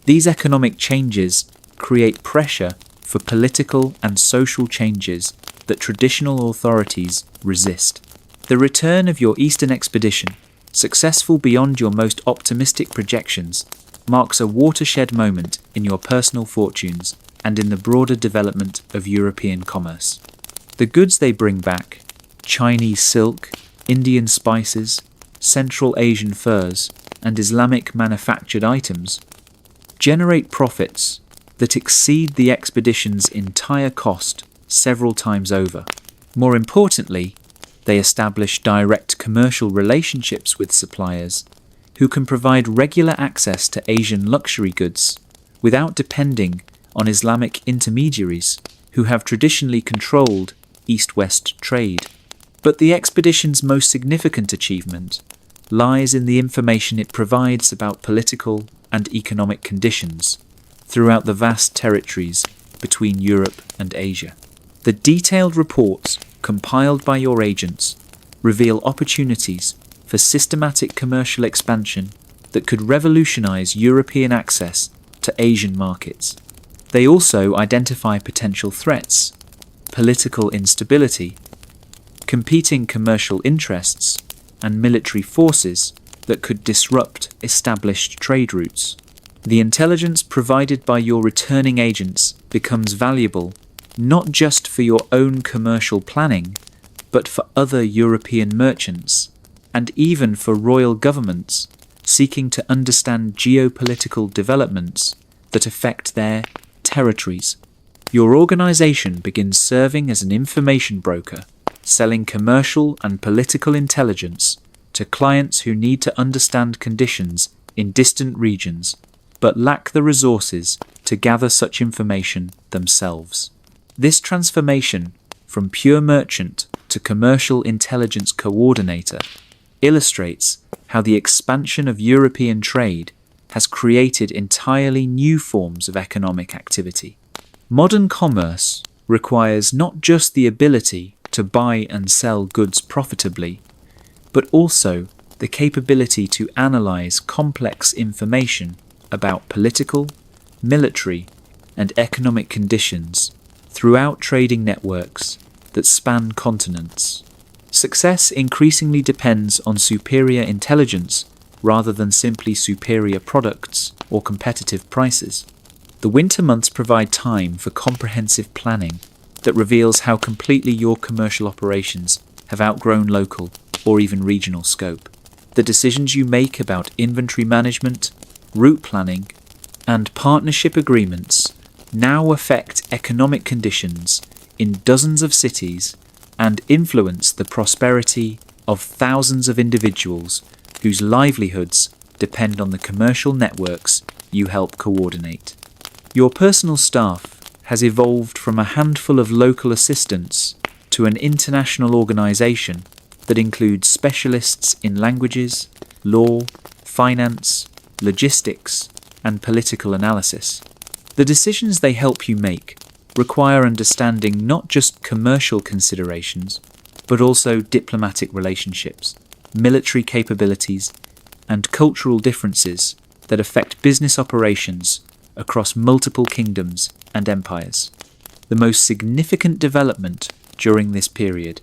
These economic changes create pressure for political and social changes that traditional authorities resist. The return of your Eastern expedition, successful beyond your most optimistic projections, marks a watershed moment in your personal fortunes and in the broader development of European commerce. The goods they bring back, Chinese silk, Indian spices, Central Asian furs, and Islamic manufactured items, generate profits that exceed the expedition's entire cost several times over. More importantly, they establish direct commercial relationships with suppliers who can provide regular access to Asian luxury goods without depending on Islamic intermediaries who have traditionally controlled East-West trade. But the expedition's most significant achievement lies in the information it provides about political and economic conditions throughout the vast territories between Europe and Asia. The detailed reports compiled by your agents reveal opportunities for systematic commercial expansion that could revolutionize European access to Asian markets. They also identify potential threats, political instability, competing commercial interests, and military forces that could disrupt established trade routes. The intelligence provided by your returning agents becomes valuable not just for your own commercial planning, but for other European merchants, and even for royal governments seeking to understand geopolitical developments that affect their territories. Your organization begins serving as an information broker, selling commercial and political intelligence to clients who need to understand conditions in distant regions, but lack the resources to gather such information themselves. This transformation from pure merchant to commercial intelligence coordinator illustrates how the expansion of European trade has created entirely new forms of economic activity. Modern commerce requires not just the ability to buy and sell goods profitably, but also the capability to analyze complex information about political, military, and economic conditions throughout trading networks that span continents. Success increasingly depends on superior intelligence rather than simply superior products or competitive prices. The winter months provide time for comprehensive planning that reveals how completely your commercial operations have outgrown local or even regional scope. The decisions you make about inventory management, route planning, and partnership agreements now affect economic conditions in dozens of cities and influence the prosperity of thousands of individuals whose livelihoods depend on the commercial networks you help coordinate. Your personal staff has evolved from a handful of local assistants to an international organization that includes specialists in languages, law, finance, logistics, and political analysis. The decisions they help you make require understanding not just commercial considerations, but also diplomatic relationships, military capabilities, and cultural differences that affect business operations across multiple kingdoms and empires. The most significant development during this period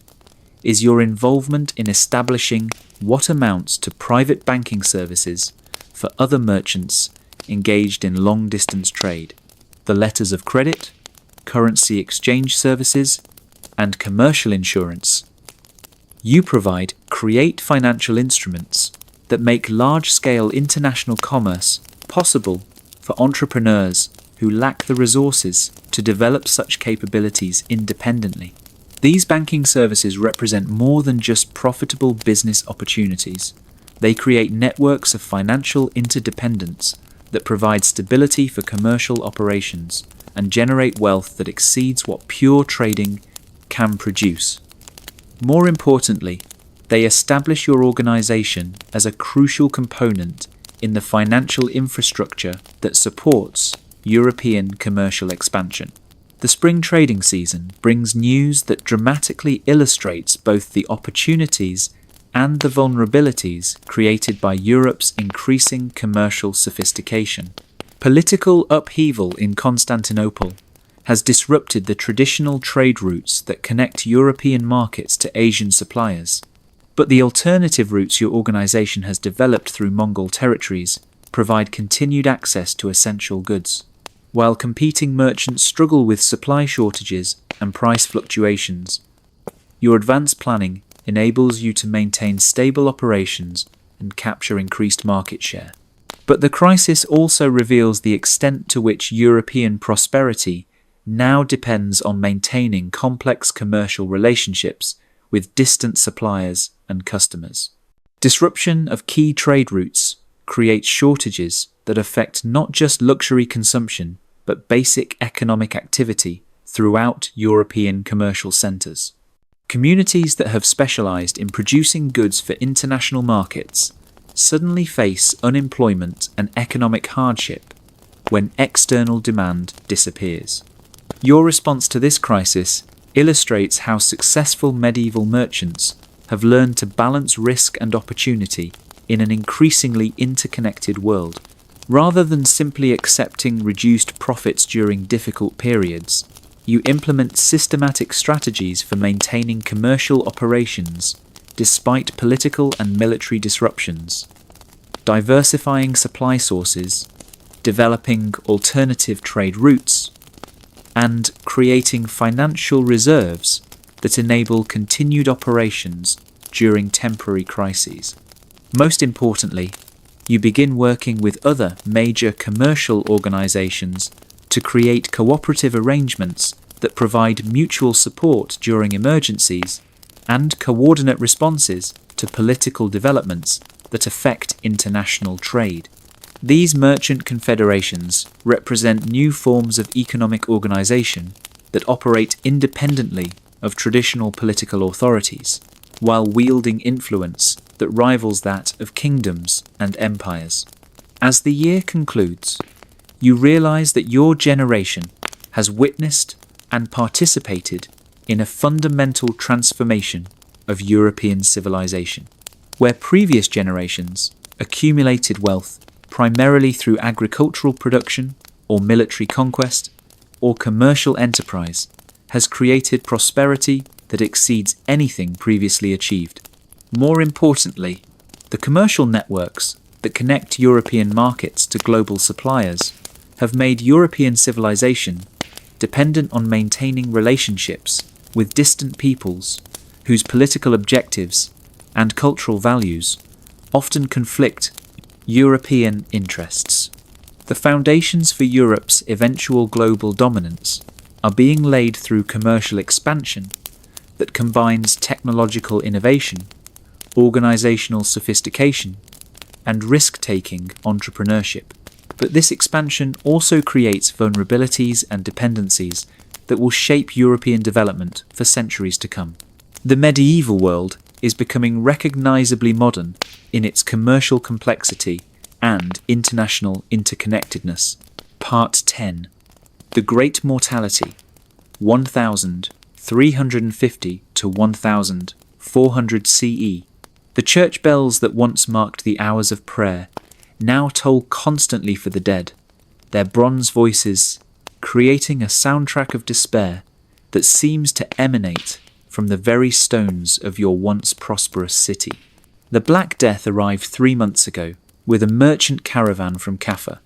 is your involvement in establishing what amounts to private banking services for other merchants engaged in long-distance trade. The letters of credit, currency exchange services, and commercial insurance you provide create financial instruments that make large-scale international commerce possible for entrepreneurs who lack the resources to develop such capabilities independently. These banking services represent more than just profitable business opportunities. They create networks of financial interdependence that provide stability for commercial operations and generate wealth that exceeds what pure trading can produce. More importantly, they establish your organization as a crucial component in the financial infrastructure that supports European commercial expansion. The spring trading season brings news that dramatically illustrates both the opportunities and the vulnerabilities created by Europe's increasing commercial sophistication. Political upheaval in Constantinople has disrupted the traditional trade routes that connect European markets to Asian suppliers, but the alternative routes your organization has developed through Mongol territories provide continued access to essential goods. While competing merchants struggle with supply shortages and price fluctuations, your advanced planning enables you to maintain stable operations and capture increased market share. But the crisis also reveals the extent to which European prosperity now depends on maintaining complex commercial relationships with distant suppliers and customers. Disruption of key trade routes creates shortages that affect not just luxury consumption, but basic economic activity throughout European commercial centres. Communities that have specialised in producing goods for international markets suddenly face unemployment and economic hardship when external demand disappears. Your response to this crisis illustrates how successful medieval merchants have learned to balance risk and opportunity in an increasingly interconnected world. Rather than simply accepting reduced profits during difficult periods, you implement systematic strategies for maintaining commercial operations despite political and military disruptions, diversifying supply sources, developing alternative trade routes, and creating financial reserves that enable continued operations during temporary crises. Most importantly, you begin working with other major commercial organizations to create cooperative arrangements that provide mutual support during emergencies and coordinate responses to political developments that affect international trade. These merchant confederations represent new forms of economic organization that operate independently of traditional political authorities, while wielding influence that rivals that of kingdoms and empires. As the year concludes, you realize that your generation has witnessed and participated in a fundamental transformation of European civilization. Where previous generations accumulated wealth primarily through agricultural production or military conquest or commercial enterprise, has created prosperity that exceeds anything previously achieved. More importantly, the commercial networks that connect European markets to global suppliers have made European civilization dependent on maintaining relationships with distant peoples whose political objectives and cultural values often conflict European interests. The foundations for Europe's eventual global dominance are being laid through commercial expansion that combines technological innovation, organizational sophistication, and risk-taking entrepreneurship. But this expansion also creates vulnerabilities and dependencies that will shape European development for centuries to come. The medieval world is becoming recognizably modern in its commercial complexity and international interconnectedness. Part 10. The Great Mortality, 1350 to 1400 CE. The church bells that once marked the hours of prayer now toll constantly for the dead, their bronze voices creating a soundtrack of despair that seems to emanate from the very stones of your once prosperous city. The Black Death arrived 3 months ago with a merchant caravan from Kaffa,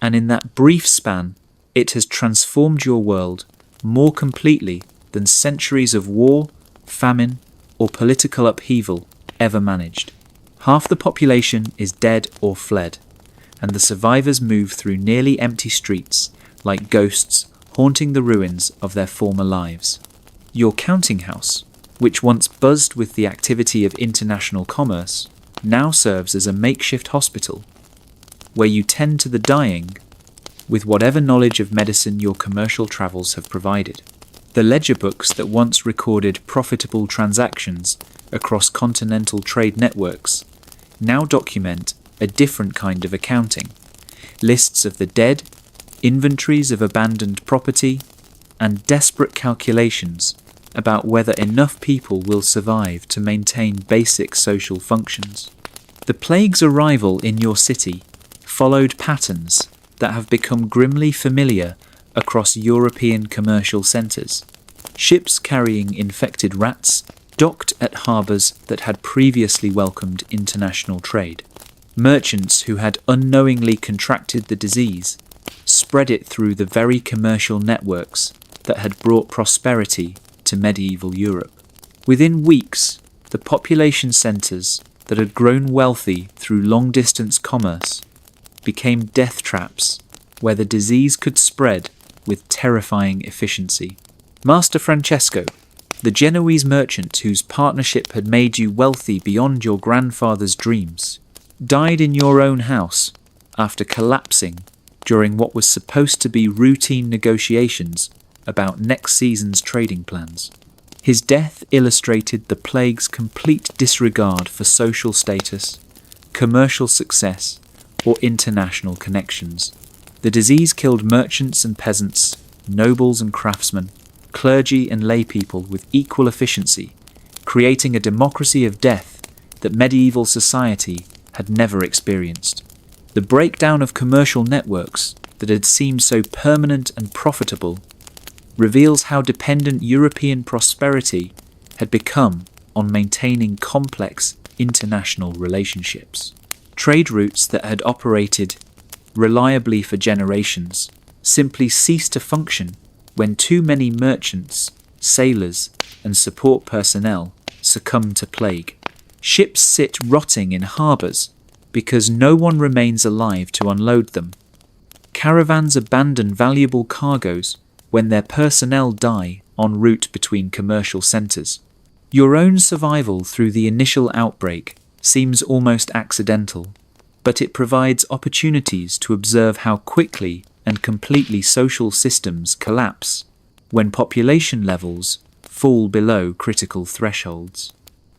and in that brief span, it has transformed your world more completely than centuries of war, famine, or political upheaval ever managed. Half the population is dead or fled, and the survivors move through nearly empty streets like ghosts haunting the ruins of their former lives. Your counting house, which once buzzed with the activity of international commerce, now serves as a makeshift hospital where you tend to the dying with whatever knowledge of medicine your commercial travels have provided. The ledger books that once recorded profitable transactions across continental trade networks now document a different kind of accounting. Lists of the dead, inventories of abandoned property, and desperate calculations about whether enough people will survive to maintain basic social functions. The plague's arrival in your city followed patterns that have become grimly familiar across European commercial centres. Ships carrying infected rats docked at harbours that had previously welcomed international trade. Merchants who had unknowingly contracted the disease spread it through the very commercial networks that had brought prosperity to medieval Europe. Within weeks, the population centres that had grown wealthy through long-distance commerce became death traps where the disease could spread with terrifying efficiency. Master Francesco, the Genoese merchant whose partnership had made you wealthy beyond your grandfather's dreams, died in your own house after collapsing during what was supposed to be routine negotiations about next season's trading plans. His death illustrated the plague's complete disregard for social status, commercial success, or international connections. The disease killed merchants and peasants, nobles and craftsmen, clergy and laypeople with equal efficiency, creating a democracy of death that medieval society had never experienced. The breakdown of commercial networks that had seemed so permanent and profitable reveals how dependent European prosperity had become on maintaining complex international relationships. Trade routes that had operated reliably for generations simply ceased to function when too many merchants, sailors, and support personnel succumbed to plague. Ships sit rotting in harbours because no one remains alive to unload them. Caravans abandon valuable cargoes when their personnel die en route between commercial centres. Your own survival through the initial outbreak seems almost accidental, but it provides opportunities to observe how quickly and completely social systems collapse when population levels fall below critical thresholds.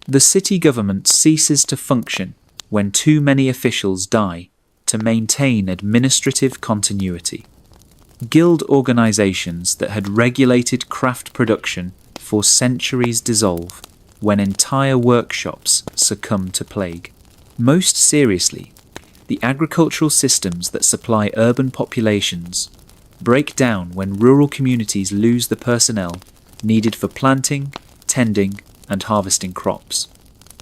The city government ceases to function when too many officials die to maintain administrative continuity. Guild organisations that had regulated craft production for centuries dissolve when entire workshops succumb to plague. Most seriously, the agricultural systems that supply urban populations break down when rural communities lose the personnel needed for planting, tending, and harvesting crops.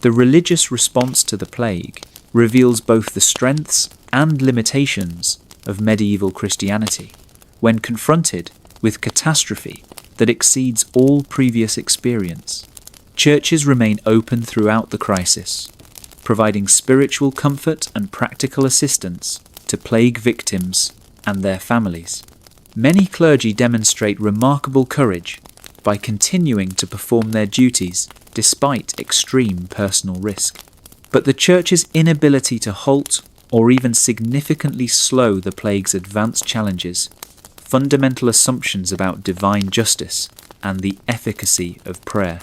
The religious response to the plague reveals both the strengths and limitations of medieval Christianity. When confronted with catastrophe that exceeds all previous experience, churches remain open throughout the crisis, providing spiritual comfort and practical assistance to plague victims and their families. Many clergy demonstrate remarkable courage by continuing to perform their duties despite extreme personal risk. But the Church's inability to halt or even significantly slow the plague's advanced challenges fundamental assumptions about divine justice and the efficacy of prayer.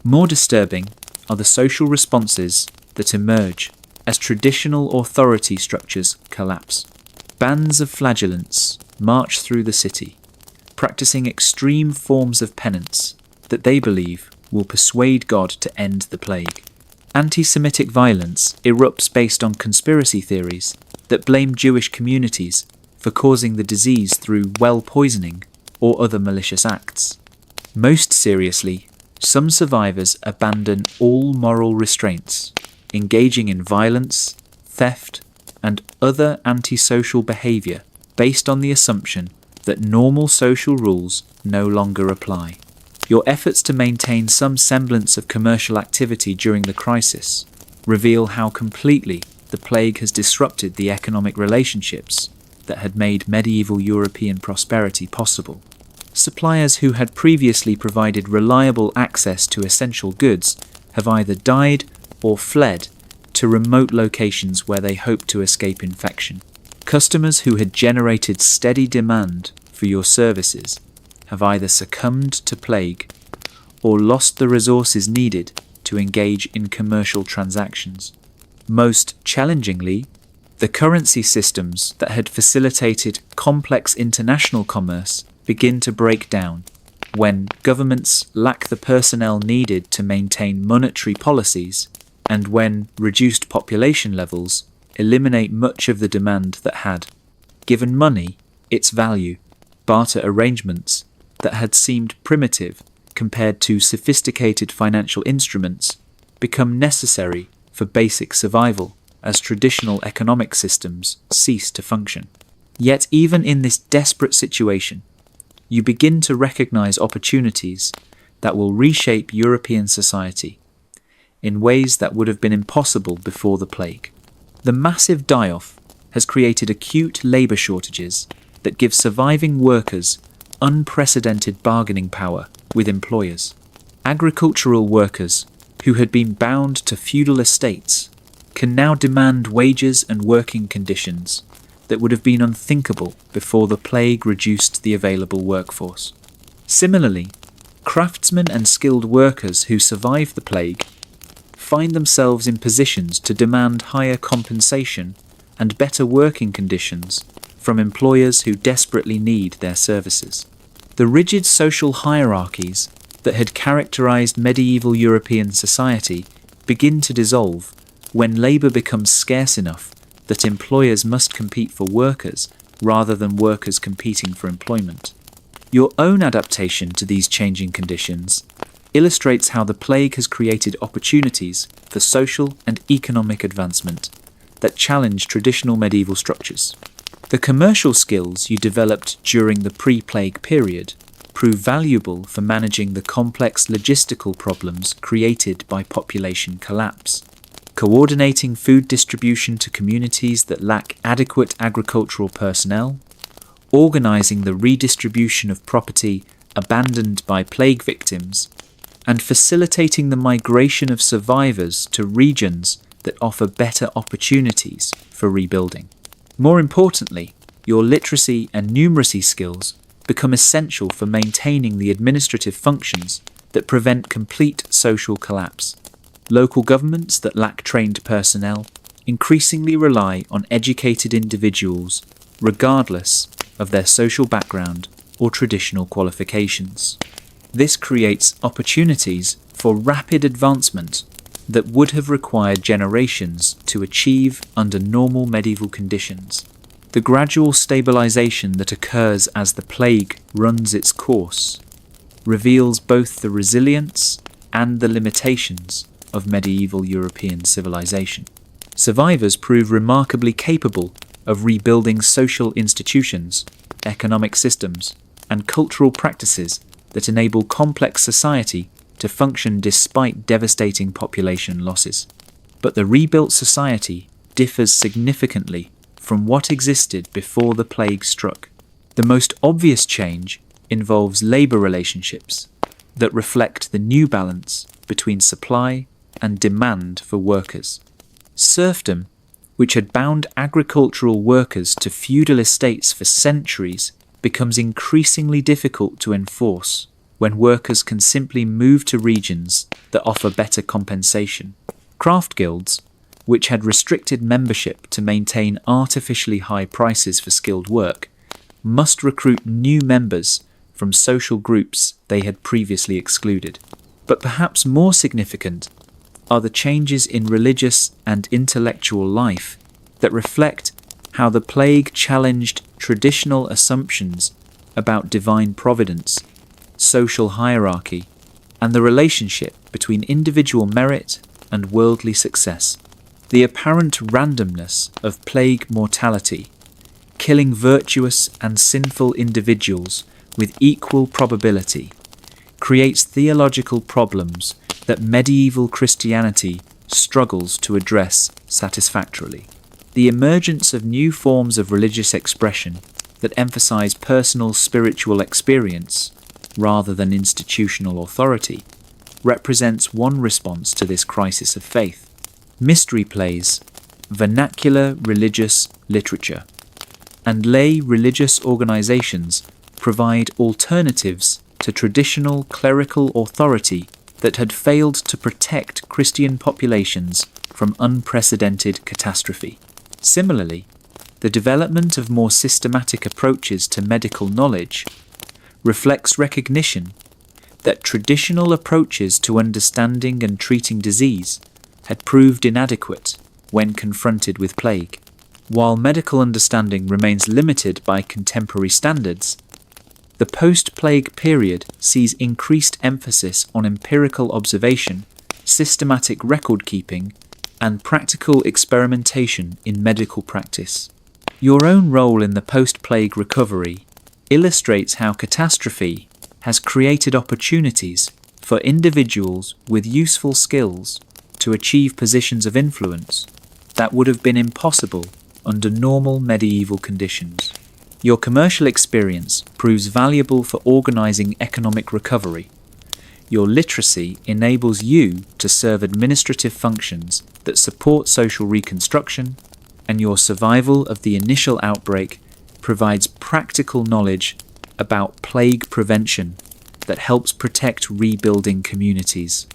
More disturbing are the social responses that emerge as traditional authority structures collapse. Bands of flagellants march through the city, practicing extreme forms of penance that they believe will persuade God to end the plague. Anti-Semitic violence erupts based on conspiracy theories that blame Jewish communities for causing the disease through well poisoning or other malicious acts. Most seriously, some survivors abandon all moral restraints, engaging in violence, theft, and other antisocial behaviour based on the assumption that normal social rules no longer apply. Your efforts to maintain some semblance of commercial activity during the crisis reveal how completely the plague has disrupted the economic relationships that had made medieval European prosperity possible. Suppliers who had previously provided reliable access to essential goods have either died or fled to remote locations where they hoped to escape infection. Customers who had generated steady demand for your services have either succumbed to plague or lost the resources needed to engage in commercial transactions. Most challengingly, the currency systems that had facilitated complex international commerce begin to break down when governments lack the personnel needed to maintain monetary policies and when reduced population levels eliminate much of the demand that had given money its value. Barter arrangements that had seemed primitive compared to sophisticated financial instruments become necessary for basic survival as traditional economic systems cease to function. Yet even in this desperate situation, you begin to recognize opportunities that will reshape European society in ways that would have been impossible before the plague. The massive die-off has created acute labor shortages that give surviving workers unprecedented bargaining power with employers. Agricultural workers who had been bound to feudal estates can now demand wages and working conditions that would have been unthinkable before the plague reduced the available workforce. Similarly, craftsmen and skilled workers who survive the plague find themselves in positions to demand higher compensation and better working conditions from employers who desperately need their services. The rigid social hierarchies that had characterized medieval European society begin to dissolve when labor becomes scarce enough that employers must compete for workers rather than workers competing for employment. Your own adaptation to these changing conditions illustrates how the plague has created opportunities for social and economic advancement that challenge traditional medieval structures. The commercial skills you developed during the pre-plague period prove valuable for managing the complex logistical problems created by population collapse. Coordinating food distribution to communities that lack adequate agricultural personnel, organizing the redistribution of property abandoned by plague victims, and facilitating the migration of survivors to regions that offer better opportunities for rebuilding. More importantly, your literacy and numeracy skills become essential for maintaining the administrative functions that prevent complete social collapse. Local governments that lack trained personnel increasingly rely on educated individuals regardless of their social background or traditional qualifications. This creates opportunities for rapid advancement that would have required generations to achieve under normal medieval conditions. The gradual stabilization that occurs as the plague runs its course reveals both the resilience and the limitations of medieval European civilization. Survivors prove remarkably capable of rebuilding social institutions, economic systems, and cultural practices that enable complex society to function despite devastating population losses. But the rebuilt society differs significantly from what existed before the plague struck. The most obvious change involves labor relationships that reflect the new balance between supply and demand for workers. Serfdom, which had bound agricultural workers to feudal estates for centuries, becomes increasingly difficult to enforce when workers can simply move to regions that offer better compensation. Craft guilds, which had restricted membership to maintain artificially high prices for skilled work, must recruit new members from social groups they had previously excluded. But perhaps more significant are the changes in religious and intellectual life that reflect how the plague challenged traditional assumptions about divine providence, social hierarchy, and the relationship between individual merit and worldly success. The apparent randomness of plague mortality, killing virtuous and sinful individuals with equal probability, creates theological problems that medieval Christianity struggles to address satisfactorily. The emergence of new forms of religious expression that emphasize personal spiritual experience rather than institutional authority represents one response to this crisis of faith. mystery plays, vernacular religious literature, and lay religious organizations provide alternatives to traditional clerical authority that had failed to protect Christian populations from unprecedented catastrophe. Similarly, the development of more systematic approaches to medical knowledge reflects recognition that traditional approaches to understanding and treating disease had proved inadequate when confronted with plague. While medical understanding remains limited by contemporary standards, the post-plague period sees increased emphasis on empirical observation, systematic record-keeping, and practical experimentation in medical practice. Your own role in the post-plague recovery illustrates how catastrophe has created opportunities for individuals with useful skills to achieve positions of influence that would have been impossible under normal medieval conditions. Your commercial experience proves valuable for organizing economic recovery. Your literacy enables you to serve administrative functions that support social reconstruction, and your survival of the initial outbreak provides practical knowledge about plague prevention that helps protect rebuilding communities.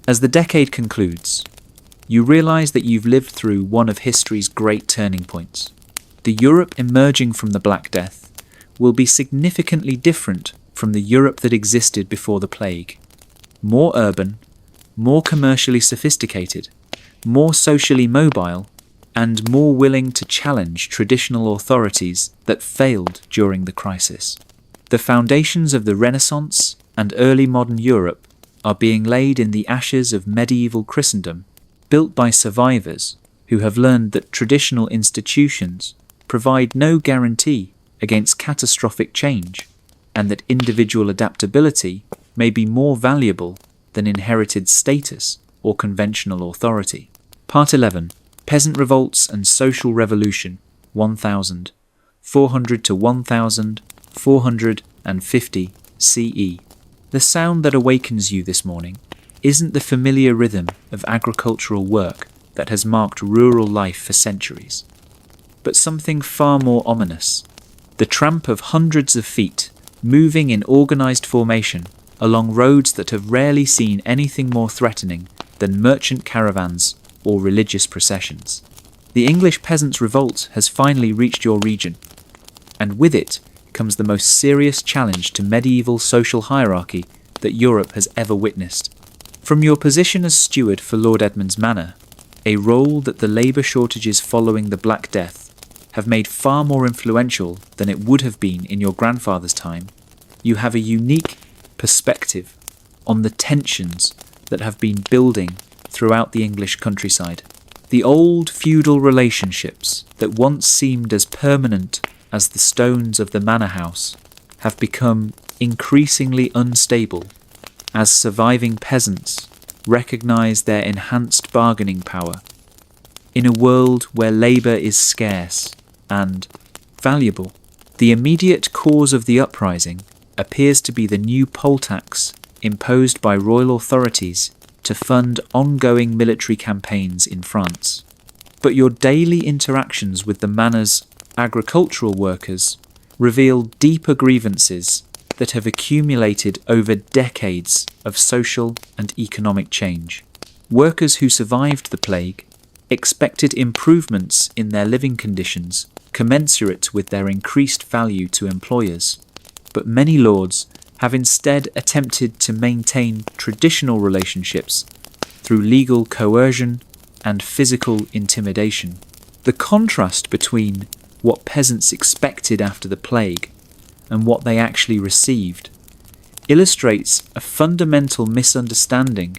As the decade concludes, you realize that you've lived through one of history's great turning points. The Europe emerging from the Black Death will be significantly different from the Europe that existed before the plague. More urban, more commercially sophisticated, more socially mobile, and more willing to challenge traditional authorities that failed during the crisis. The foundations of the Renaissance and early modern Europe are being laid in the ashes of medieval Christendom, built by survivors who have learned that traditional institutions provide no guarantee against catastrophic change, and that individual adaptability may be more valuable than inherited status or conventional authority. Part 11. Peasant Revolts and Social Revolution, 1400 to 1450 CE. The sound that awakens you this morning isn't the familiar rhythm of agricultural work that has marked rural life for centuries, but something far more ominous: the tramp of hundreds of feet moving in organized formation along roads that have rarely seen anything more threatening than merchant caravans or religious processions. The English Peasants' Revolt has finally reached your region, and with it comes the most serious challenge to medieval social hierarchy that Europe has ever witnessed. From your position as steward for Lord Edmund's manor, a role that the labour shortages following the Black Death have made far more influential than it would have been in your grandfather's time, you have a unique perspective on the tensions that have been building throughout the English countryside. The old feudal relationships that once seemed as permanent as the stones of the manor house have become increasingly unstable as surviving peasants recognise their enhanced bargaining power in a world where labour is scarce and valuable. The immediate cause of the uprising appears to be the new poll tax imposed by royal authorities to fund ongoing military campaigns in France. But your daily interactions with the manor's agricultural workers reveal deeper grievances that have accumulated over decades of social and economic change. Workers who survived the plague expected improvements in their living conditions commensurate with their increased value to employers, but many lords have instead attempted to maintain traditional relationships through legal coercion and physical intimidation. The contrast between what peasants expected after the plague and what they actually received illustrates a fundamental misunderstanding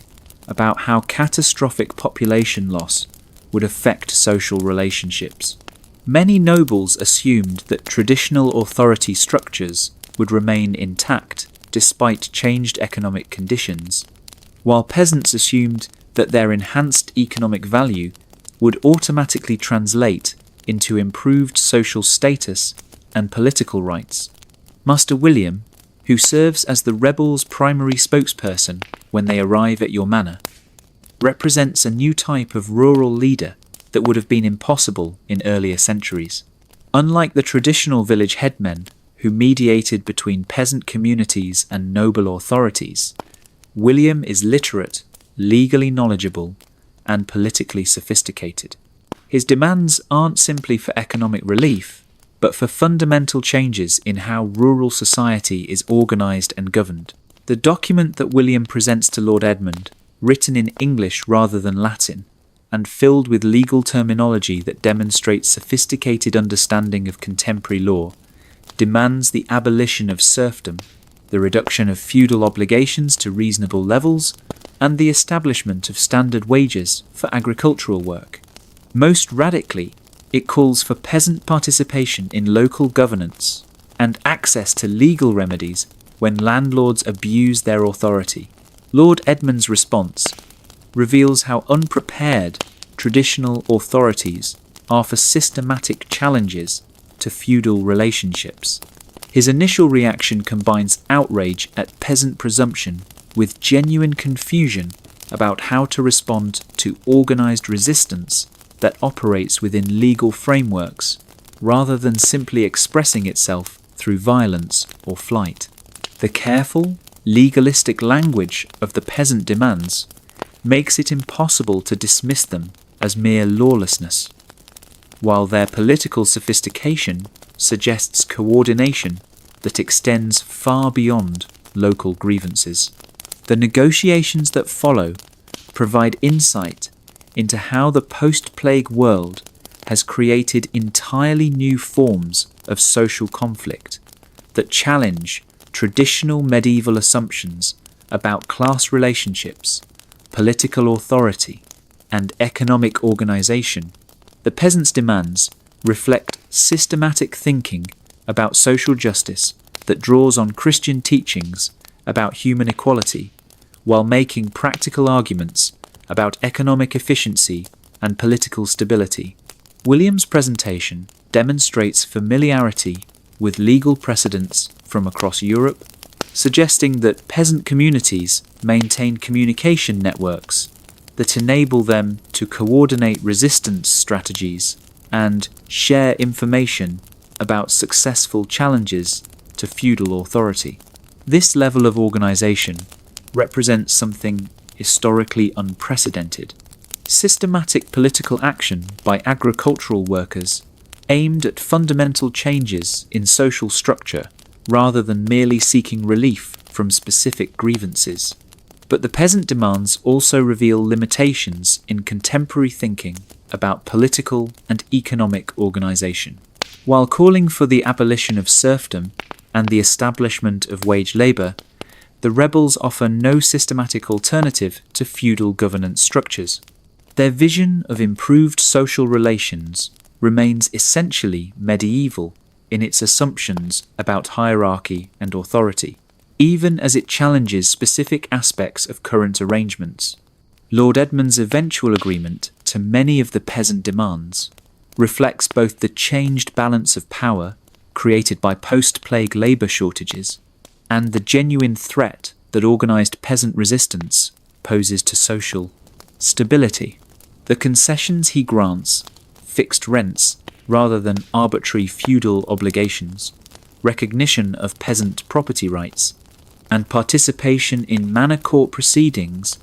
about how catastrophic population loss would affect social relationships. Many nobles assumed that traditional authority structures would remain intact despite changed economic conditions, while peasants assumed that their enhanced economic value would automatically translate into improved social status and political rights. Master William, who serves as the rebels' primary spokesperson when they arrive at your manor, represents a new type of rural leader that would have been impossible in earlier centuries. Unlike the traditional village headmen who mediated between peasant communities and noble authorities, William is literate, legally knowledgeable, and politically sophisticated. His demands aren't simply for economic relief, but for fundamental changes in how rural society is organised and governed. The document that William presents to Lord Edmund, written in English rather than Latin, and filled with legal terminology that demonstrates sophisticated understanding of contemporary law, demands the abolition of serfdom, the reduction of feudal obligations to reasonable levels, and the establishment of standard wages for agricultural work. Most radically, it calls for peasant participation in local governance and access to legal remedies when landlords abuse their authority. Lord Edmund's response reveals how unprepared traditional authorities are for systematic challenges to feudal relationships. His initial reaction combines outrage at peasant presumption with genuine confusion about how to respond to organised resistance that operates within legal frameworks, rather than simply expressing itself through violence or flight. The careful, legalistic language of the peasant demands makes it impossible to dismiss them as mere lawlessness, while their political sophistication suggests coordination that extends far beyond local grievances. The negotiations that follow provide insight into how the post-plague world has created entirely new forms of social conflict that challenge traditional medieval assumptions about class relationships, political authority, and economic organisation. The peasants' demands reflect systematic thinking about social justice that draws on Christian teachings about human equality, while making practical arguments about economic efficiency and political stability. William's presentation demonstrates familiarity with legal precedents from across Europe, suggesting that peasant communities maintain communication networks that enable them to coordinate resistance strategies and share information about successful challenges to feudal authority. This level of organisation represents something historically unprecedented. Systematic political action by agricultural workers aimed at fundamental changes in social structure rather than merely seeking relief from specific grievances. But the peasant demands also reveal limitations in contemporary thinking about political and economic organisation. While calling for the abolition of serfdom and the establishment of wage labour, the rebels offer no systematic alternative to feudal governance structures. Their vision of improved social relations remains essentially medieval in its assumptions about hierarchy and authority, even as it challenges specific aspects of current arrangements. Lord Edmund's eventual agreement to many of the peasant demands reflects both the changed balance of power created by post-plague labour shortages and the genuine threat that organised peasant resistance poses to social stability. The concessions he grants, fixed rents rather than arbitrary feudal obligations, recognition of peasant property rights, and participation in manor court proceedings,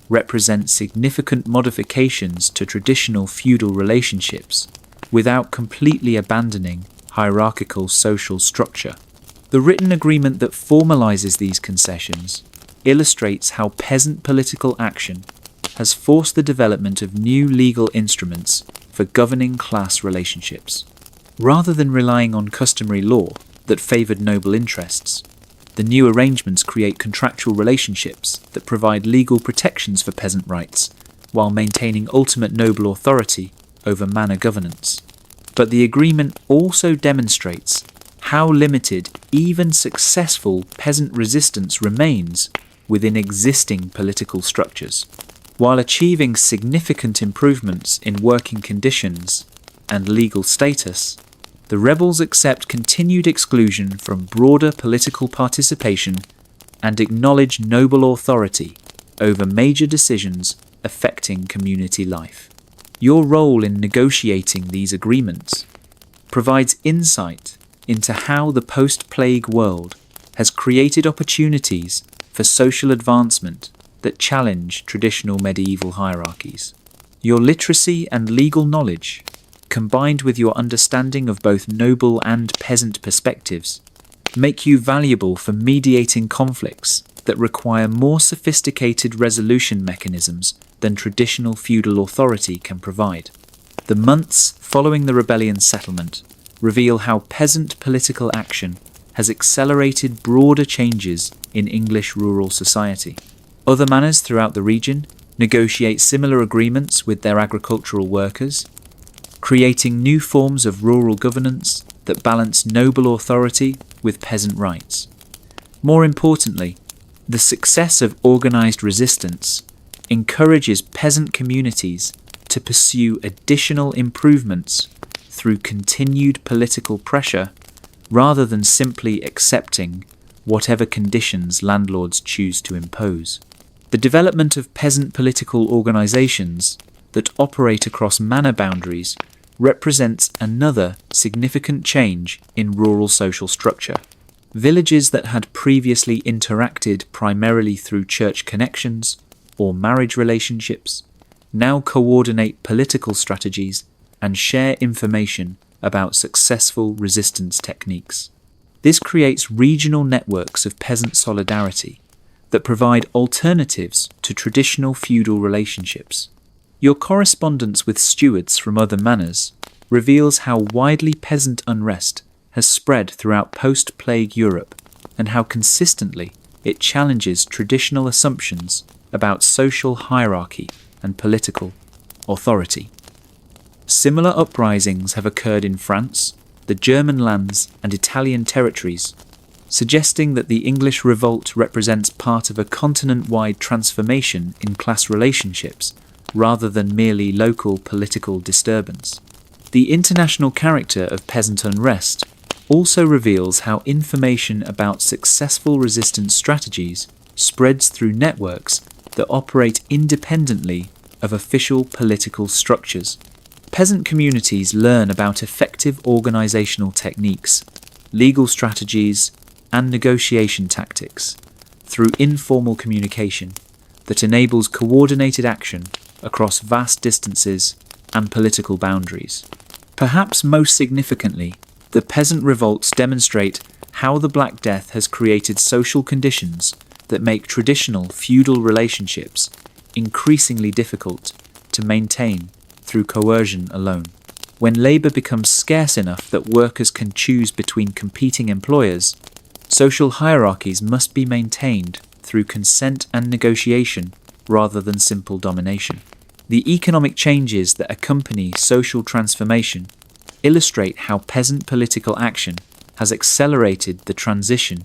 represent significant modifications to traditional feudal relationships without completely abandoning hierarchical social structure. The written agreement that formalizes these concessions illustrates how peasant political action has forced the development of new legal instruments for governing class relationships. Rather than relying on customary law that favored noble interests, the new arrangements create contractual relationships that provide legal protections for peasant rights while maintaining ultimate noble authority over manor governance. But the agreement also demonstrates how limited even successful peasant resistance remains within existing political structures. While achieving significant improvements in working conditions and legal status, the rebels accept continued exclusion from broader political participation and acknowledge noble authority over major decisions affecting community life. Your role in negotiating these agreements provides insight into how the post-plague world has created opportunities for social advancement that challenge traditional medieval hierarchies. Your literacy and legal knowledge, combined with your understanding of both noble and peasant perspectives, make you valuable for mediating conflicts that require more sophisticated resolution mechanisms than traditional feudal authority can provide. The months following the rebellion's settlement reveal how peasant political action has accelerated broader changes in English rural society. Other manors throughout the region negotiate similar agreements with their agricultural workers, creating new forms of rural governance that balance noble authority with peasant rights. More importantly, the success of organized resistance encourages peasant communities to pursue additional improvements through continued political pressure rather than simply accepting whatever conditions landlords choose to impose. The development of peasant political organizations that operate across manor boundaries represents another significant change in rural social structure. Villages that had previously interacted primarily through church connections or marriage relationships now coordinate political strategies and share information about successful resistance techniques. This creates regional networks of peasant solidarity that provide alternatives to traditional feudal relationships. Your correspondence with stewards from other manors reveals how widely peasant unrest has spread throughout post-plague Europe and how consistently it challenges traditional assumptions about social hierarchy and political authority. Similar uprisings have occurred in France, the German lands, and Italian territories, suggesting that the English revolt represents part of a continent-wide transformation in class relationships rather than merely local political disturbance. The international character of peasant unrest also reveals how information about successful resistance strategies spreads through networks that operate independently of official political structures. Peasant communities learn about effective organizational techniques, legal strategies, and negotiation tactics through informal communication that enables coordinated action across vast distances and political boundaries. Perhaps most significantly, the peasant revolts demonstrate how the Black Death has created social conditions that make traditional feudal relationships increasingly difficult to maintain through coercion alone. When labour becomes scarce enough that workers can choose between competing employers, social hierarchies must be maintained through consent and negotiation rather than simple domination. The economic changes that accompany social transformation illustrate how peasant political action has accelerated the transition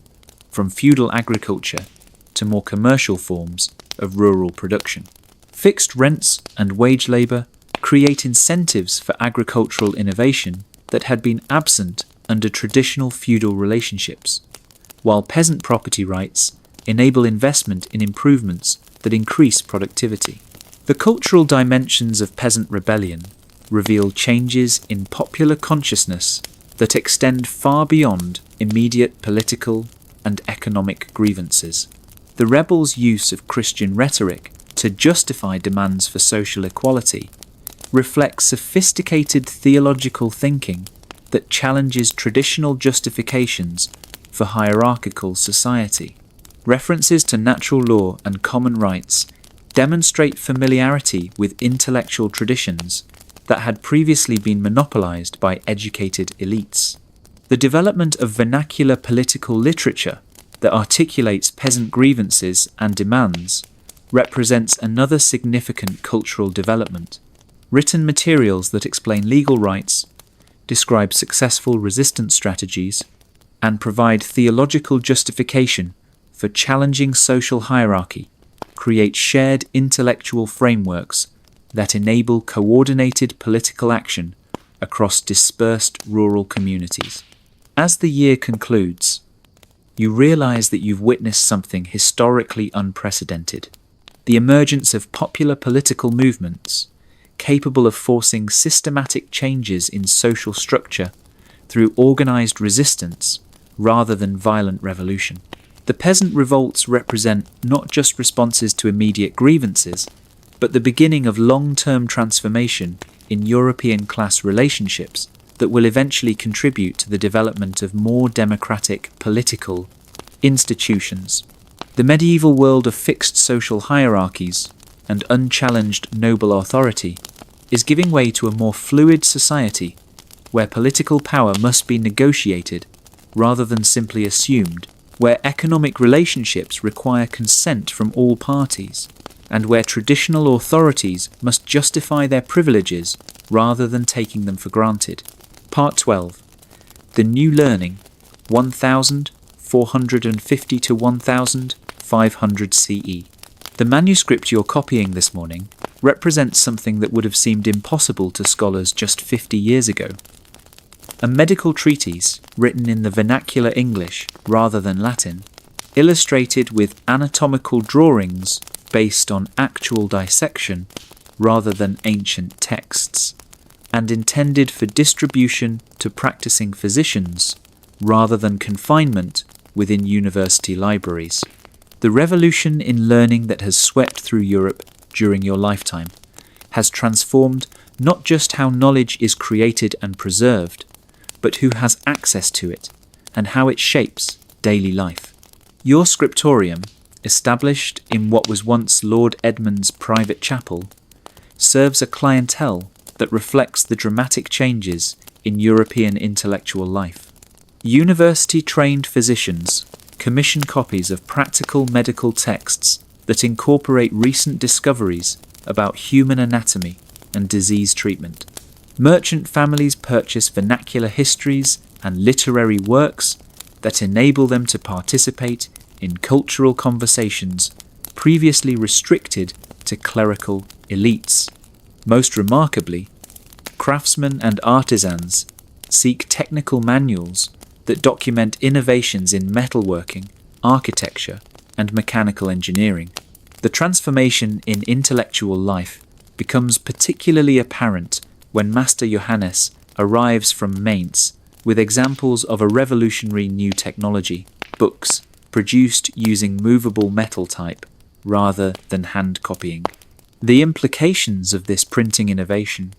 from feudal agriculture to more commercial forms of rural production. Fixed rents and wage labour create incentives for agricultural innovation that had been absent under traditional feudal relationships, while peasant property rights enable investment in improvements that increase productivity. The cultural dimensions of peasant rebellion reveal changes in popular consciousness that extend far beyond immediate political and economic grievances. The rebels' use of Christian rhetoric to justify demands for social equality reflects sophisticated theological thinking that challenges traditional justifications for hierarchical society. References to natural law and common rights demonstrate familiarity with intellectual traditions that had previously been monopolized by educated elites. The development of vernacular political literature that articulates peasant grievances and demands represents another significant cultural development. Written materials that explain legal rights, describe successful resistance strategies, and provide theological justification for challenging social hierarchy create shared intellectual frameworks that enable coordinated political action across dispersed rural communities. As the year concludes, you realize that you've witnessed something historically unprecedented. the emergence of popular political movements capable of forcing systematic changes in social structure through organized resistance rather than violent revolution. The peasant revolts represent not just responses to immediate grievances, but the beginning of long-term transformation in European class relationships that will eventually contribute to the development of more democratic political institutions. The medieval world of fixed social hierarchies and unchallenged noble authority is giving way to a more fluid society where political power must be negotiated rather than simply assumed, where economic relationships require consent from all parties, and where traditional authorities must justify their privileges rather than taking them for granted. Part 12. The New Learning, 1450 to 1500 CE. The manuscript you're copying this morning represents something that would have seemed impossible to scholars just 50 years ago. A medical treatise written in the vernacular English rather than Latin, illustrated with anatomical drawings based on actual dissection rather than ancient texts, and intended for distribution to practicing physicians rather than confinement within university libraries. The revolution in learning that has swept through Europe during your lifetime has transformed not just how knowledge is created and preserved, but who has access to it and how it shapes daily life. Your scriptorium, established in what was once Lord Edmund's private chapel, serves a clientele that reflects the dramatic changes in European intellectual life. University-trained physicians commission copies of practical medical texts that incorporate recent discoveries about human anatomy and disease treatment. Merchant families purchase vernacular histories and literary works that enable them to participate in cultural conversations previously restricted to clerical elites. Most remarkably, craftsmen and artisans seek technical manuals that document innovations in metalworking, architecture, and mechanical engineering. The transformation in intellectual life becomes particularly apparent when Master Johannes arrives from Mainz with examples of a revolutionary new technology, books produced using movable metal type rather than hand copying. The implications of this printing innovation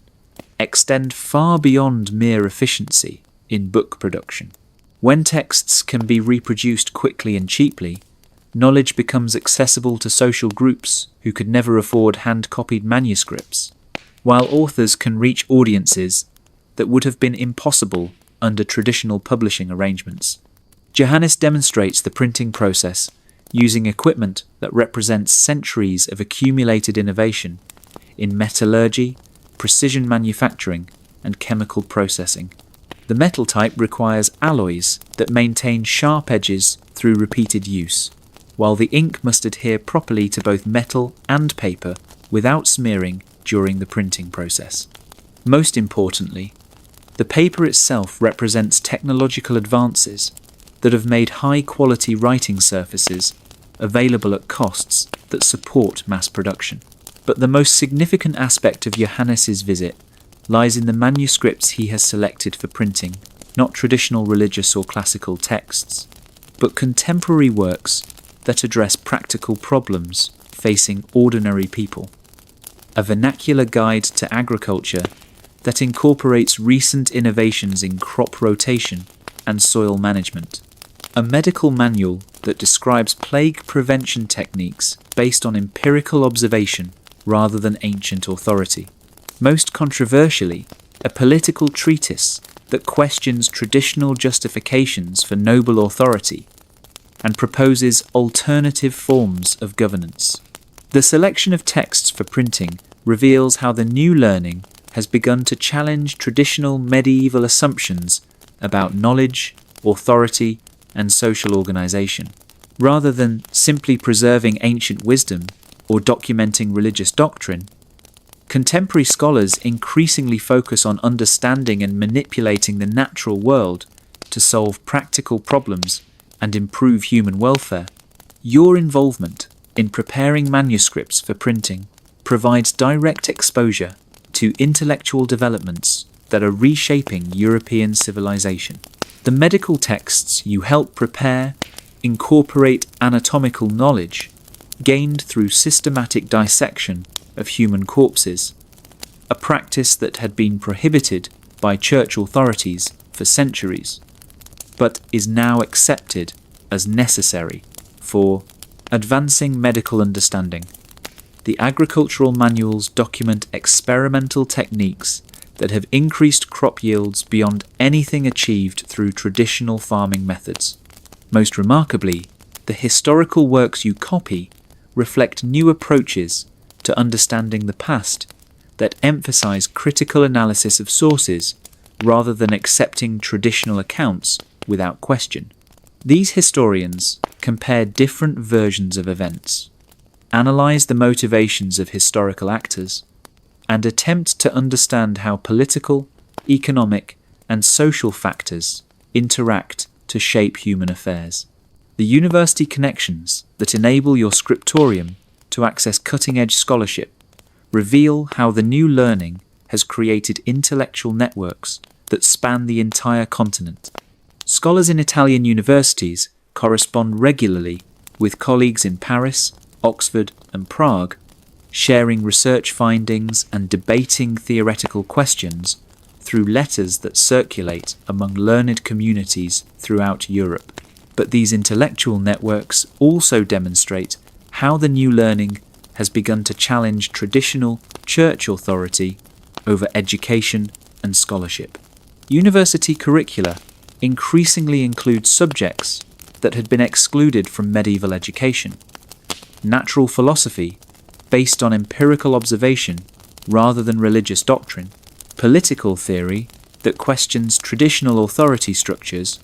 extend far beyond mere efficiency in book production. When texts can be reproduced quickly and cheaply, knowledge becomes accessible to social groups who could never afford hand-copied manuscripts, while authors can reach audiences that would have been impossible under traditional publishing arrangements. Johannes demonstrates the printing process using equipment that represents centuries of accumulated innovation in metallurgy, precision manufacturing, and chemical processing. The metal type requires alloys that maintain sharp edges through repeated use, while the ink must adhere properly to both metal and paper without smearing during the printing process. Most importantly, the paper itself represents technological advances that have made high-quality writing surfaces available at costs that support mass production. But the most significant aspect of Johannes's visit lies in the manuscripts he has selected for printing, not traditional religious or classical texts, but contemporary works that address practical problems facing ordinary people. A vernacular guide to agriculture that incorporates recent innovations in crop rotation and soil management. A medical manual that describes plague prevention techniques based on empirical observation rather than ancient authority. Most controversially, a political treatise that questions traditional justifications for noble authority and proposes alternative forms of governance. The selection of texts for printing reveals how the new learning has begun to challenge traditional medieval assumptions about knowledge, authority, and social organization. Rather than simply preserving ancient wisdom or documenting religious doctrine, contemporary scholars increasingly focus on understanding and manipulating the natural world to solve practical problems and improve human welfare. Your involvement in preparing manuscripts for printing, provides direct exposure to intellectual developments that are reshaping European civilization. The medical texts you help prepare incorporate anatomical knowledge gained through systematic dissection of human corpses, a practice that had been prohibited by church authorities for centuries, but is now accepted as necessary for advancing medical understanding. The agricultural manuals document experimental techniques that have increased crop yields beyond anything achieved through traditional farming methods. Most remarkably, the historical works you copy reflect new approaches to understanding the past that emphasize critical analysis of sources rather than accepting traditional accounts without question. These historians compare different versions of events, analyze the motivations of historical actors, and attempt to understand how political, economic, and social factors interact to shape human affairs. The university connections that enable your scriptorium to access cutting-edge scholarship reveal how the new learning has created intellectual networks that span the entire continent. Scholars in Italian universities correspond regularly with colleagues in Paris, Oxford, and Prague, sharing research findings and debating theoretical questions through letters that circulate among learned communities throughout Europe. But these intellectual networks also demonstrate how the new learning has begun to challenge traditional church authority over education and scholarship. University curricula increasingly include subjects that had been excluded from medieval education. Natural philosophy, based on empirical observation rather than religious doctrine. Political theory that questions traditional authority structures,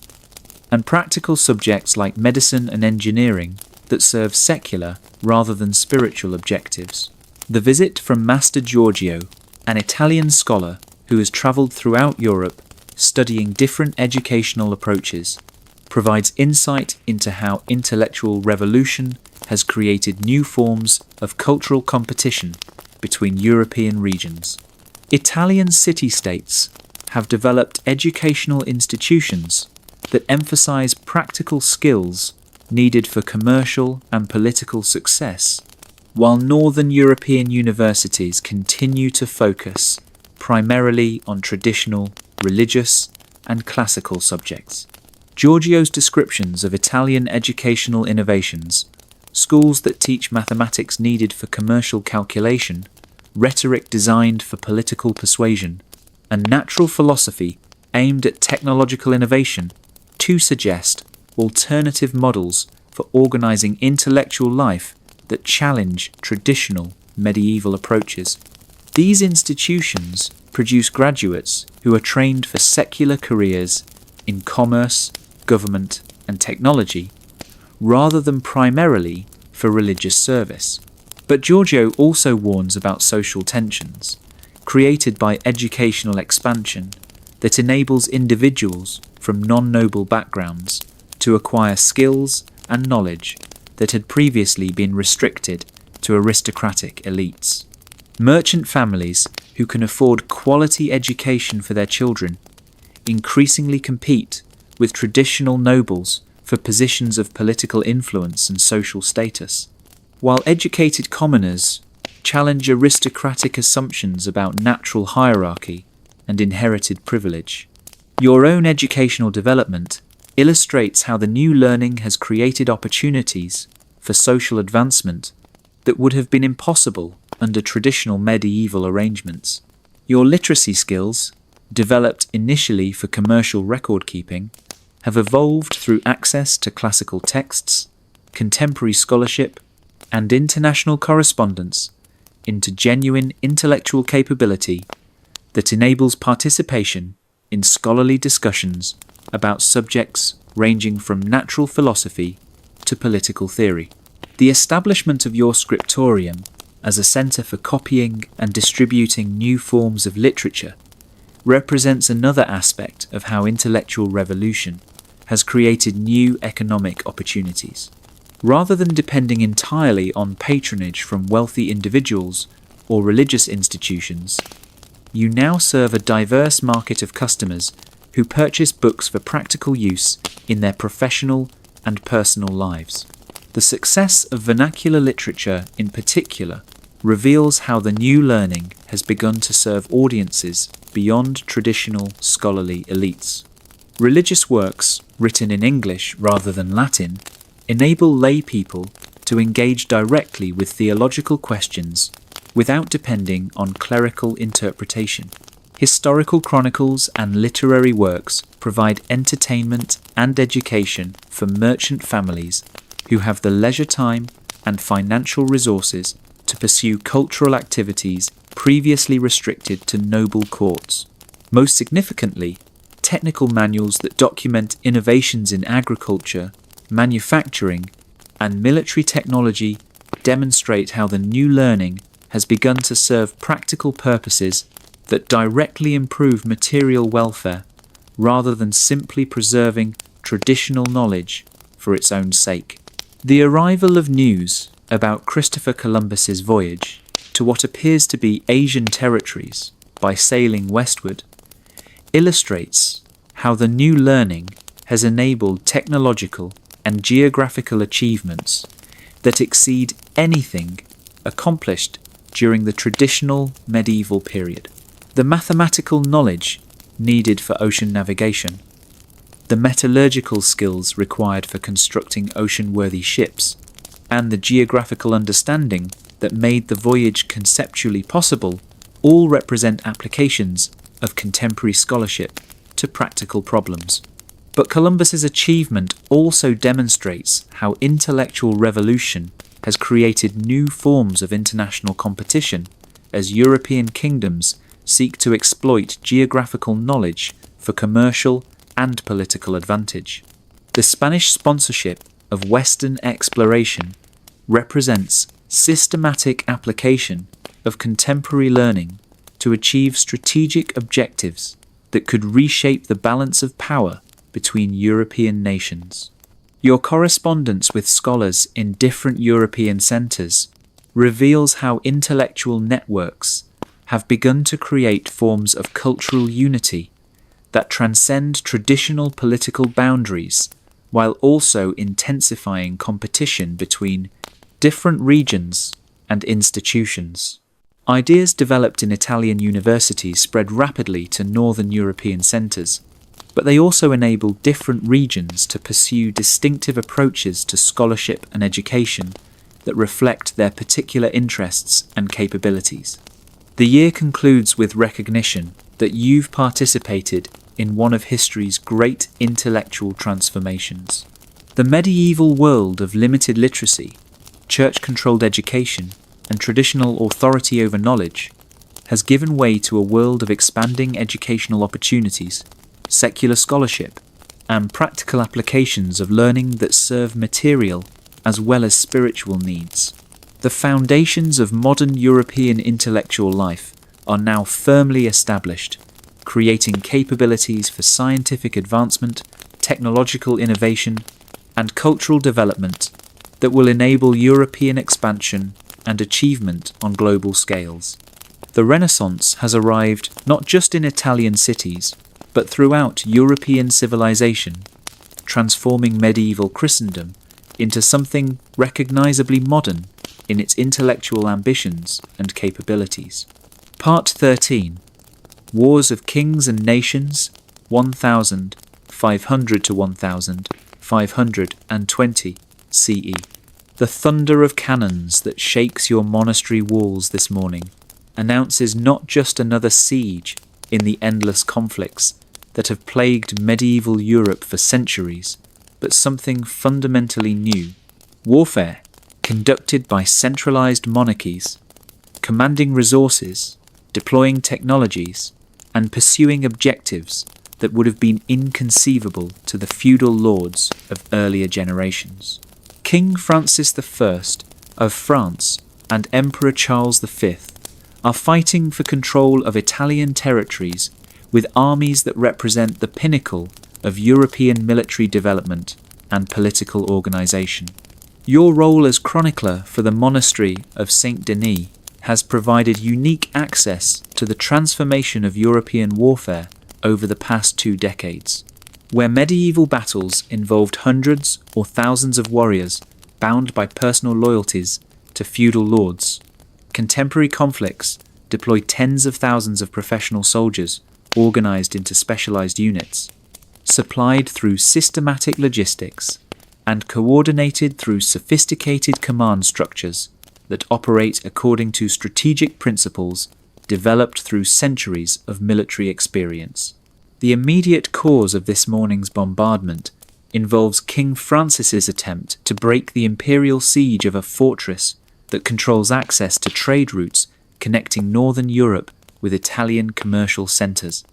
and practical subjects like medicine and engineering that serve secular rather than spiritual objectives. The visit from Master Giorgio, an Italian scholar who has travelled throughout Europe studying different educational approaches, provides insight into how intellectual revolution has created new forms of cultural competition between European regions. Italian city-states have developed educational institutions that emphasize practical skills needed for commercial and political success, while Northern European universities continue to focus primarily on traditional, religious, and classical subjects. Giorgio's descriptions of Italian educational innovations, schools that teach mathematics needed for commercial calculation, rhetoric designed for political persuasion, and natural philosophy aimed at technological innovation, to suggest alternative models for organizing intellectual life that challenge traditional medieval approaches. These institutions produce graduates who are trained for secular careers in commerce, government, and technology, rather than primarily for religious service. But Giorgio also warns about social tensions created by educational expansion that enables individuals from non-noble backgrounds to acquire skills and knowledge that had previously been restricted to aristocratic elites. Merchant families who can afford quality education for their children increasingly compete with traditional nobles for positions of political influence and social status, while educated commoners challenge aristocratic assumptions about natural hierarchy and inherited privilege. Your own educational development illustrates how the new learning has created opportunities for social advancement that would have been impossible under traditional medieval arrangements. Your literacy skills, developed initially for commercial record keeping, have evolved through access to classical texts, contemporary scholarship, and international correspondence into genuine intellectual capability that enables participation in scholarly discussions about subjects ranging from natural philosophy to political theory. The establishment of your scriptorium as a centre for copying and distributing new forms of literature represents another aspect of how intellectual revolution has created new economic opportunities. Rather than depending entirely on patronage from wealthy individuals or religious institutions, you now serve a diverse market of customers who purchase books for practical use in their professional and personal lives. The success of vernacular literature in particular reveals how the new learning has begun to serve audiences beyond traditional scholarly elites. Religious works, written in English rather than Latin, enable lay people to engage directly with theological questions without depending on clerical interpretation. Historical chronicles and literary works provide entertainment and education for merchant families who have the leisure time and financial resources to pursue cultural activities previously restricted to noble courts. Most significantly, technical manuals that document innovations in agriculture, manufacturing, and military technology demonstrate how the new learning has begun to serve practical purposes that directly improve material welfare rather than simply preserving traditional knowledge for its own sake. The arrival of news about Christopher Columbus's voyage to what appears to be Asian territories by sailing westward illustrates how the new learning has enabled technological and geographical achievements that exceed anything accomplished during the traditional medieval period. The mathematical knowledge needed for ocean navigation, the metallurgical skills required for constructing ocean-worthy ships, and the geographical understanding that made the voyage conceptually possible all represent applications of contemporary scholarship to practical problems. But Columbus's achievement also demonstrates how intellectual revolution has created new forms of international competition as European kingdoms seek to exploit geographical knowledge for commercial and political advantage. The Spanish sponsorship of Western exploration represents systematic application of contemporary learning to achieve strategic objectives that could reshape the balance of power between European nations. Your correspondence with scholars in different European centres reveals how intellectual networks have begun to create forms of cultural unity that transcend traditional political boundaries while also intensifying competition between different regions and institutions. Ideas developed in Italian universities spread rapidly to northern European centres, but they also enable different regions to pursue distinctive approaches to scholarship and education that reflect their particular interests and capabilities. The year concludes with recognition that you've participated in one of history's great intellectual transformations. The medieval world of limited literacy, church-controlled education, and traditional authority over knowledge has given way to a world of expanding educational opportunities, secular scholarship, and practical applications of learning that serve material as well as spiritual needs. The foundations of modern European intellectual life are now firmly established, creating capabilities for scientific advancement, technological innovation, and cultural development that will enable European expansion and achievement on global scales. The Renaissance has arrived not just in Italian cities, but throughout European civilization, transforming medieval Christendom into something recognizably modern in its intellectual ambitions and capabilities. Part 13. Wars of Kings and Nations, 1500 to 1520 CE. The thunder of cannons that shakes your monastery walls this morning announces not just another siege in the endless conflicts that have plagued medieval Europe for centuries, but something fundamentally new. Warfare, conducted by centralized monarchies, commanding resources, deploying technologies, and pursuing objectives that would have been inconceivable to the feudal lords of earlier generations. King Francis I of France and Emperor Charles V are fighting for control of Italian territories with armies that represent the pinnacle of European military development and political organization. Your role as chronicler for the monastery of Saint Denis has provided unique access to the transformation of European warfare over the past 2 decades. Where medieval battles involved hundreds or thousands of warriors bound by personal loyalties to feudal lords, contemporary conflicts deploy tens of thousands of professional soldiers organized into specialized units, supplied through systematic logistics and coordinated through sophisticated command structures that operate according to strategic principles developed through centuries of military experience. The immediate cause of this morning's bombardment involves King Francis's attempt to break the imperial siege of a fortress that controls access to trade routes connecting northern Europe with Italian commercial centres.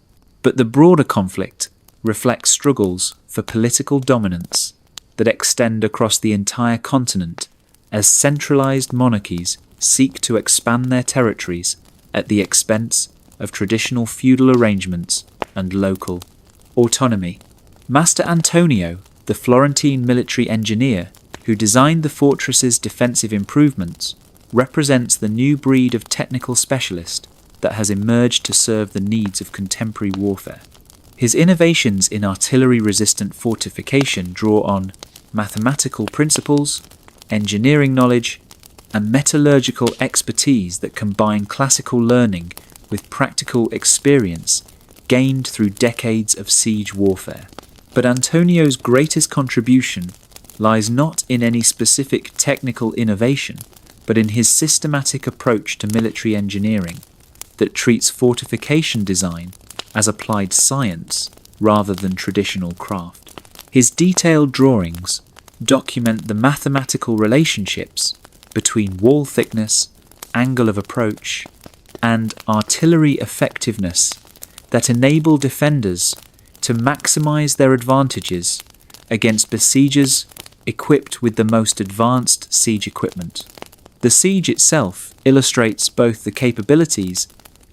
But the broader conflict reflects struggles for political dominance that extend across the entire continent as centralised monarchies seek to expand their territories at the expense of traditional feudal arrangements and local autonomy. Master Antonio, the Florentine military engineer who designed the fortress's defensive improvements, represents the new breed of technical specialist that has emerged to serve the needs of contemporary warfare. His innovations in artillery-resistant fortification draw on mathematical principles, engineering knowledge, and metallurgical expertise that combine classical learning with practical experience gained through decades of siege warfare. But Antonio's greatest contribution lies not in any specific technical innovation, but in his systematic approach to military engineering that treats fortification design as applied science rather than traditional craft. His detailed drawings document the mathematical relationships between wall thickness, angle of approach, and artillery effectiveness that enable defenders to maximize their advantages against besiegers equipped with the most advanced siege equipment. The siege itself illustrates both the capabilities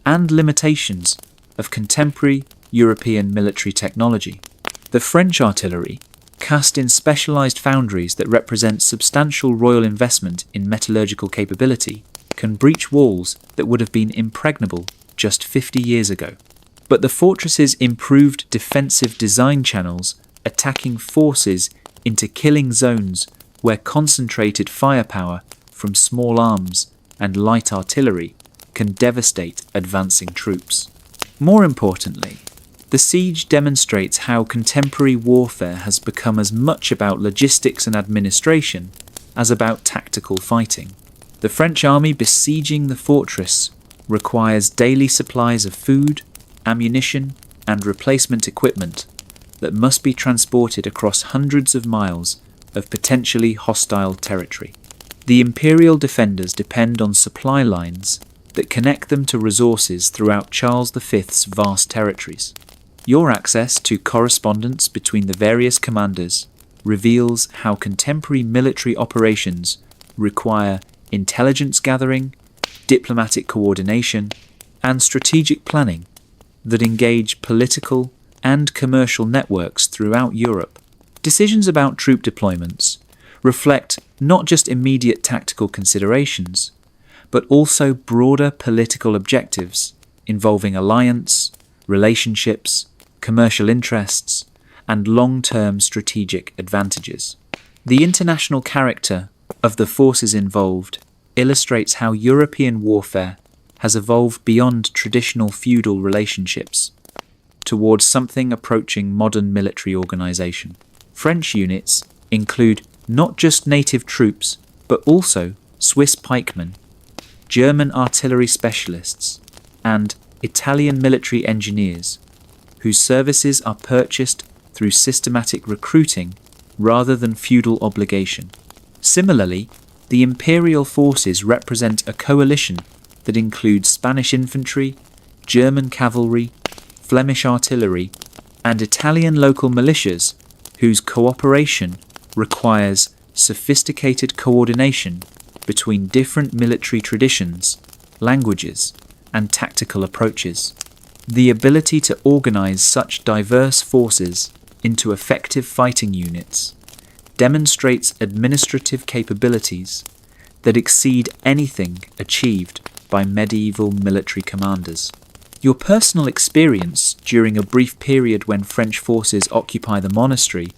and limitations of contemporary European military technology. The French artillery, cast in specialized foundries that represent substantial royal investment in metallurgical capability, can breach walls that would have been impregnable just 50 years ago. But the fortress's improved defensive design channels attacking forces into killing zones where concentrated firepower from small arms and light artillery can devastate advancing troops. More importantly, the siege demonstrates how contemporary warfare has become as much about logistics and administration as about tactical fighting. The French army besieging the fortress requires daily supplies of food, ammunition, and replacement equipment that must be transported across hundreds of miles of potentially hostile territory. The imperial defenders depend on supply lines that connect them to resources throughout Charles V's vast territories. Your access to correspondence between the various commanders reveals how contemporary military operations require intelligence gathering, diplomatic coordination, and strategic planning that engage political and commercial networks throughout Europe. Decisions about troop deployments reflect not just immediate tactical considerations, but also broader political objectives involving alliance, relationships, commercial interests, and long-term strategic advantages. The international character of the forces involved illustrates how European warfare has evolved beyond traditional feudal relationships towards something approaching modern military organization. French units include not just native troops, but also Swiss pikemen, German artillery specialists, and Italian military engineers, whose services are purchased through systematic recruiting rather than feudal obligation. Similarly, the imperial forces represent a coalition that includes Spanish infantry, German cavalry, Flemish artillery, and Italian local militias, whose cooperation requires sophisticated coordination between different military traditions, languages, and tactical approaches. The ability to organize such diverse forces into effective fighting units demonstrates administrative capabilities that exceed anything achieved by medieval military commanders. Your personal experience during a brief period when French forces occupy the monastery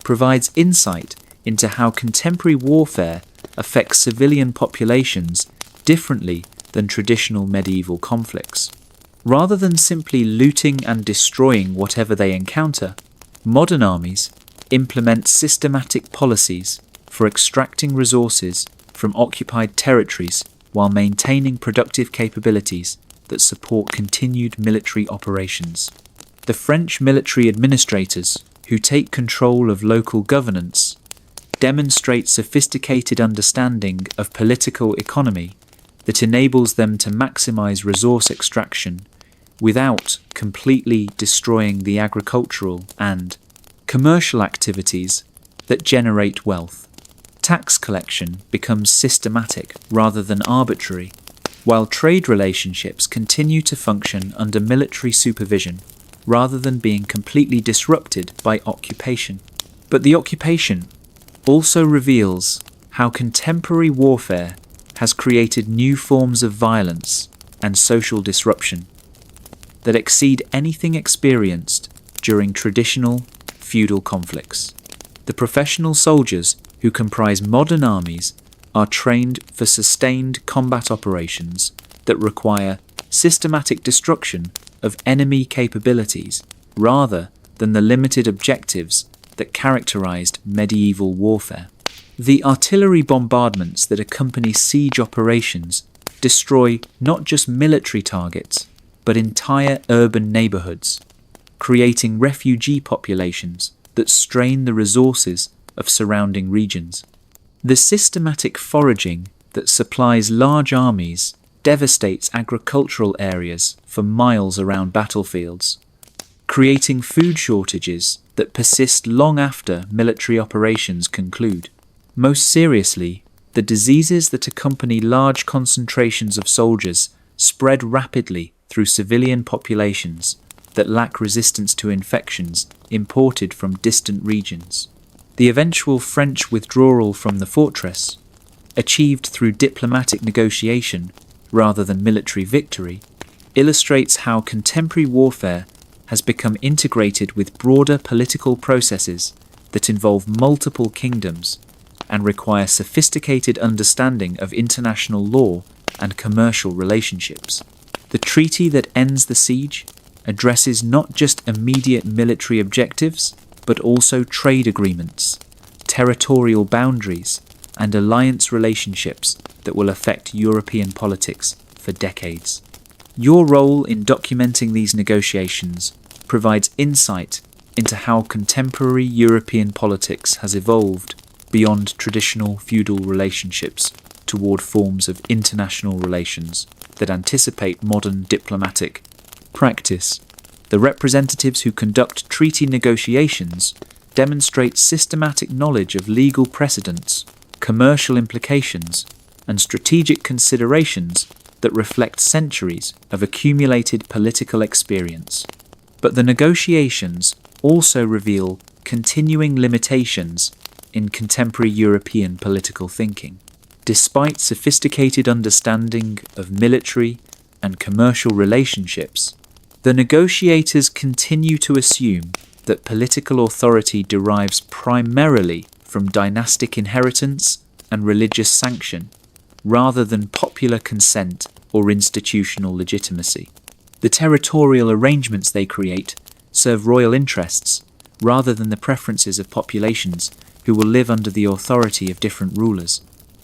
provides insight into how contemporary warfare affects civilian populations differently than traditional medieval conflicts. Rather than simply looting and destroying whatever they encounter, modern armies implement systematic policies for extracting resources from occupied territories while maintaining productive capabilities that support continued military operations. The French military administrators, who take control of local governance, demonstrate sophisticated understanding of political economy that enables them to maximize resource extraction without completely destroying the agricultural and commercial activities that generate wealth. Tax collection becomes systematic rather than arbitrary, while trade relationships continue to function under military supervision rather than being completely disrupted by occupation. But the occupation also reveals how contemporary warfare has created new forms of violence and social disruption that exceed anything experienced during traditional feudal conflicts. The professional soldiers who comprise modern armies are trained for sustained combat operations that require systematic destruction of enemy capabilities rather than the limited objectives that characterized medieval warfare. The artillery bombardments that accompany siege operations destroy not just military targets, but entire urban neighborhoods, creating refugee populations that strain the resources of surrounding regions. The systematic foraging that supplies large armies devastates agricultural areas for miles around battlefields, creating food shortages that persist long after military operations conclude. Most seriously, the diseases that accompany large concentrations of soldiers spread rapidly through civilian populations that lack resistance to infections imported from distant regions. The eventual French withdrawal from the fortress, achieved through diplomatic negotiation rather than military victory, illustrates how contemporary warfare has become integrated with broader political processes that involve multiple kingdoms and require sophisticated understanding of international law and commercial relationships. The treaty that ends the siege addresses not just immediate military objectives, but also trade agreements, territorial boundaries, and alliance relationships that will affect European politics for decades. Your role in documenting these negotiations provides insight into how contemporary European politics has evolved beyond traditional feudal relationships toward forms of international relations that anticipate modern diplomatic practice. The representatives who conduct treaty negotiations demonstrate systematic knowledge of legal precedents, commercial implications, and strategic considerations that reflect centuries of accumulated political experience. But the negotiations also reveal continuing limitations in contemporary European political thinking. Despite sophisticated understanding of military and commercial relationships, the negotiators continue to assume that political authority derives primarily from dynastic inheritance and religious sanction, rather than popular consent or institutional legitimacy. The territorial arrangements they create serve royal interests, rather than the preferences of populations who will live under the authority of different rulers.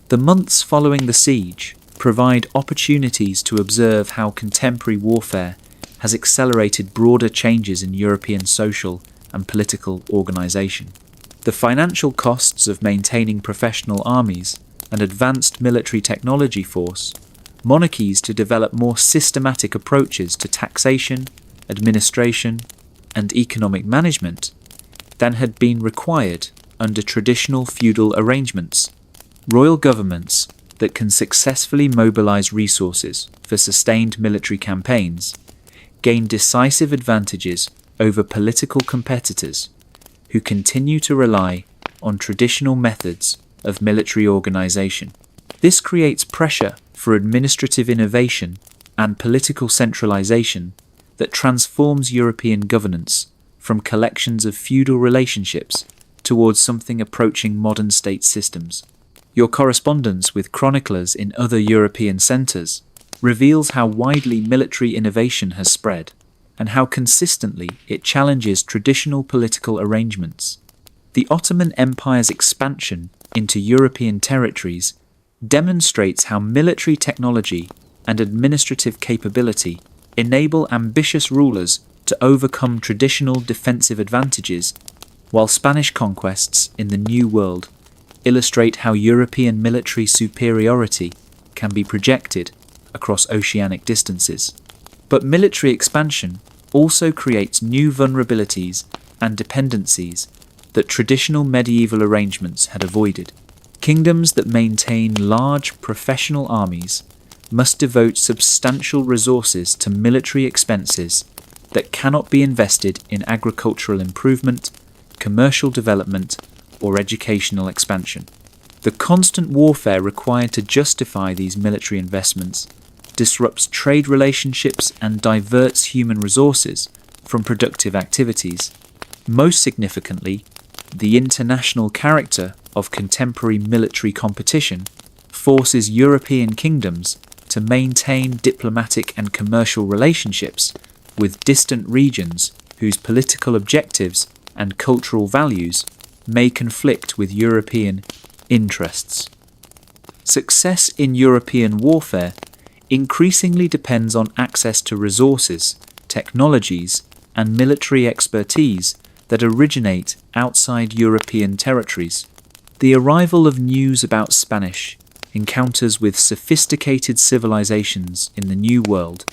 The months following the siege provide opportunities to observe how contemporary warfare has accelerated broader changes in European social and political organisation. The financial costs of maintaining professional armies and advanced military technology force monarchies to develop more systematic approaches to taxation, administration, and economic management than had been required under traditional feudal arrangements. Royal governments that can successfully mobilize resources for sustained military campaigns gain decisive advantages over political competitors who continue to rely on traditional methods of military organization. This creates pressure for administrative innovation and political centralization that transforms European governance from collections of feudal relationships towards something approaching modern state systems. Your correspondence with chroniclers in other European centres reveals how widely military innovation has spread and how consistently it challenges traditional political arrangements. The Ottoman Empire's expansion into European territories demonstrates how military technology and administrative capability enable ambitious rulers to overcome traditional defensive advantages, while Spanish conquests in the New World illustrate how European military superiority can be projected across oceanic distances. But military expansion also creates new vulnerabilities and dependencies that traditional medieval arrangements had avoided. Kingdoms that maintain large professional armies must devote substantial resources to military expenses that cannot be invested in agricultural improvement, commercial development, or educational expansion. The constant warfare required to justify these military investments disrupts trade relationships and diverts human resources from productive activities. Most significantly, the international character of contemporary military competition forces European kingdoms to maintain diplomatic and commercial relationships with distant regions whose political objectives and cultural values may conflict with European interests. Success in European warfare increasingly depends on access to resources, technologies, and military expertise that originate outside European territories. The arrival of news about Spanish encounters with sophisticated civilizations in the New World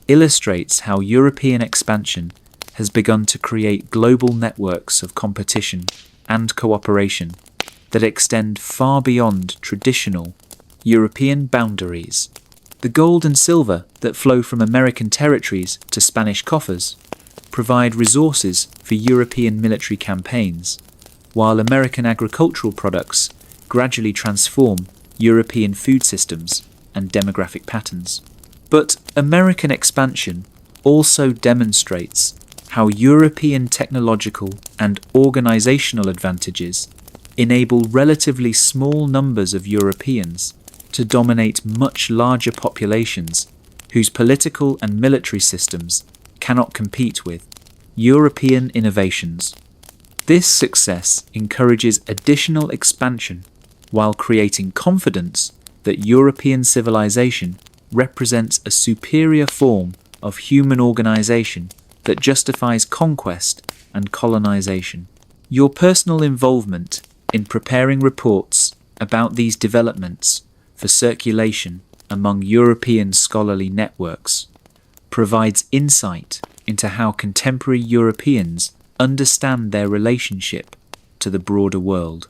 illustrates how European expansion has begun to create global networks of competition and cooperation that extend far beyond traditional European boundaries. The gold and silver that flow from American territories to Spanish coffers provide resources for European military campaigns, while American agricultural products gradually transform European food systems and demographic patterns. But American expansion also demonstrates how European technological and organizational advantages enable relatively small numbers of Europeans to dominate much larger populations whose political and military systems cannot compete with European innovations. This success encourages additional expansion while creating confidence that European civilization represents a superior form of human organization that justifies conquest and colonization. Your personal involvement in preparing reports about these developments for circulation among European scholarly networks provides insight into how contemporary Europeans understand their relationship to the broader world.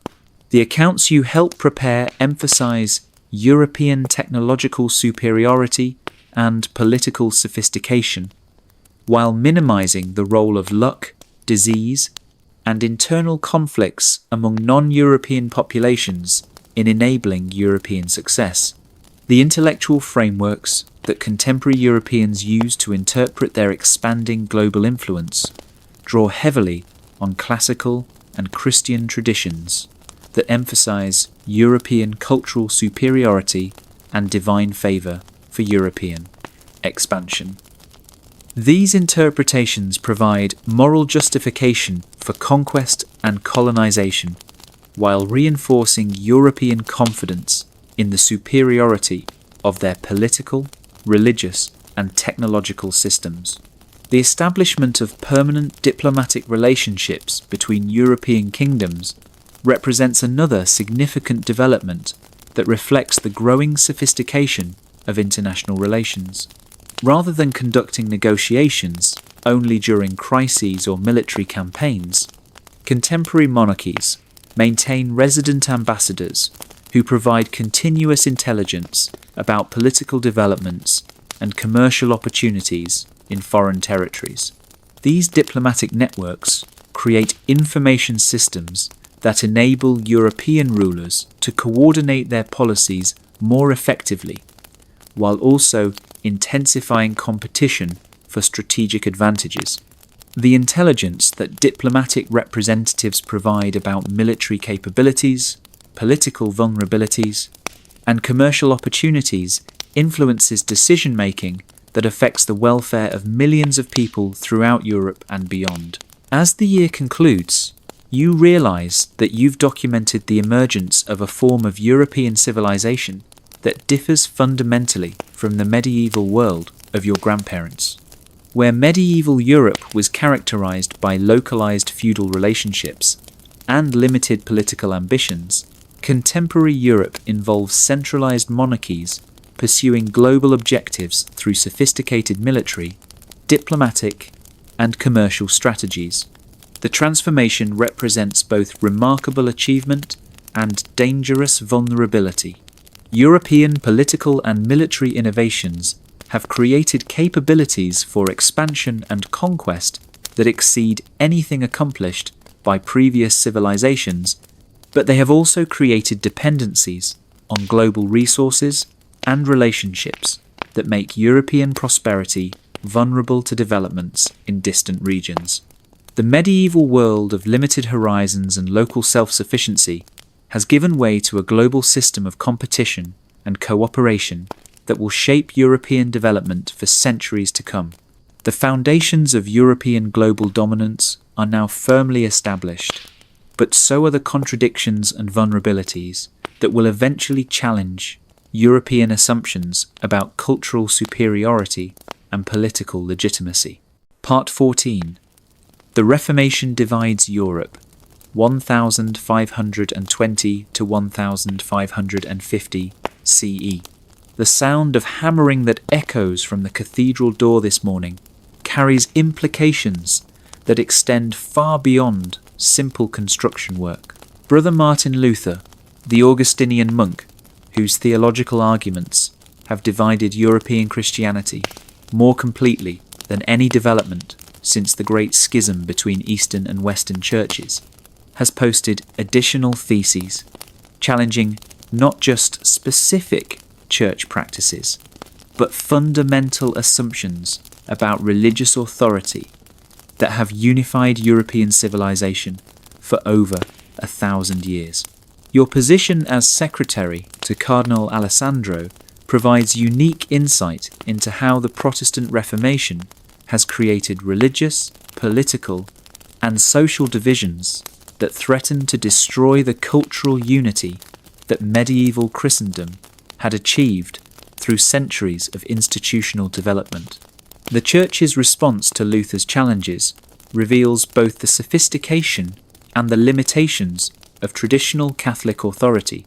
The accounts you help prepare emphasize European technological superiority and political sophistication, while minimizing the role of luck, disease, and internal conflicts among non-European populations in enabling European success. The intellectual frameworks that contemporary Europeans use to interpret their expanding global influence draw heavily on classical and Christian traditions that emphasize European cultural superiority and divine favor for European expansion. These interpretations provide moral justification for conquest and colonization, while reinforcing European confidence in the superiority of their political, religious, and technological systems. The establishment of permanent diplomatic relationships between European kingdoms represents another significant development that reflects the growing sophistication of international relations. Rather than conducting negotiations only during crises or military campaigns, contemporary monarchies maintain resident ambassadors who provide continuous intelligence about political developments and commercial opportunities in foreign territories. These diplomatic networks create information systems that enable European rulers to coordinate their policies more effectively, while also intensifying competition for strategic advantages. The intelligence that diplomatic representatives provide about military capabilities, political vulnerabilities, and commercial opportunities influences decision-making that affects the welfare of millions of people throughout Europe and beyond. As the year concludes, you realize that you've documented the emergence of a form of European civilization that differs fundamentally from the medieval world of your grandparents. Where medieval Europe was characterized by localized feudal relationships and limited political ambitions, contemporary Europe involves centralized monarchies pursuing global objectives through sophisticated military, diplomatic, and commercial strategies. The transformation represents both remarkable achievement and dangerous vulnerability. European political and military innovations have created capabilities for expansion and conquest that exceed anything accomplished by previous civilizations, but they have also created dependencies on global resources and relationships that make European prosperity vulnerable to developments in distant regions. The medieval world of limited horizons and local self-sufficiency has given way to a global system of competition and cooperation that will shape European development for centuries to come. The foundations of European global dominance are now firmly established, but so are the contradictions and vulnerabilities that will eventually challenge European assumptions about cultural superiority and political legitimacy. Part 14. The Reformation divides Europe, 1520 to 1550 CE. The sound of hammering that echoes from the cathedral door this morning carries implications that extend far beyond simple construction work. Brother Martin Luther, the Augustinian monk, whose theological arguments have divided European Christianity more completely than any development since the Great Schism between Eastern and Western churches, has posted additional theses challenging not just specific church practices, but fundamental assumptions about religious authority that have unified European civilization for over 1,000 years. Your position as secretary to Cardinal Alessandro provides unique insight into how the Protestant Reformation has created religious, political, and social divisions that threaten to destroy the cultural unity that medieval Christendom had achieved through centuries of institutional development. The Church's response to Luther's challenges reveals both the sophistication and the limitations of traditional Catholic authority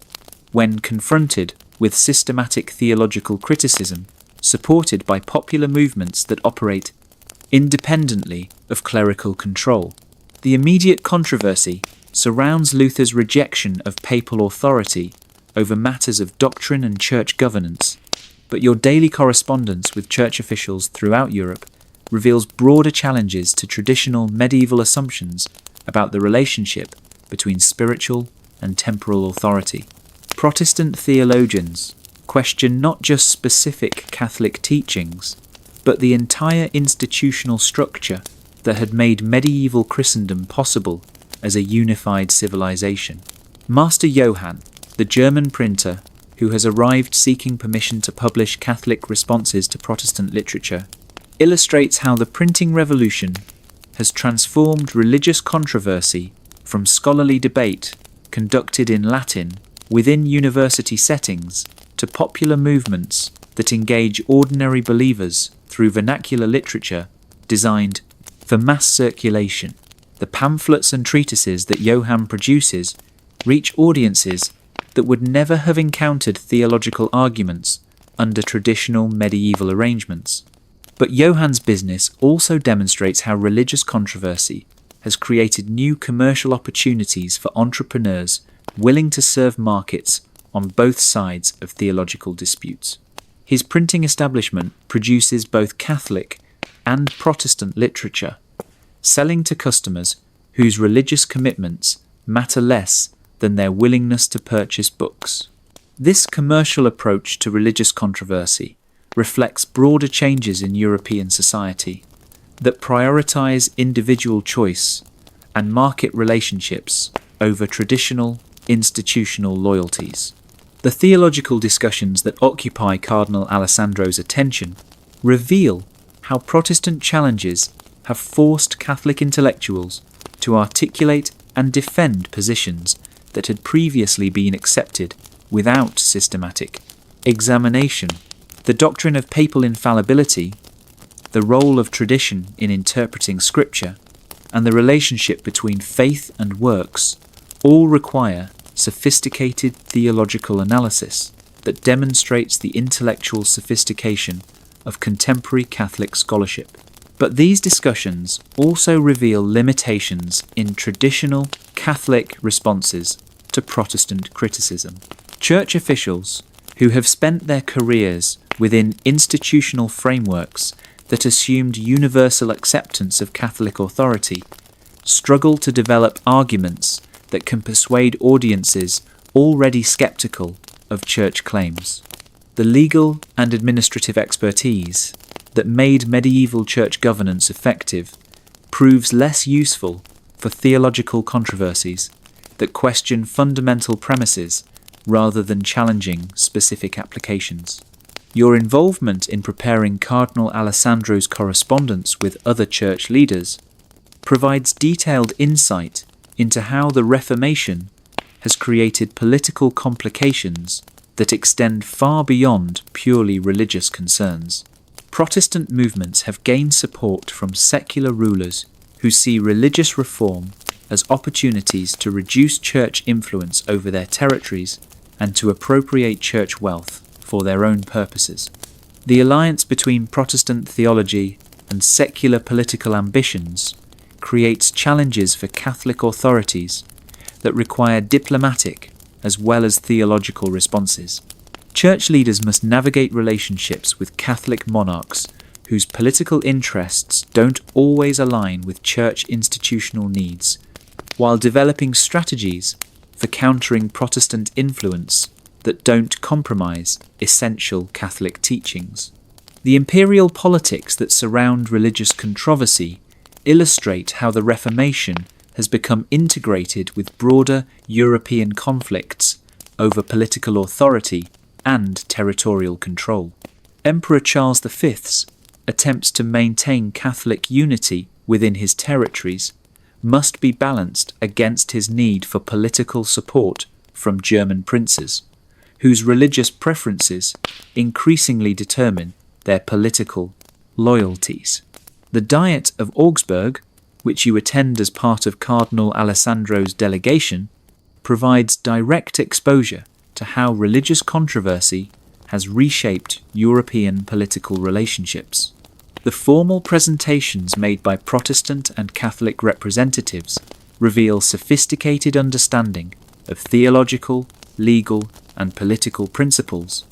when confronted with systematic theological criticism supported by popular movements that operate independently of clerical control. The immediate controversy surrounds Luther's rejection of papal authority over matters of doctrine and church governance, but your daily correspondence with church officials throughout Europe reveals broader challenges to traditional medieval assumptions about the relationship between spiritual and temporal authority. Protestant theologians question not just specific Catholic teachings, but the entire institutional structure that had made medieval Christendom possible as a unified civilization. Master Johann, the German printer who has arrived seeking permission to publish Catholic responses to Protestant literature, illustrates how the printing revolution has transformed religious controversy from scholarly debate conducted in Latin within university settings to popular movements that engage ordinary believers through vernacular literature designed for mass circulation. The pamphlets and treatises that Johann produces reach audiences that would never have encountered theological arguments under traditional medieval arrangements. But Johann's business also demonstrates how religious controversy has created new commercial opportunities for entrepreneurs willing to serve markets on both sides of theological disputes. His printing establishment produces both Catholic and Protestant literature, selling to customers whose religious commitments matter less than their willingness to purchase books. This commercial approach to religious controversy reflects broader changes in European society that prioritize individual choice and market relationships over traditional institutional loyalties. The theological discussions that occupy Cardinal Alessandro's attention reveal how Protestant challenges have forced Catholic intellectuals to articulate and defend positions that had previously been accepted without systematic examination. The doctrine of papal infallibility, the role of tradition in interpreting Scripture, and the relationship between faith and works all require sophisticated theological analysis that demonstrates the intellectual sophistication of contemporary Catholic scholarship. But these discussions also reveal limitations in traditional Catholic responses to Protestant criticism. Church officials who have spent their careers within institutional frameworks that assumed universal acceptance of Catholic authority struggle to develop arguments that can persuade audiences already skeptical of church claims. The legal and administrative expertise that made medieval church governance effective proves less useful for theological controversies that question fundamental premises rather than challenging specific applications. Your involvement in preparing Cardinal Alessandro's correspondence with other church leaders provides detailed insight into how the Reformation has created political complications that extend far beyond purely religious concerns. Protestant movements have gained support from secular rulers who see religious reform as opportunities to reduce church influence over their territories and to appropriate church wealth for their own purposes. The alliance between Protestant theology and secular political ambitions creates challenges for Catholic authorities that require diplomatic as well as theological responses. Church leaders must navigate relationships with Catholic monarchs whose political interests don't always align with church institutional needs, while developing strategies for countering Protestant influence that don't compromise essential Catholic teachings. The imperial politics that surround religious controversy illustrate how the Reformation has become integrated with broader European conflicts over political authority and territorial control. Emperor Charles V's attempts to maintain Catholic unity within his territories must be balanced against his need for political support from German princes, whose religious preferences increasingly determine their political loyalties. The Diet of Augsburg, which you attend as part of Cardinal Alessandro's delegation, provides direct exposure to how religious controversy has reshaped European political relationships. The formal presentations made by Protestant and Catholic representatives reveal sophisticated understanding of theological, legal, and political principles,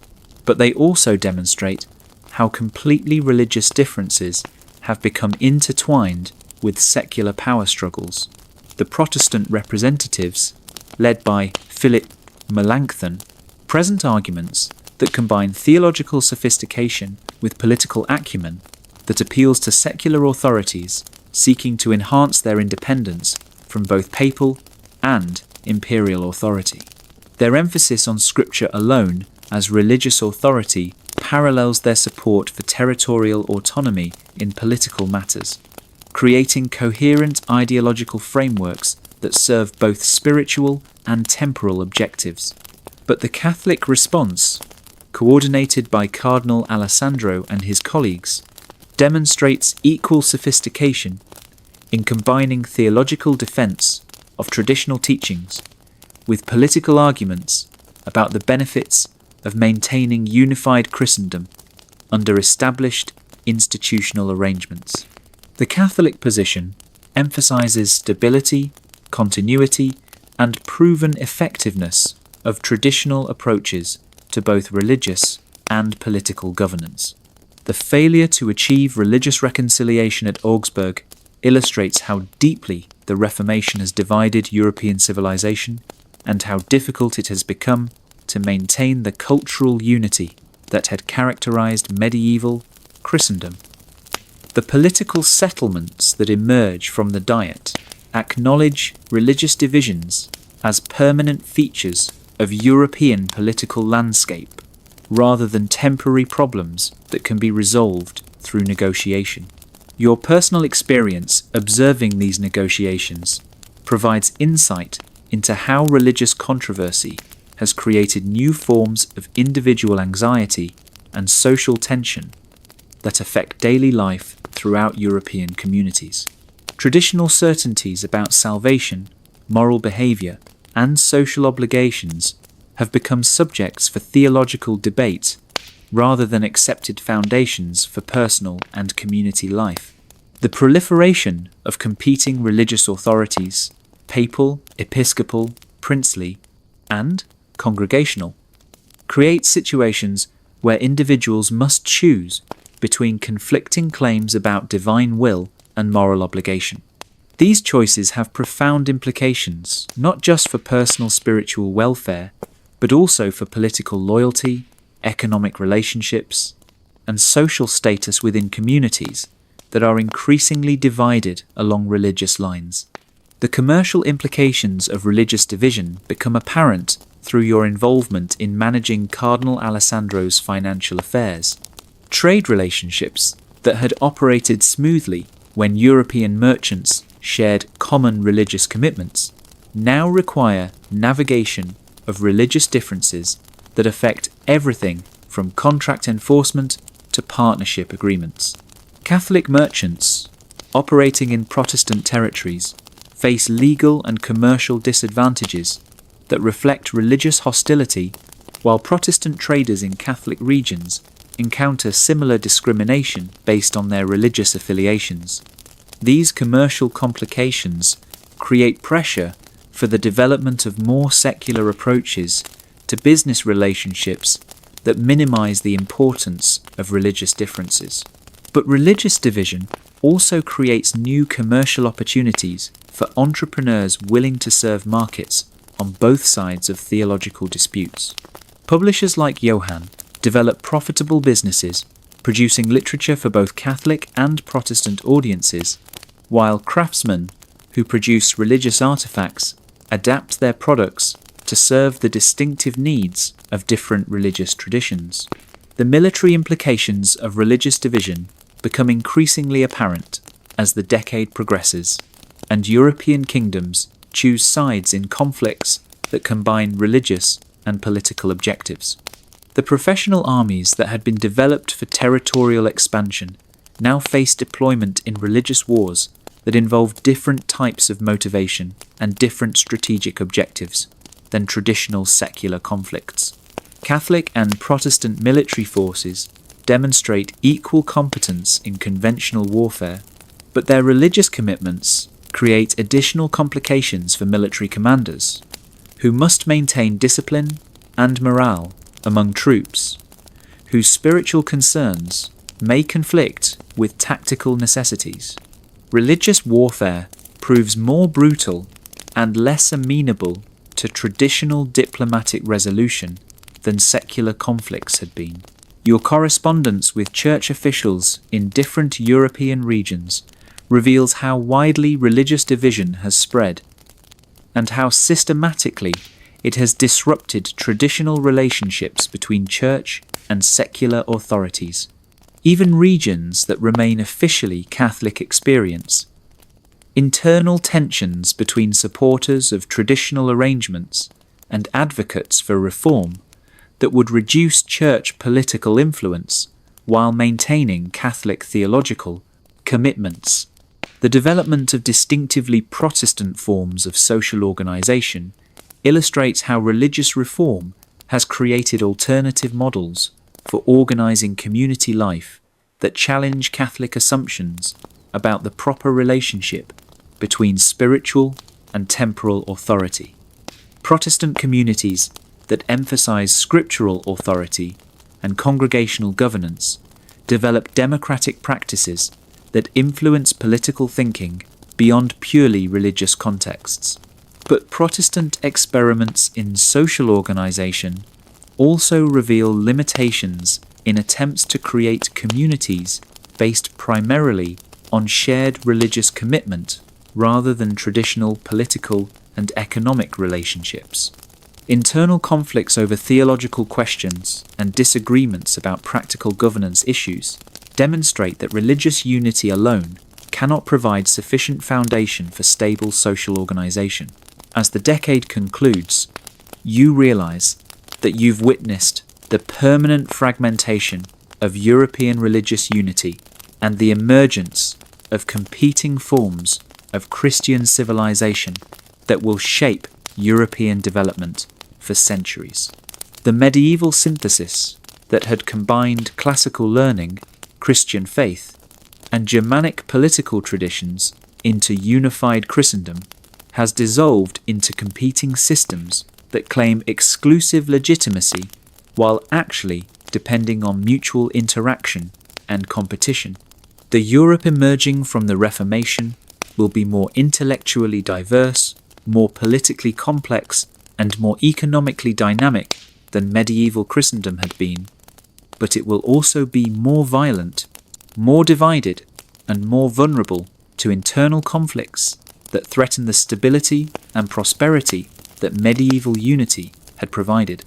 but they also demonstrate how completely religious differences have become intertwined with secular power struggles. The Protestant representatives, led by Philip Melanchthon, present arguments that combine theological sophistication with political acumen that appeals to secular authorities seeking to enhance their independence from both papal and imperial authority. Their emphasis on Scripture alone as religious authority parallels their support for territorial autonomy in political matters, creating coherent ideological frameworks that serve both spiritual and temporal objectives. But the Catholic response, coordinated by Cardinal Alessandro and his colleagues, demonstrates equal sophistication in combining theological defense of traditional teachings with political arguments about the benefits of maintaining unified Christendom under established institutional arrangements. The Catholic position emphasizes stability, continuity, and proven effectiveness of traditional approaches to both religious and political governance. The failure to achieve religious reconciliation at Augsburg illustrates how deeply the Reformation has divided European civilization and how difficult it has become to maintain the cultural unity that had characterized medieval Christendom. The political settlements that emerge from the Diet acknowledge religious divisions as permanent features of European political landscape, rather than temporary problems that can be resolved through negotiation. Your personal experience observing these negotiations provides insight into how religious controversy has created new forms of individual anxiety and social tension that affect daily life throughout European communities. Traditional certainties about salvation, moral behavior, and social obligations have become subjects for theological debate rather than accepted foundations for personal and community life. The proliferation of competing religious authorities, papal, episcopal, princely, and congregational, creates situations where individuals must choose between conflicting claims about divine will and moral obligation. These choices have profound implications, not just for personal spiritual welfare, but also for political loyalty, economic relationships, and social status within communities that are increasingly divided along religious lines. The commercial implications of religious division become apparent through your involvement in managing Cardinal Alessandro's financial affairs. Trade relationships that had operated smoothly when European merchants shared common religious commitments now require navigation of religious differences that affect everything from contract enforcement to partnership agreements. Catholic merchants operating in Protestant territories face legal and commercial disadvantages that reflect religious hostility, while Protestant traders in Catholic regions encounter similar discrimination based on their religious affiliations. These commercial complications create pressure for the development of more secular approaches to business relationships that minimize the importance of religious differences. But religious division also creates new commercial opportunities for entrepreneurs willing to serve markets on both sides of theological disputes. Publishers like Johann develop profitable businesses, producing literature for both Catholic and Protestant audiences, while craftsmen who produce religious artifacts adapt their products to serve the distinctive needs of different religious traditions. The military implications of religious division become increasingly apparent as the decade progresses, and European kingdoms choose sides in conflicts that combine religious and political objectives. The professional armies that had been developed for territorial expansion now face deployment in religious wars that involve different types of motivation and different strategic objectives than traditional secular conflicts. Catholic and Protestant military forces demonstrate equal competence in conventional warfare, but their religious commitments create additional complications for military commanders, who must maintain discipline and morale among troops, whose spiritual concerns may conflict with tactical necessities. Religious warfare proves more brutal and less amenable to traditional diplomatic resolution than secular conflicts had been. Your correspondence with church officials in different European regions reveals how widely religious division has spread, and how systematically it has disrupted traditional relationships between church and secular authorities. Even regions that remain officially Catholic experience internal tensions between supporters of traditional arrangements and advocates for reform that would reduce church political influence while maintaining Catholic theological commitments. The development of distinctively Protestant forms of social organization illustrates how religious reform has created alternative models for organizing community life that challenge Catholic assumptions about the proper relationship between spiritual and temporal authority. Protestant communities that emphasize scriptural authority and congregational governance develop democratic practices that influence political thinking beyond purely religious contexts. But Protestant experiments in social organization also reveal limitations in attempts to create communities based primarily on shared religious commitment rather than traditional political and economic relationships. Internal conflicts over theological questions and disagreements about practical governance issues demonstrate that religious unity alone cannot provide sufficient foundation for stable social organization. As the decade concludes, you realize that you've witnessed the permanent fragmentation of European religious unity and the emergence of competing forms of Christian civilization that will shape European development for centuries. The medieval synthesis that had combined classical learning, Christian faith, and Germanic political traditions into unified Christendom has dissolved into competing systems that claim exclusive legitimacy while actually depending on mutual interaction and competition. The Europe emerging from the Reformation will be more intellectually diverse, more politically complex, and more economically dynamic than medieval Christendom had been, but it will also be more violent, more divided, and more vulnerable to internal conflicts that threaten the stability and prosperity that medieval unity had provided.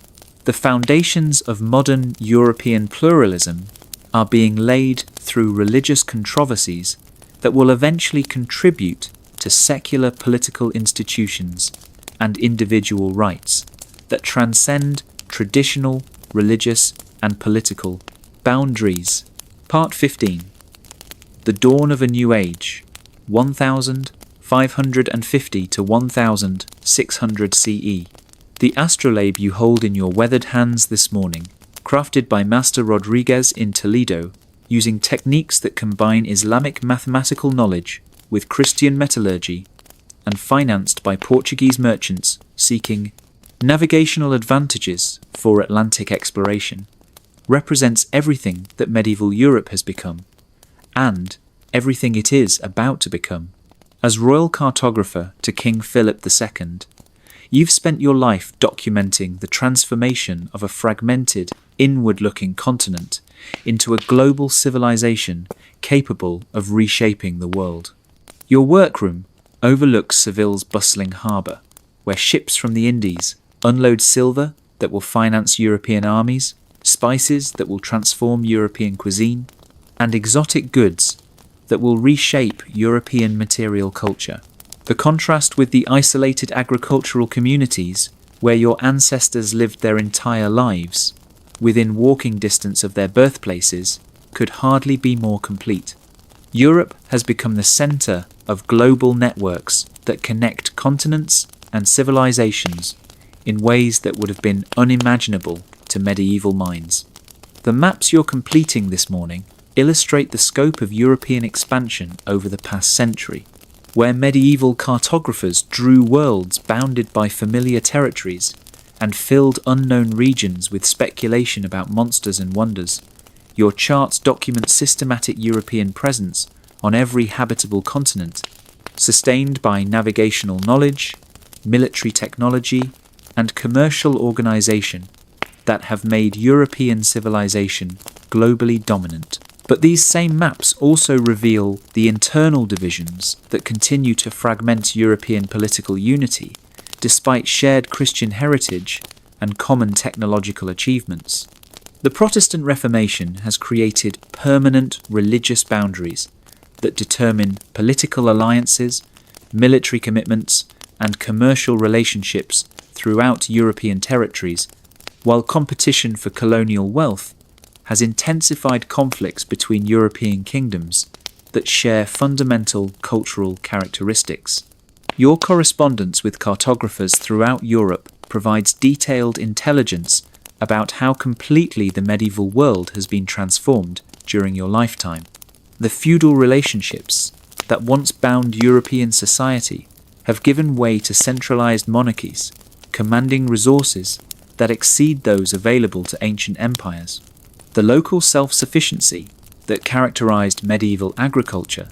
The foundations of modern European pluralism are being laid through religious controversies that will eventually contribute to secular political institutions and individual rights that transcend traditional religious and political boundaries. Part 15. The Dawn of a New Age, 1550 to 1600 CE. The astrolabe you hold in your weathered hands this morning, crafted by Master Rodriguez in Toledo, using techniques that combine Islamic mathematical knowledge with Christian metallurgy, and financed by Portuguese merchants seeking navigational advantages for Atlantic exploration, represents everything that medieval Europe has become, and everything it is about to become. As royal cartographer to King Philip II, you've spent your life documenting the transformation of a fragmented, inward-looking continent into a global civilization capable of reshaping the world. Your workroom overlooks Seville's bustling harbour, where ships from the Indies unload silver that will finance European armies, spices that will transform European cuisine, and exotic goods that will reshape European material culture. The contrast with the isolated agricultural communities where your ancestors lived their entire lives, within walking distance of their birthplaces, could hardly be more complete. Europe has become the centre of global networks that connect continents and civilizations in ways that would have been unimaginable to medieval minds. The maps you're completing this morning illustrate the scope of European expansion over the past century, where medieval cartographers drew worlds bounded by familiar territories and filled unknown regions with speculation about monsters and wonders. Your charts document systematic European presence on every habitable continent, sustained by navigational knowledge, military technology, and commercial organization that have made European civilization globally dominant. But these same maps also reveal the internal divisions that continue to fragment European political unity, despite shared Christian heritage and common technological achievements. The Protestant Reformation has created permanent religious boundaries that determine political alliances, military commitments, and commercial relationships throughout European territories, while competition for colonial wealth has intensified conflicts between European kingdoms that share fundamental cultural characteristics. Your correspondence with cartographers throughout Europe provides detailed intelligence about how completely the medieval world has been transformed during your lifetime. The feudal relationships that once bound European society have given way to centralized monarchies, commanding resources that exceed those available to ancient empires. The local self-sufficiency that characterized medieval agriculture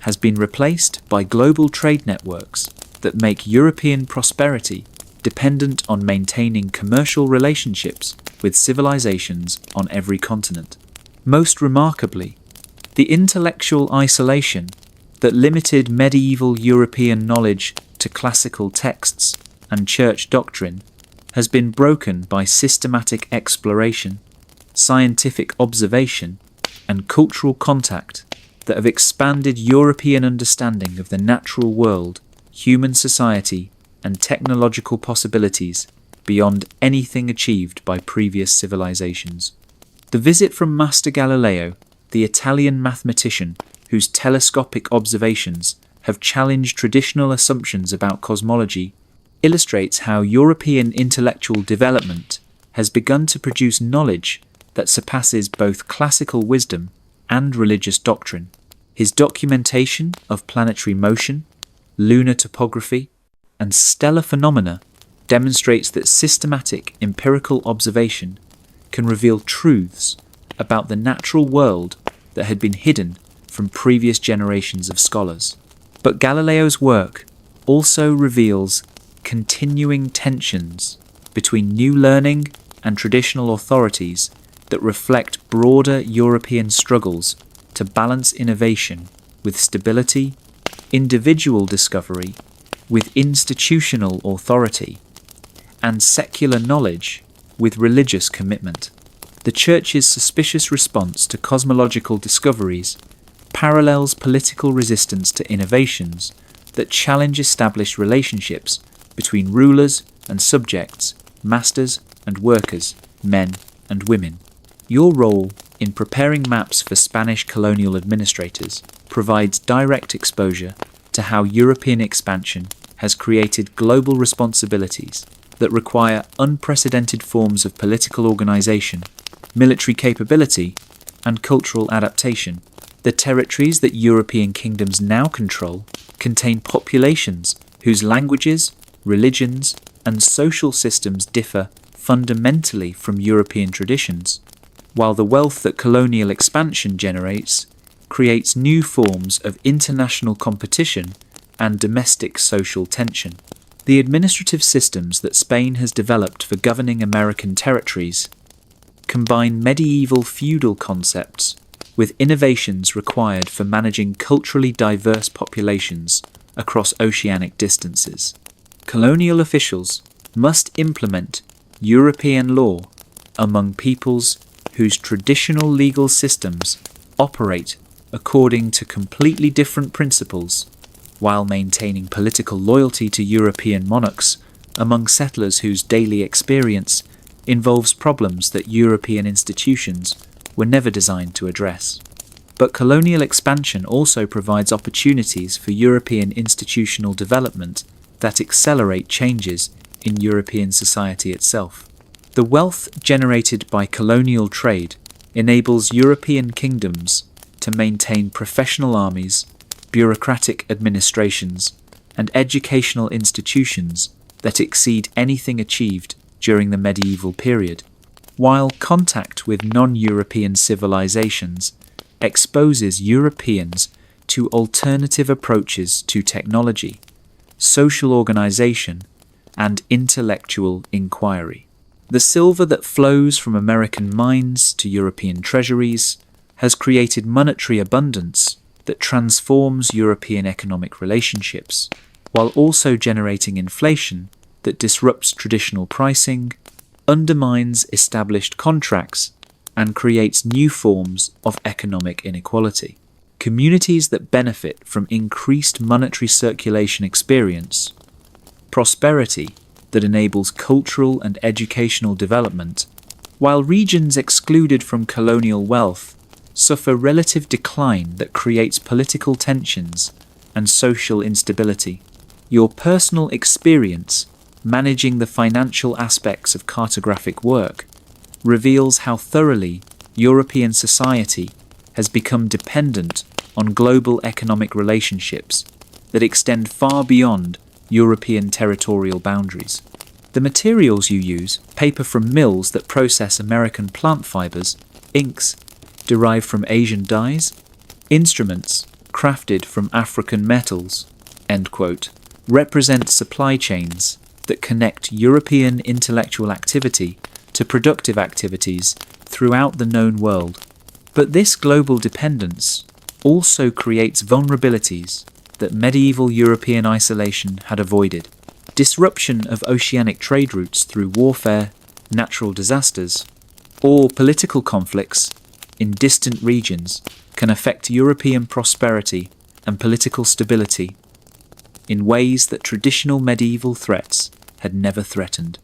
has been replaced by global trade networks that make European prosperity dependent on maintaining commercial relationships with civilizations on every continent. Most remarkably, the intellectual isolation that limited medieval European knowledge to classical texts and church doctrine has been broken by systematic exploration, scientific observation, and cultural contact that have expanded European understanding of the natural world, human society, and technological possibilities beyond anything achieved by previous civilizations. The visit from Master Galileo, the Italian mathematician whose telescopic observations have challenged traditional assumptions about cosmology, illustrates how European intellectual development has begun to produce knowledge that surpasses both classical wisdom and religious doctrine. His documentation of planetary motion, lunar topography, and stellar phenomena demonstrates that systematic empirical observation can reveal truths about the natural world that had been hidden from previous generations of scholars. But Galileo's work also reveals continuing tensions between new learning and traditional authorities that reflect broader European struggles to balance innovation with stability, individual discovery with institutional authority, and secular knowledge with religious commitment. The Church's suspicious response to cosmological discoveries parallels political resistance to innovations that challenge established relationships between rulers and subjects, masters and workers, men and women. Your role in preparing maps for Spanish colonial administrators provides direct exposure to how European expansion has created global responsibilities that require unprecedented forms of political organization, military capability, and cultural adaptation. The territories that European kingdoms now control contain populations whose languages, religions, and social systems differ fundamentally from European traditions, while the wealth that colonial expansion generates creates new forms of international competition and domestic social tension. The administrative systems that Spain has developed for governing American territories combine medieval feudal concepts with innovations required for managing culturally diverse populations across oceanic distances. Colonial officials must implement European law among peoples whose traditional legal systems operate according to completely different principles, while maintaining political loyalty to European monarchs among settlers whose daily experience involves problems that European institutions were never designed to address. But colonial expansion also provides opportunities for European institutional development that accelerate changes in European society itself. The wealth generated by colonial trade enables European kingdoms to maintain professional armies, bureaucratic administrations, and educational institutions that exceed anything achieved during the medieval period, while contact with non-European civilizations exposes Europeans to alternative approaches to technology, social organization, and intellectual inquiry. The silver that flows from American mines to European treasuries has created monetary abundance that transforms European economic relationships, while also generating inflation that disrupts traditional pricing, undermines established contracts, and creates new forms of economic inequality. Communities that benefit from increased monetary circulation experience prosperity that enables cultural and educational development, while regions excluded from colonial wealth suffer relative decline that creates political tensions and social instability. Your personal experience managing the financial aspects of cartographic work reveals how thoroughly European society has become dependent on global economic relationships that extend far beyond European territorial boundaries. The materials you use, paper from mills that process American plant fibers, inks derived from Asian dyes, instruments crafted from African metals," end quote, represent supply chains that connect European intellectual activity to productive activities throughout the known world. But this global dependence also creates vulnerabilities that medieval European isolation had avoided. Disruption of oceanic trade routes through warfare, natural disasters, or political conflicts in distant regions can affect European prosperity and political stability in ways that traditional medieval threats had never threatened.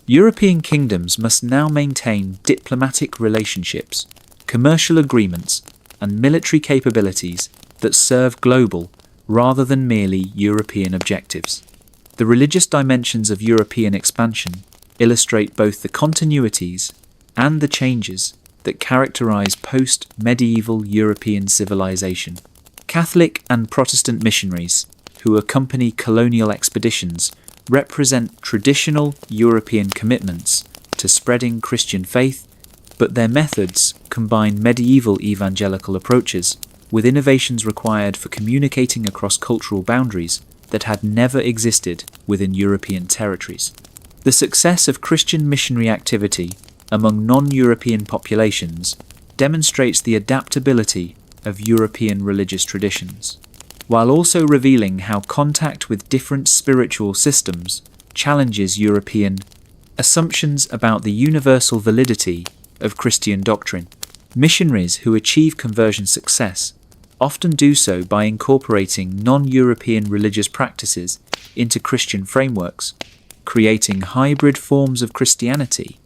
European kingdoms must now maintain diplomatic relationships, commercial agreements, and military capabilities that serve global rather than merely European objectives. The religious dimensions of European expansion illustrate both the continuities and the changes that characterize post-medieval European civilization. Catholic and Protestant missionaries who accompany colonial expeditions represent traditional European commitments to spreading Christian faith, but their methods combine medieval evangelical approaches with innovations required for communicating across cultural boundaries that had never existed within European territories. The success of Christian missionary activity among non-European populations demonstrates the adaptability of European religious traditions, while also revealing how contact with different spiritual systems challenges European assumptions about the universal validity of Christian doctrine. Missionaries who achieve conversion success often do so by incorporating non-European religious practices into Christian frameworks, creating hybrid forms of Christianity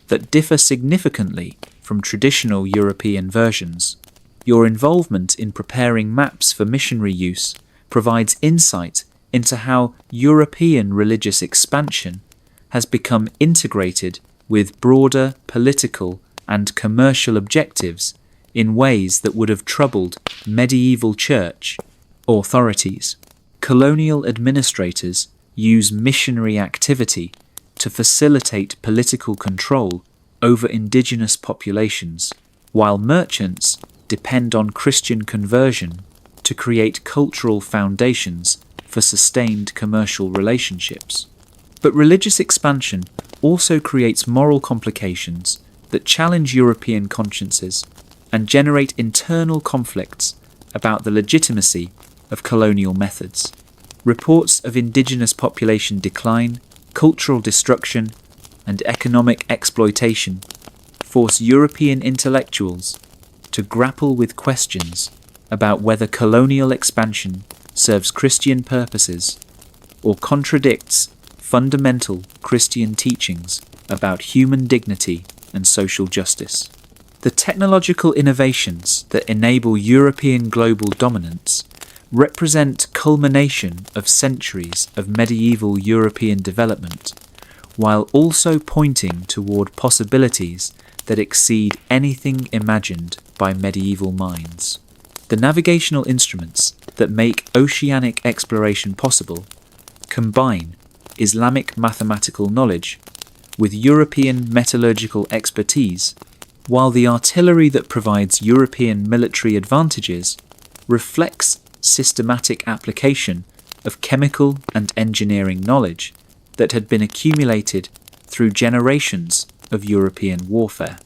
that differ significantly from traditional European versions. Your involvement in preparing maps for missionary use provides insight into how European religious expansion has become integrated with broader political and commercial objectives in ways that would have troubled medieval church authorities. Colonial administrators use missionary activity to facilitate political control over indigenous populations, while merchants depend on Christian conversion to create cultural foundations for sustained commercial relationships. But religious expansion also creates moral complications that challenge European consciences and generate internal conflicts about the legitimacy of colonial methods. Reports of indigenous population decline, cultural destruction, and economic exploitation force European intellectuals to grapple with questions about whether colonial expansion serves Christian purposes or contradicts fundamental Christian teachings about human dignity and social justice. The technological innovations that enable European global dominance represent culmination of centuries of medieval European development, while also pointing toward possibilities that exceed anything imagined by medieval minds. The navigational instruments that make oceanic exploration possible combine Islamic mathematical knowledge with European metallurgical expertise, while the artillery that provides European military advantages reflects systematic application of chemical and engineering knowledge that had been accumulated through generations of European warfare.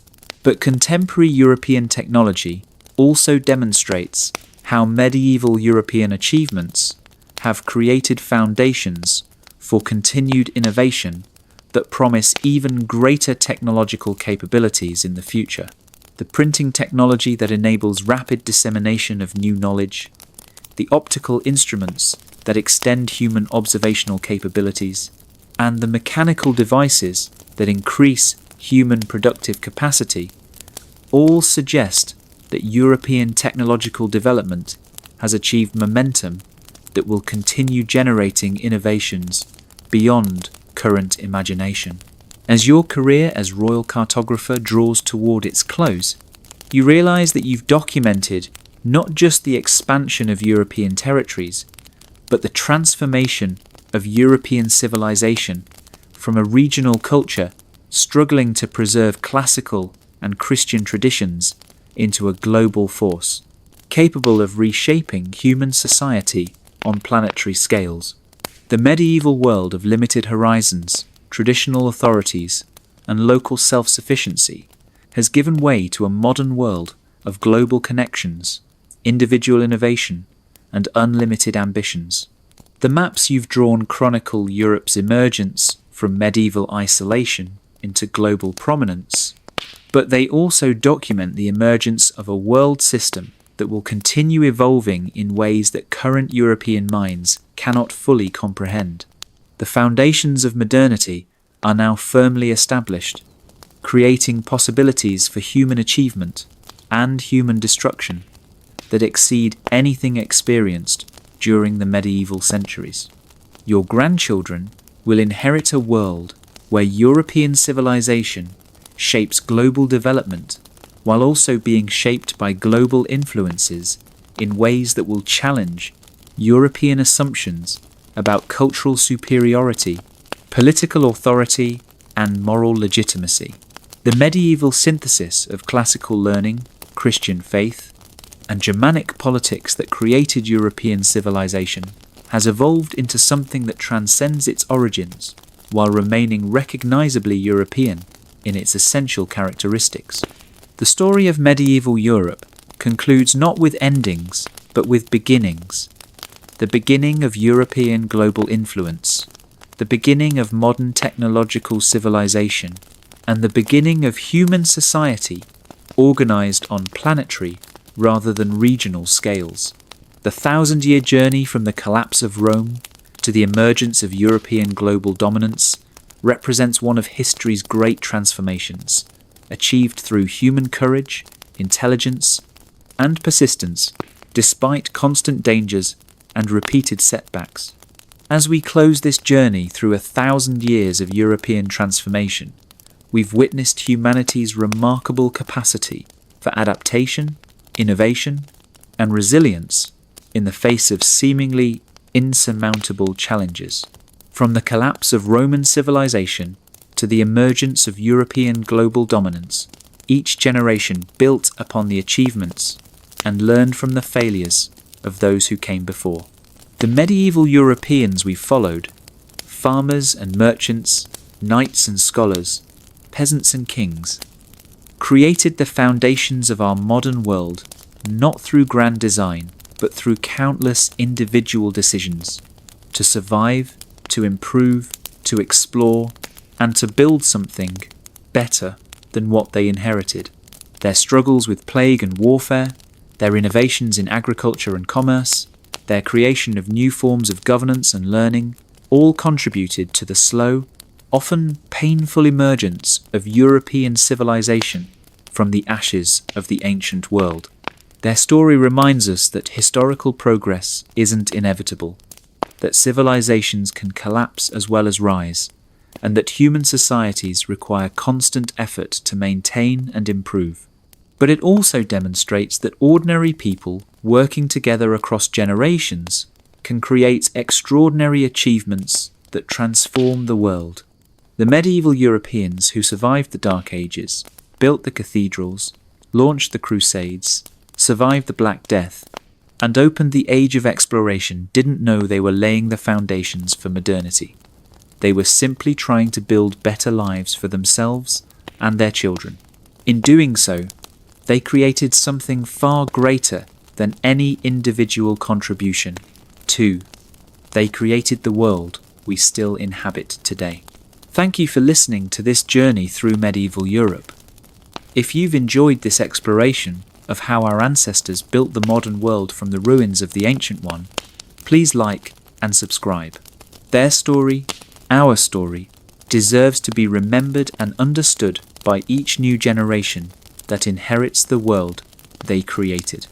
But contemporary European technology also demonstrates how medieval European achievements have created foundations for continued innovation that promise even greater technological capabilities in the future. The printing technology that enables rapid dissemination of new knowledge, the optical instruments that extend human observational capabilities, and the mechanical devices that increase human productive capacity all suggest that European technological development has achieved momentum that will continue generating innovations beyond current imagination. As your career as royal cartographer draws toward its close, you realize that you've documented not just the expansion of European territories, but the transformation of European civilization from a regional culture struggling to preserve classical and Christian traditions into a global force. capable of reshaping human society on planetary scales. The medieval world of limited horizons, traditional authorities, and local self-sufficiency has given way to a modern world of global connections, individual innovation, and unlimited ambitions. The maps you've drawn chronicle Europe's emergence from medieval isolation into global prominence, but they also document the emergence of a world system that will continue evolving in ways that current European minds cannot fully comprehend. The foundations of modernity are now firmly established, creating possibilities for human achievement and human destruction that exceed anything experienced during the medieval centuries. Your grandchildren will inherit a world where European civilization shapes global development while also being shaped by global influences in ways that will challenge European assumptions about cultural superiority, political authority, and moral legitimacy. The medieval synthesis of classical learning, Christian faith, and Germanic politics that created European civilization has evolved into something that transcends its origins while remaining recognizably European in its essential characteristics. The story of medieval Europe concludes not with endings, but with beginnings. The beginning of European global influence, the beginning of modern technological civilization, and the beginning of human society organized on planetary rather than regional scales. The thousand-year journey from the collapse of Rome to the emergence of European global dominance represents one of history's great transformations, achieved through human courage, intelligence, and persistence, despite constant dangers and repeated setbacks. As we close this journey through 1,000 years of European transformation, we've witnessed humanity's remarkable capacity for adaptation, innovation, and resilience in the face of seemingly insurmountable challenges. From the collapse of Roman civilization to the emergence of European global dominance, each generation built upon the achievements and learned from the failures of those who came before. The medieval Europeans we followed, farmers and merchants, knights and scholars, peasants and kings, created the foundations of our modern world not through grand design, but through countless individual decisions to survive, to improve, to explore, and to build something better than what they inherited. Their struggles with plague and warfare, their innovations in agriculture and commerce, their creation of new forms of governance and learning, all contributed to the slow, often painful emergence of European civilization from the ashes of the ancient world. Their story reminds us that historical progress isn't inevitable, that civilizations can collapse as well as rise, and that human societies require constant effort to maintain and improve. But it also demonstrates that ordinary people working together across generations can create extraordinary achievements that transform the world. The medieval Europeans who survived the Dark Ages, built the cathedrals, launched the Crusades, survived the Black Death, and opened the Age of Exploration didn't know they were laying the foundations for modernity. They were simply trying to build better lives for themselves and their children. In doing so, they created something far greater than any individual contribution. 2. They created the world we still inhabit today. Thank you for listening to this journey through medieval Europe. If you've enjoyed this exploration of how our ancestors built the modern world from the ruins of the ancient one, please like and subscribe. Their story, our story, deserves to be remembered and understood by each new generation that inherits the world they created.